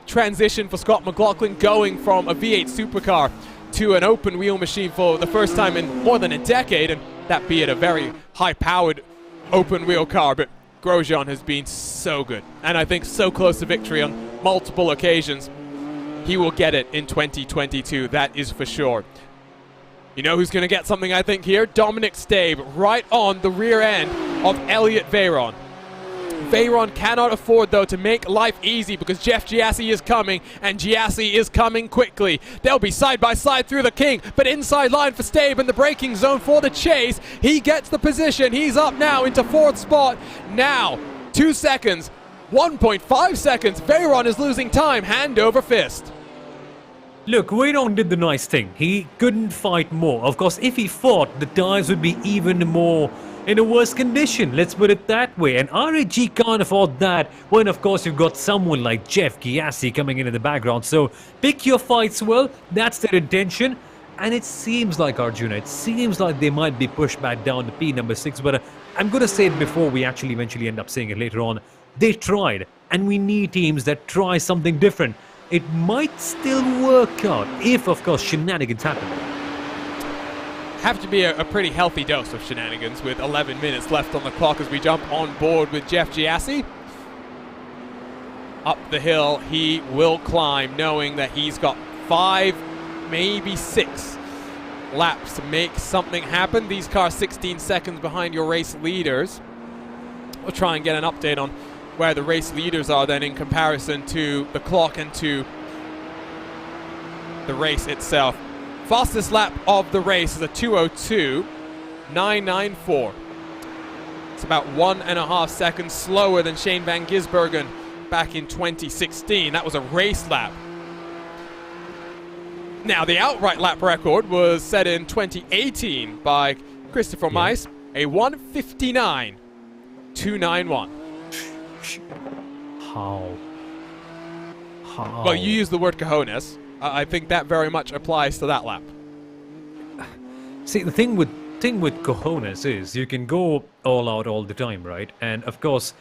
transition for Scott McLaughlin, going from a V8 supercar to an open wheel machine for the first time in more than a decade, and that be it a very high-powered open wheel car. But Grosjean has been so good, and I think so close to victory on multiple occasions. He will get it in 2022, that is for sure. You know who's going to get something, I think, here? Dominic Stabe, right on the rear end of Elliot Veyron. Veyron cannot afford, though, to make life easy because Jeff Giassi is coming, and Giassi is coming quickly. They'll be side by side through the King, but inside line for Stabe in the braking zone for the chase. He gets the position. He's up now into 4th spot. Now, 2 seconds, 1.5 seconds. Veyron is losing time, hand over fist. Look, Veyron did the nice thing. He couldn't fight more. Of course, if he fought, the tires would be even more in a worse condition, let's put it that way. And RAG can't afford that when, of course, you've got someone like Jeff Giassi coming in the background. So pick your fights well. That's their intention. And it seems like, Arjuna, it seems like they might be pushed back down to P number 6. But I'm going to say it before we actually eventually end up saying it later on. They tried. And we need teams that try something different. It might still work out if, of course, shenanigans happen. Have to be a pretty healthy dose of shenanigans with 11 minutes left on the clock as we jump on board with Jeff Giassi. Up the hill he will climb, knowing that he's got 5, maybe 6 laps to make something happen. These cars 16 seconds behind your race leaders. We'll try and get an update on where the race leaders are then in comparison to the clock and to the race itself. Fastest lap of the race is a 2:02.994. It's about 1.5 seconds slower than Shane van Gisbergen back in 2016. That was a race lap. Now, the outright lap record was set in 2018 by Christopher Meis, a 1:59.291. How? Well, you use the word cojones. I think that very much applies to that lap. See, the thing with cojones is you can go all out all the time, right? And of course,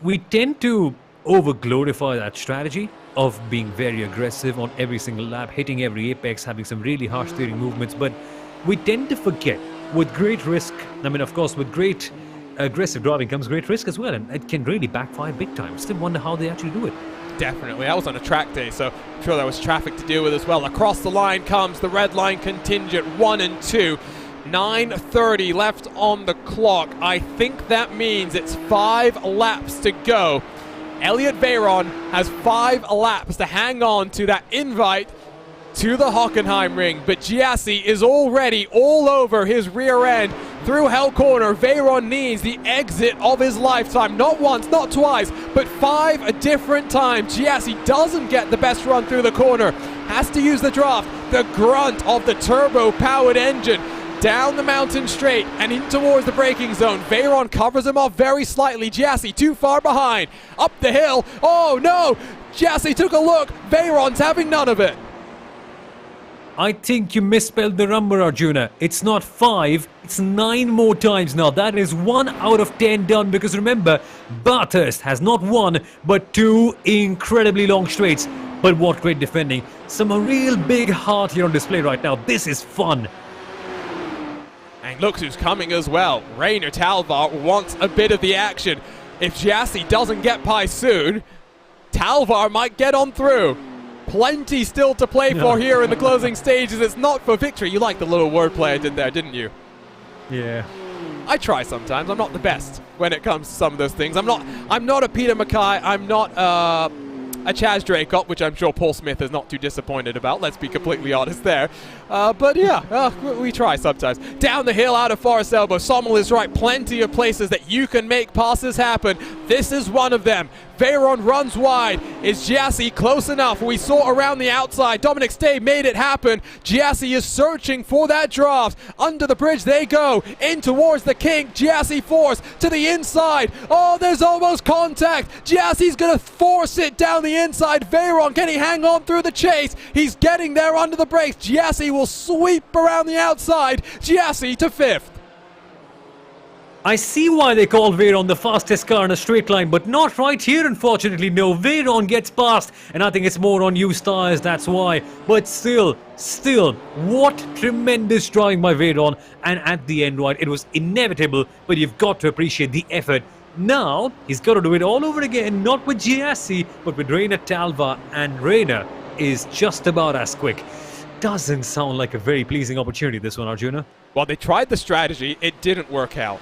we tend to over-glorify that strategy of being very aggressive on every single lap, hitting every apex, having some really harsh steering movements. But we tend to forget, with great risk, I mean, of course, with great aggressive driving comes great risk as well, and it can really backfire big time. Still wonder how they actually do it. Definitely. I was on a track day, so I'm sure there was traffic to deal with as well. Across the line comes the red line contingent, 1 and 2. 9:30 left on the clock. I think that means it's 5 laps to go. Elliot Veyron has 5 laps to hang on to that invite to the Hockenheim ring, but Giassi is already all over his rear end through Hell Corner. Veyron needs the exit of his lifetime, not once, not twice, but 5 different times. Giassi doesn't get the best run through the corner, has to use the draft, the grunt of the turbo-powered engine, down the mountain straight and in towards the braking zone. Veyron covers him off very slightly. Giassi too far behind. Up the hill. Oh no! Giassi took a look. Veyron's having none of it. I think you misspelled the number, Arjuna. It's not 5, it's 9 more times now. That is 1 out of 10 done, because remember, Bathurst has not 1, but 2 incredibly long straights. But what great defending. Some real big heart here on display right now. This is fun. And look who's coming as well. Rainer Talvar wants a bit of the action. If Giassi doesn't get by soon, Talvar might get on through. Plenty still to play for here in the closing stages. It's not for victory. You liked the little wordplay I did there, didn't you? Yeah. I try sometimes. I'm not the best when it comes to some of those things. I'm not a Peter Mackay. I'm not a Chaz Dracott, which I'm sure Paul Smith is not too disappointed about. Let's be completely honest there. But yeah, we try sometimes. Down the hill out of Forest Elbow. Sommel is right. Plenty of places that you can make passes happen. This is one of them. Veyron runs wide. Is Giassi close enough? We saw around the outside. Dominic Stay made it happen. Giassi is searching for that draft. Under the bridge they go. In towards the King. Giassi forced to the inside. Oh, there's almost contact. Giassi's going to force it down the inside. Veyron, can he hang on through the chase? He's getting there under the brakes. Giassi will sweep around the outside. Giassi to 5th. I see why they call Veyron the fastest car in a straight line, but not right here, unfortunately. No, Veyron gets past, and I think it's more on used tires, that's why. But still, what tremendous driving by Veyron. And at the end, right, it was inevitable, but you've got to appreciate the effort. Now, he's got to do it all over again, not with Giassi, but with Rainer Talvar, and Rainer is just about as quick. doesn't sound like a very pleasing opportunity, this one, Arjuna. Well, they tried the strategy. It didn't work out.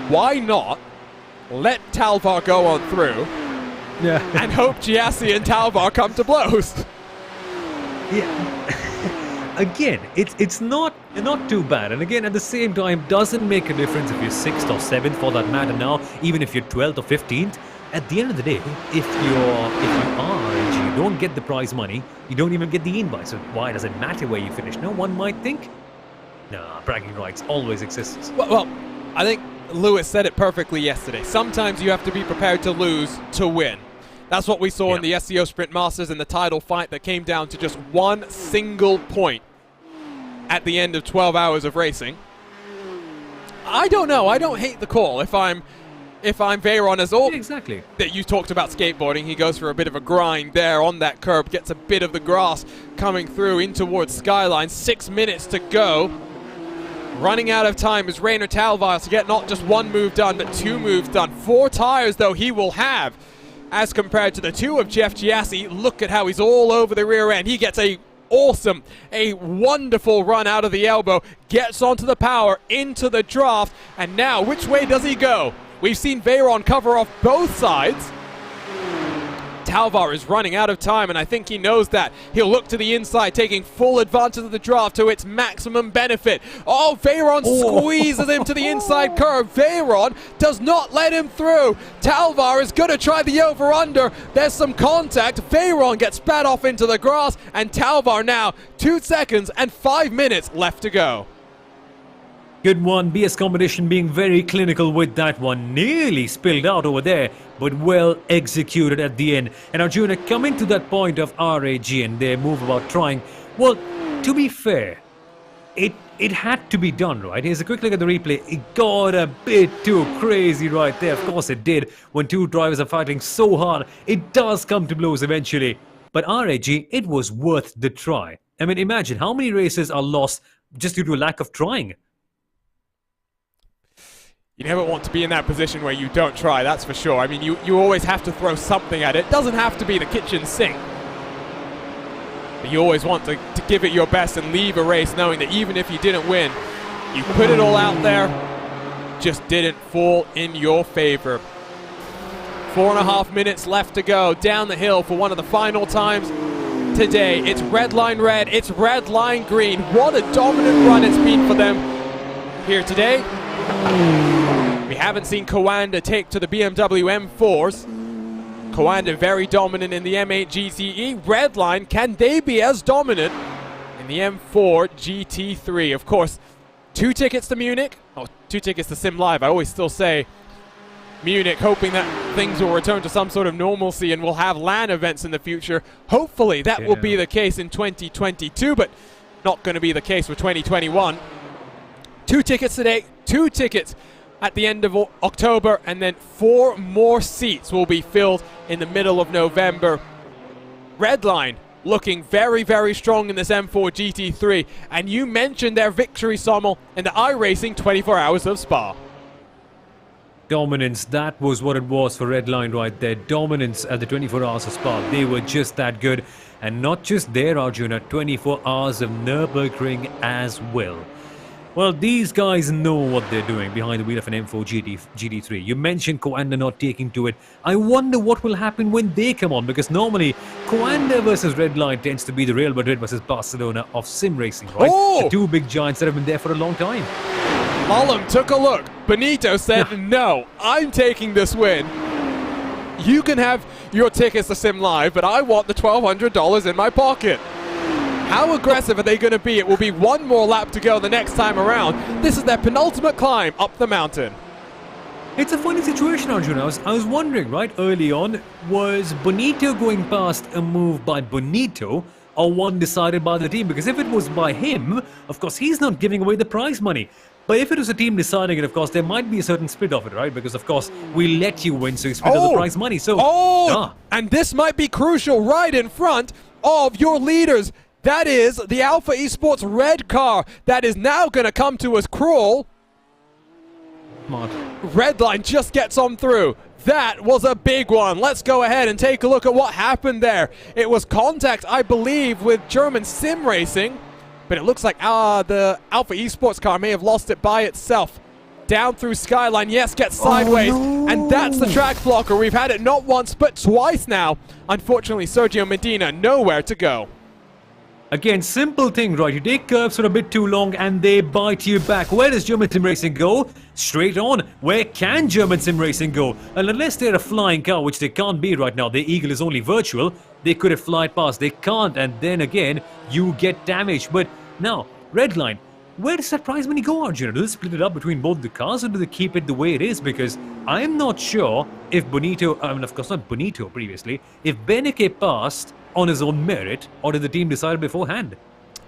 Why not let Talvar go on through and hope Giassi and Talvar come to blows? Yeah. Again, it's not too bad. And again, at the same time, doesn't make a difference if you're 6th or 7th for that matter now, even if you're 12th or 15th. At the end of the day, if you are and you don't get the prize money, you don't even get the invite. So why does it matter where you finish? No one might think. Nah, bragging rights always exists. Well, I think Lewis said it perfectly yesterday. Sometimes you have to be prepared to lose to win. That's what we saw in the SEO Sprint Masters in the title fight that came down to just one single point at the end of 12 hours of racing. I don't know. I don't hate the call if I'm Veyron as all. Exactly. That you talked about skateboarding. He goes for a bit of a grind there on that curb, gets a bit of the grass coming through in towards Skyline. 6 minutes to go. Running out of time is Rainer Talvar to get not just one move done, but 2 moves done. 4 tires, though, he will have. As compared to the 2 of Jeff Giassi, look at how he's all over the rear end. He gets a wonderful run out of the elbow, gets onto the power, into the draft, and now which way does he go? We've seen Veyron cover off both sides. Talvar is running out of time, and I think he knows that. He'll look to the inside, taking full advantage of the draft to its maximum benefit. Oh, Veyron squeezes him to the inside curve. Veyron does not let him through. Talvar is going to try the over-under. There's some contact. Veyron gets spat off into the grass, and Talvar now 2 seconds and 5 minutes left to go. Good one. BS Competition being very clinical with that one. Nearly spilled out over there, but well executed at the end. And Arjuna, coming to that point of RAG and their move about trying, well, to be fair, it had to be done, right? Here's a quick look at the replay. It got a bit too crazy right there. Of course it did. When 2 drivers are fighting so hard, it does come to blows eventually. But RAG, it was worth the try. I mean, imagine how many races are lost just due to a lack of trying. You never want to be in that position where you don't try, that's for sure. I mean, you always have to throw something at it. It doesn't have to be the kitchen sink. But you always want to give it your best and leave a race knowing that even if you didn't win, you put it all out there, just didn't fall in your favor. 4.5 minutes left to go down the hill for one of the final times today. It's red line red, it's red line green. What a dominant run it's been for them here today. We haven't seen Coanda take to the BMW M4s. Coanda very dominant in the M8 GTE. Redline, can they be as dominant in the M4 GT3? Of course, 2 tickets to Munich. Oh, 2 tickets to Sim Live. I always still say Munich, hoping that things will return to some sort of normalcy and we'll have LAN events in the future. Hopefully that will be the case in 2022, but not going to be the case for 2021. 2 tickets today, 2 tickets at the end of October, and then 4 more seats will be filled in the middle of November. Redline looking very, very strong in this M4 GT3, and you mentioned their victory, Sommel, in the iRacing 24 Hours of Spa. Dominance, that was what it was for Redline right there. Dominance at the 24 Hours of Spa. They were just that good. And not just there, Arjuna, 24 Hours of Nürburgring as well. Well, these guys know what they're doing behind the wheel of an M4 GT3. You mentioned Coanda not taking to it. I wonder what will happen when they come on, because normally Coanda versus Redline tends to be the Real Madrid versus Barcelona of sim racing, right? The 2 big giants that have been there for a long time. Olam took a look. Benito said, no, I'm taking this win. You can have your tickets to Sim Live, but I want the $1,200 in my pocket. How aggressive are they going to be? It will be 1 more lap to go the next time around. This is their penultimate climb up the mountain. It's a funny situation, Arjuna. I was wondering, right, early on, was Bonito going past a move by Bonito or one decided by the team? Because if it was by him, of course, he's not giving away the prize money. But if it was a team deciding it, of course, there might be a certain split of it, right? Because, of course, we let you win, so you split of the prize money. So, and this might be crucial right in front of your leaders. That is the Alpha Esports red car that is now going to come to us crawl. Smart. Redline just gets on through. That was a big one. Let's go ahead and take a look at what happened there. It was contact, I believe, with German sim racing, but it looks like the Alpha Esports car may have lost it by itself. Down through Skyline, yes, gets sideways, and that's the track blocker. We've had it not once, but twice now. Unfortunately, Sergio Medina, nowhere to go. Again, simple thing, right? You take curves for a bit too long and they bite you back. Where does German sim racing go? Straight on. Where can German sim racing go? And unless they're a flying car, which they can't be right now, the Eagle is only virtual, they could have flied past. They can't, and then again, you get damaged. But now, Redline, where does that prize money go, Arjuna? Do they split it up between both the cars, or do they keep it the way it is? Because I'm not sure if Bonito, I mean, of course not Bonito previously, if Beneke passed on his own merit, or did the team decide beforehand?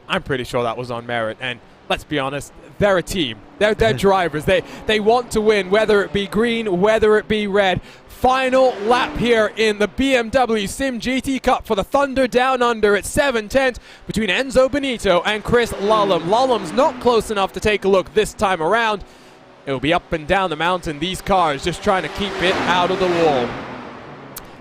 I'm pretty sure that was on merit, and let's be honest, they're a team. They're drivers. They want to win, whether it be green, whether it be red. Final lap here in the BMW SIM GT Cup for the Thunder Down Under at 7:10 between Enzo Benito and Chris Lullum. Lullum's not close enough to take a look this time around. It'll be up and down the mountain, these cars just trying to keep it out of the wall.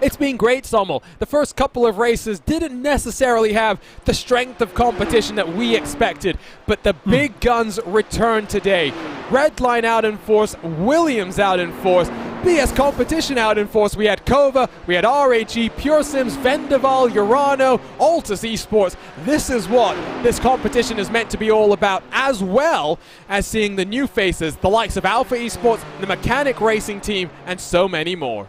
It's been great, Sommel. The first couple of races didn't necessarily have the strength of competition that we expected, but the big guns returned today. Redline out in force, Williams out in force, BS Competition out in force. We had Kova, we had RHE, Pure Sims, Vendaval, Urano, Altus Esports. This is what this competition is meant to be all about, as well as seeing the new faces, the likes of Alpha Esports, the Mechanic Racing Team, and so many more.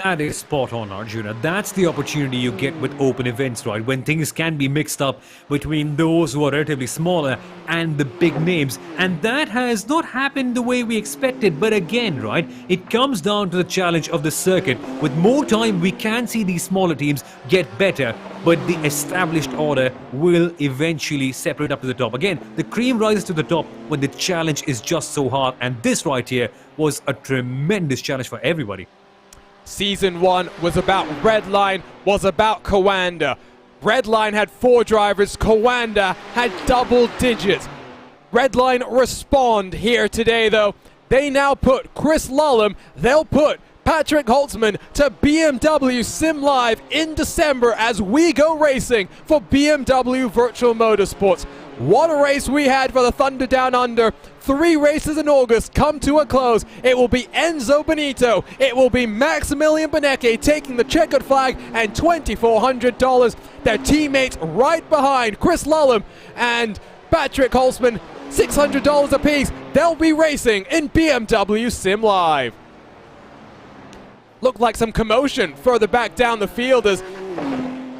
That is spot on, Arjuna. That's the opportunity you get with open events, right? When things can be mixed up between those who are relatively smaller and the big names. And that has not happened the way we expected. But again, right, it comes down to the challenge of the circuit. With more time, we can see these smaller teams get better. But the established order will eventually separate up to the top. Again, the cream rises to the top when the challenge is just so hard. And this right here was a tremendous challenge for everybody. Season 1 was about Redline, was about Coanda. Redline had 4 drivers, Coanda had double digits. Redline respond here today though. They now put Chris Lullum, they'll put Patrick Holtzman to BMW Sim Live in December as we go racing for BMW Virtual Motorsports. What a race we had for the Thunder Down Under. 3 races in August come to a close. It will be Enzo Benito. It will be Maximilian Beneke taking the checkered flag and $2,400. Their teammates right behind Chris Lullum and Patrick Holtzman, $600 apiece. They'll be racing in BMW Sim Live. Looked like some commotion further back down the field as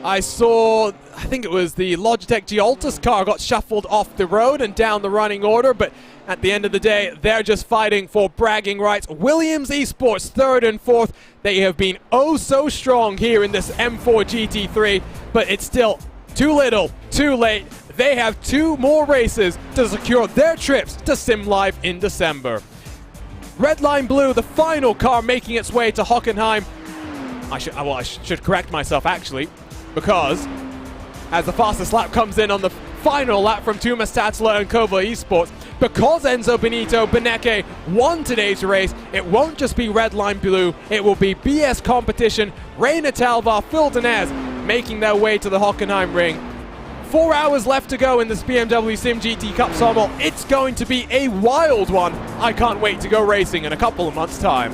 I saw, I think it was the Logitech G-Altus car got shuffled off the road and down the running order, but at the end of the day, they're just fighting for bragging rights. Williams Esports, 3rd and 4th. They have been oh so strong here in this M4 GT3, but it's still too little, too late. They have 2 more races to secure their trips to Sim Live in December. Redline Blue, the final car making its way to Hockenheim. I should correct myself actually, because as the fastest lap comes in on the final lap from Tumas Tatsula and Kova Esports, because Enzo Benito Beneke won today's race, it won't just be Redline Blue, it will be BS Competition, Reina Talvar, Phil Denez making their way to the Hockenheim ring. 4 hours left to go in this BMW Sim GT Cup, Sommel. It's going to be a wild one. I can't wait to go racing in a couple of months' time.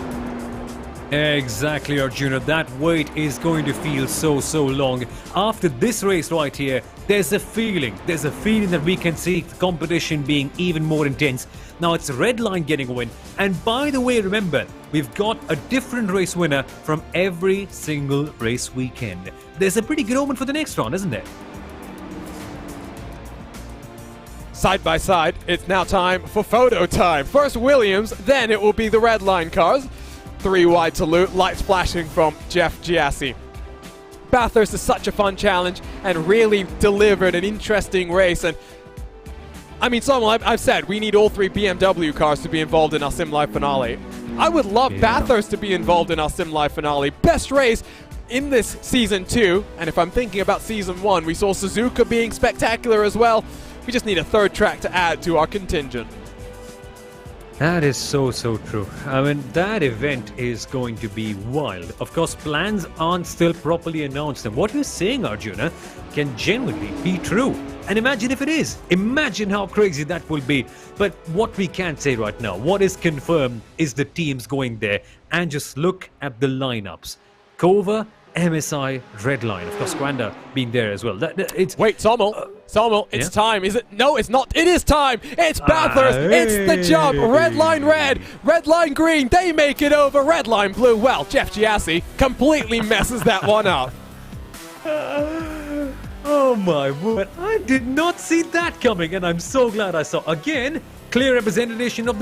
Exactly, Arjuna. That wait is going to feel so long. After this race right here, there's a feeling that we can see the competition being even more intense. Now it's Redline getting a win. And by the way, remember, we've got a different race winner from every single race weekend. There's a pretty good omen for the next round, isn't there? Side by side, it's now time for photo time. First Williams, then it will be the Redline cars. 3 wide salute, lights flashing from Jeff Giassi. Bathurst is such a fun challenge and really delivered an interesting race. And I mean, Samuel, I've said we need all 3 BMW cars to be involved in our Sim Live finale. I would love Bathurst to be involved in our Sim Live finale. Best race in this season 2. And if I'm thinking about season 1, we saw Suzuka being spectacular as well. We just need a 3rd track to add to our contingent. That is so true. I mean, that event is going to be wild. Of course, plans aren't still properly announced, and what you're saying, Arjuna, can genuinely be true. And imagine if it is. Imagine how crazy that will be. But what we can say right now, what is confirmed, is the teams going there. And just look at the lineups. Cover, MSI, Redline. Of course, Squander being there as well. Wait, Sommel, it's time, is it? No, it's not. It is time. It's Bathurst. It's the jump. Redline red, Redline green. They make it over. Redline blue. Well, Jeff Giassi completely messes that one up. Oh my word. I did not see that coming, and I'm so glad I saw. Again, clear representation of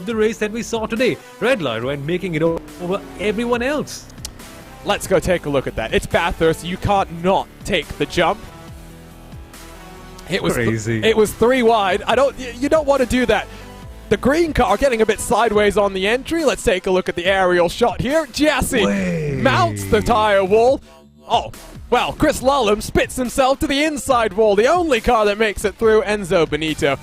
the race that we saw today. Redline red making it over everyone else. Let's go take a look at that. It's Bathurst. You can't not take the jump. It was crazy. It was 3 wide. You don't want to do that. The green car getting a bit sideways on the entry. Let's take a look at the aerial shot here. Giassi mounts the tire wall. Oh, well, Chris Lullum spits himself to the inside wall. The only car that makes it through, Enzo Benito.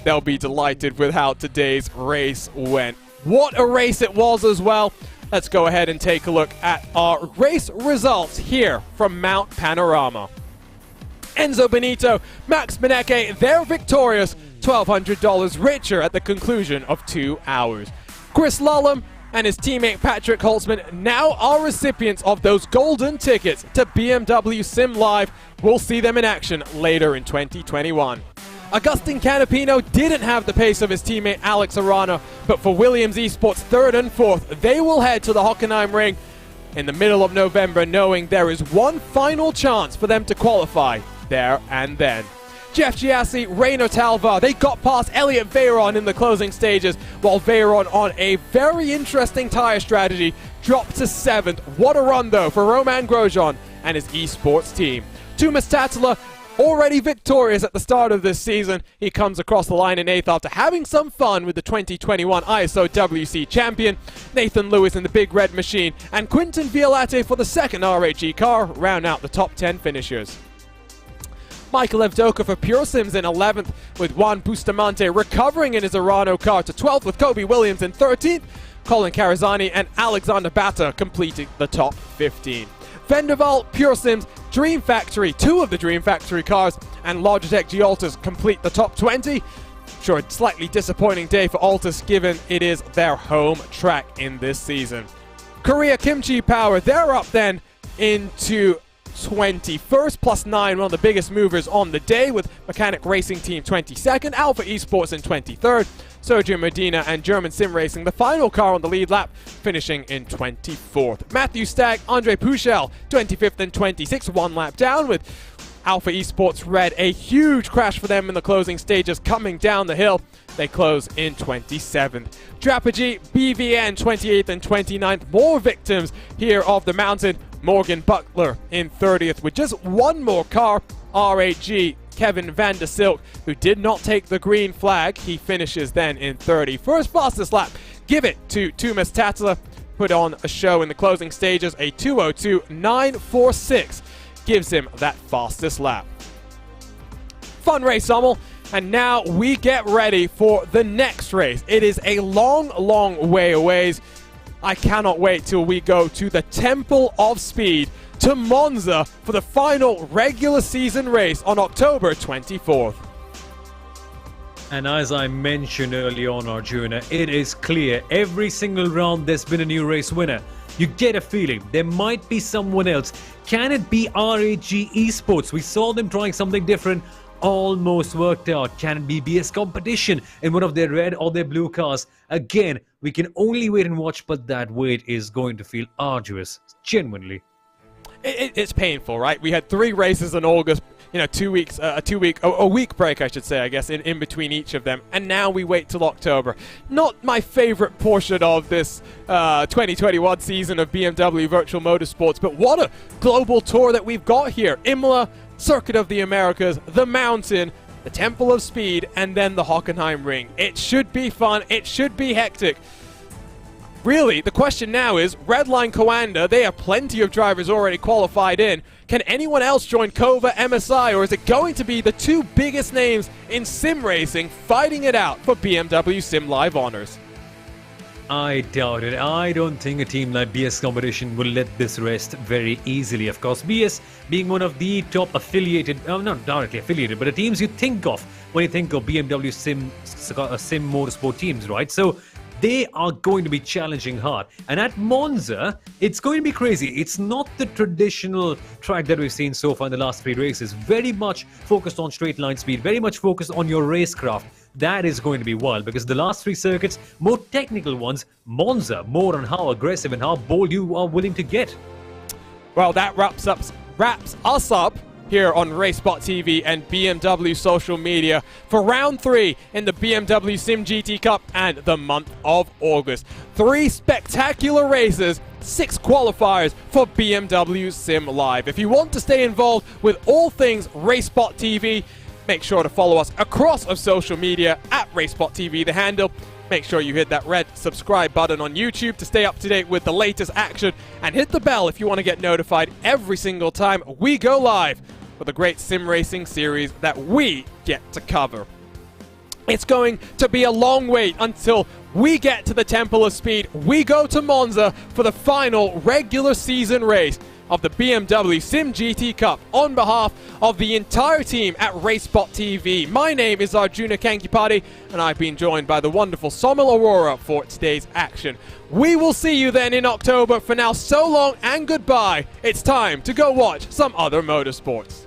They'll be delighted with how today's race went. What a race it was as well. Let's go ahead and take a look at our race results here from Mount Panorama. Enzo Benito, Max Maneke, they're victorious, $1,200 richer at the conclusion of 2 hours. Chris Lullum and his teammate Patrick Holtzman now are recipients of those golden tickets to BMW Sim Live. We'll see them in action later in 2021. Agustin Canapino didn't have the pace of his teammate Alex Arana, but for Williams Esports 3rd and 4th, they will head to the Hockenheim Ring in the middle of November, knowing there is one final chance for them to qualify there and then. Jeff Giassi, Reino Talva, they got past Elliot Veyron in the closing stages, while Veyron, on a very interesting tyre strategy, dropped to 7th. What a run though for Roman Grosjean and his esports team. Tuomas Tatila, already victorious at the start of this season. He comes across the line in 8th after having some fun with the 2021 ISO WC champion. Nathan Lewis in the Big Red Machine and Quinton Violate for the 2nd RHE car round out the top 10 finishers. Michael Evdoka for Pure Sims in 11th, with Juan Bustamante recovering in his Arano car to 12th, with Kobe Williams in 13th. Colin Carazani and Alexander Bata completing the top 15. Venderval, Pure Sims, Dream Factory, 2 of the Dream Factory cars, and Logitech G-Altus complete the top 20. Sure, a slightly disappointing day for Altus given it is their home track in this season. Korea Kimchi Power, they're up then into 21st, +9, one of the biggest movers on the day, with Mechanic Racing Team 22nd, Alpha Esports in 23rd, Sergio Medina and German Sim Racing, the final car on the lead lap, finishing in 24th. Matthew Stagg, Andre Puchel, 25th and 26th, 1 lap down, with Alpha Esports Red, a huge crash for them in the closing stages coming down the hill. They close in 27th. Drapagy, BVN, 28th and 29th, more victims here of the mountain. Morgan Butler in 30th with just one more car. RHG, Kevin van der Silk, who did not take the green flag. He finishes then in 31st. Fastest lap, give it to Tuomas Tatila. Put on a show in the closing stages. A 2:02.946 gives him that fastest lap. Fun race, Sommel. And now we get ready for the next race. It is a long, long way away. I cannot wait till we go to the Temple of Speed, to Monza, for the final regular season race on October 24th. And as I mentioned early on, Arjuna, it is clear every single round there's been a new race winner. You get a feeling there might be someone else. Can it be RAG Esports? We saw them trying something different. Almost worked out. Can it be BS Competition in one of their red or their blue cars? Again, we can only wait and watch, but that wait is going to feel arduous, genuinely. It's painful, right? We had 3 races in August, a week break, I should say, I guess, in between each of them. And now we wait till October. Not my favorite portion of this 2021 season of BMW Virtual Motorsports, but what a global tour that we've got here. Imola, Circuit of the Americas, the Mountain, the Temple of Speed, and then the Hockenheim Ring. It should be fun. It should be hectic. Really, the question now is, Redline Coanda, they have plenty of drivers already qualified in. Can anyone else join Cova MSI, or is it going to be the two biggest names in sim racing fighting it out for BMW Sim Live honors? I doubt it. I don't think a team like BS Competition will let this rest very easily. Of course, BS being one of the top affiliated, not directly affiliated, but the teams you think of when you think of BMW Sim Motorsport teams, right? So they are going to be challenging hard. And at Monza, it's going to be crazy. It's not the traditional track that we've seen so far in the last 3 races. Very much focused on straight line speed, very much focused on your racecraft. That is going to be wild, because the last 3 circuits, more technical ones, Monza, more on how aggressive and how bold you are willing to get. Well, that wraps us up here on RaceSpotTV and BMW social media for round 3 in the BMW Sim GT Cup and the month of August. 3 spectacular races, 6 qualifiers for BMW Sim Live. If you want to stay involved with all things RaceSpotTV, make sure to follow us across of social media at RaceSpotTV, the handle. Make sure you hit that red subscribe button on YouTube to stay up to date with the latest action, and hit the bell if you want to get notified every single time we go live with a great sim racing series that we get to cover. It's going to be a long wait until we get to the Temple of Speed. We go to Monza for the final regular season race of the BMW Sim GT Cup on behalf of the entire team at RaceSpotTV. My name is Arjuna Kankipati, and I've been joined by the wonderful Somil Aurora for today's action. We will see you then in October. For now, so long and goodbye. It's time to go watch some other motorsports.